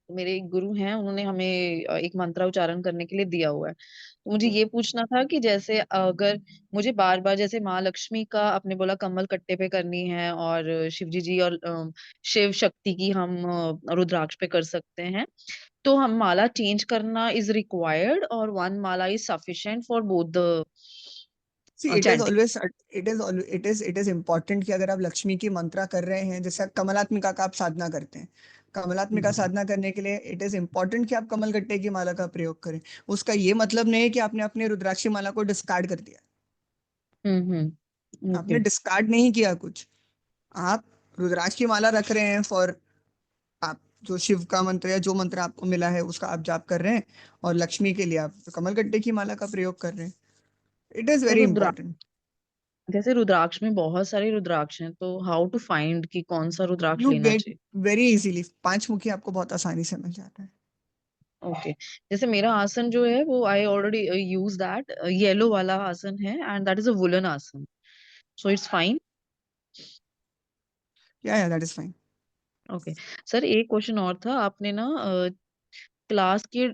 तो मेरे एक गुरु हैं, उन्होंने हमें एक मंत्र उच्चारण करने के लिए दिया हुआ है. तो मुझे ये पूछना था कि जैसे अगर मुझे बार बार जैसे माँ लक्ष्मी का आपने बोला कमल कट्टे पे करनी है और शिव जी और शिव शक्ति की हम रुद्राक्ष पे कर सकते हैं, तो हम माला चेंज करना इज रिक्वायर्ड और one Mala is sufficient for both the See, it is chanting. always, it is important कि अगर आप लक्ष्मी की मंत्रा कर रहे हैं, जैसे कमलात्मिका का आप साधना करते हैं, कमलात्मिका साधना करने के लिए इट इज इम्पोर्टेंट कि आप कमलगट्टे की माला का प्रयोग करें. उसका ये मतलब नहीं है कि आपने अपने रुद्राक्षी माला को डिस्कार्ड कर दिया. आपने ओके. डिस्कार्ड नहीं किया कुछ. आप रुद्राक्ष की माला रख रहे हैं फॉर आप जो शिव का मंत्र या जो मंत्र आपको मिला है उसका आप जाप कर रहे हैं, और लक्ष्मी के लिए आप कमलगट्टे की माला का प्रयोग कर रहे हैं. इट इज तो वेरी रुद्राक्ष इंपॉर्टेंट. जैसे रुद्राक्ष में बहुत सारे रुद्राक्ष हैं, तो हाउ टू फाइंड कि कौन सा रुद्राक्ष यू लेना गेट चाहिए? Very easily. 5 मुखी आपको बहुत आसानी से मिल जाता है. ओके. जैसे मेरा आसन जो है वो I already use that yellow वाला आसन है and that is a woollen आसन, सो इट्स फाइन. या that is fine. Okay sir, एक क्वेश्चन और था. आपने ना क्लास के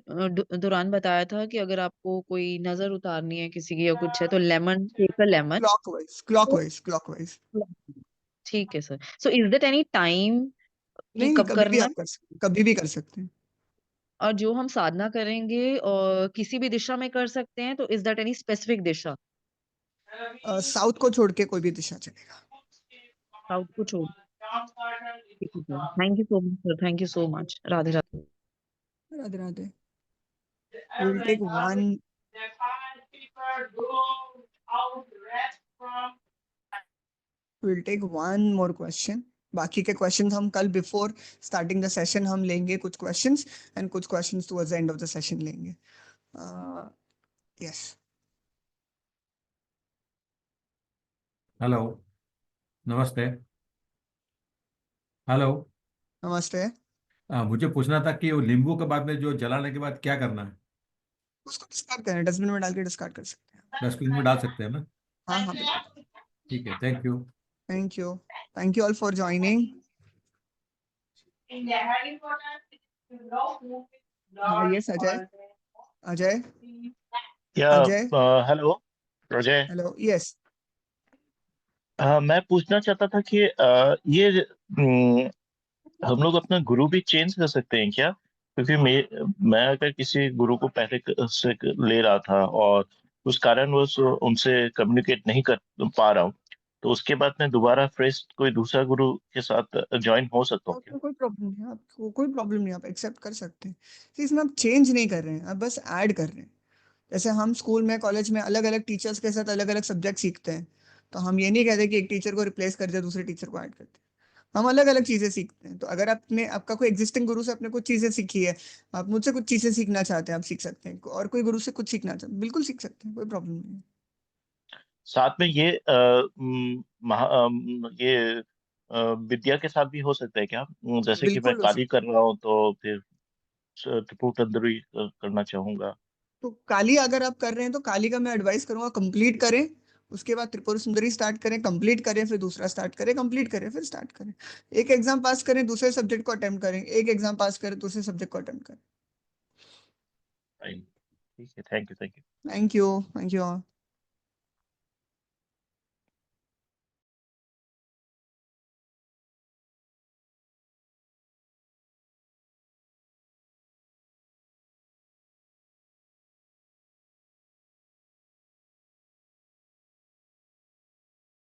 दौरान बताया था कि अगर आपको कोई नजर उतारनी है किसी की या कुछ है तो lemon, take a lemon. Clockwise. ठीक है sir. So is there any time कि नहीं, कब करना है? कभी भी कर सकते हैं. और जो हम साधना करेंगे और किसी भी दिशा में कर सकते हैं, तो is that any specific Disha? South को छोड़ के कोई भी दिशा चलेगा. साउथ को छोड़. Thank you so much sir, thank you so much. Radhe Radhe. Radhe Radhe. We'll take one more question. बाकी के क्वेश्चंस हम कल बिफोर स्टार्टिंग द सेशन हम लेंगे कुछ क्वेश्चंस, एंड कुछ questions towards the end of the session लेंगे. यस. हेलो, नमस्ते. हेलो. नमस्ते. मुझे पूछना था कि वो नींबू के बाद में जो जलाने के बाद क्या करना है? उसको डिस्कार्ड करें, डस्टबिन में डाल के डिस्कार्ड कर सकते हैं. डस्टबिन में डाल सकते हैं ना? हाँ हाँ बिल्कुल. ठीक है, thank you. Thank you all for joining. हाँ yes Ajay. Hello Ajay. Hello. Yes. मैं पूछना चाहता था कि ये हम लोग अपना गुरु भी चेंज कर सकते हैं क्या? क्योंकि मैं अगर किसी गुरु को पहले से ले रहा था और उस कारण वो उनसे कम्युनिकेट नहीं कर पा रहा हूँ, तो उसके बाद मैं दोबारा फ्रेश कोई दूसरा गुरु के साथ ज्वाइन हो सकता हूँ क्या? कोई प्रॉब्लम नहीं. आपको कोई प्रॉब्लम नहीं, आप एक्सेप्ट कर सकते हैं. इसमें आप चेंज नहीं कर रहे हैं, आप बस ऐड कर रहे हैं. जैसे हम स्कूल में कॉलेज में अलग अलग टीचर्स के साथ अलग अलग सब्जेक्ट सीखते हैं, तो हम ये नहीं कहते कि एक टीचर को रिप्लेस कर दिया दूसरे टीचर को ऐड करते हैं. हम अलग अलग चीजें सीखते हैं. तो अगर आपका कोई एग्जिस्टिंग गुरु से आपने कुछ चीजें सीखी है, आप मुझसे कुछ चीजें सीखना चाहते हैं, आप सीख सकते हैं. और कोई गुरु से कुछ सीखना चाहते हैं, बिल्कुल सीख सकते हैं, कोई प्रॉब्लम नहीं है. साथ में ये ये विद्या के साथ भी हो सकता है क्या? जैसे कि मैं बिल्कुल हो काली कर रहा हूँ तो फिर त्रिपुर तंदुरी करना चाहूंगा. तो काली अगर आप कर रहे हैं तो काली का मैं एडवाइस करूंगा कंप्लीट करें, उसके बाद त्रिपुर सुंदरी स्टार्ट करें, कंप्लीट करें, फिर दूसरा स्टार्ट करें, कंप्लीट करें, फिर स्टार्ट करें. एक एग्जाम पास करें, दूसरे सब्जेक्ट को अटेम्प्ट करें, एक एग्जाम पास करें, दूसरे सब्जेक्ट को अटेम्प्ट करें. ठीक है, thank you. Thank you all.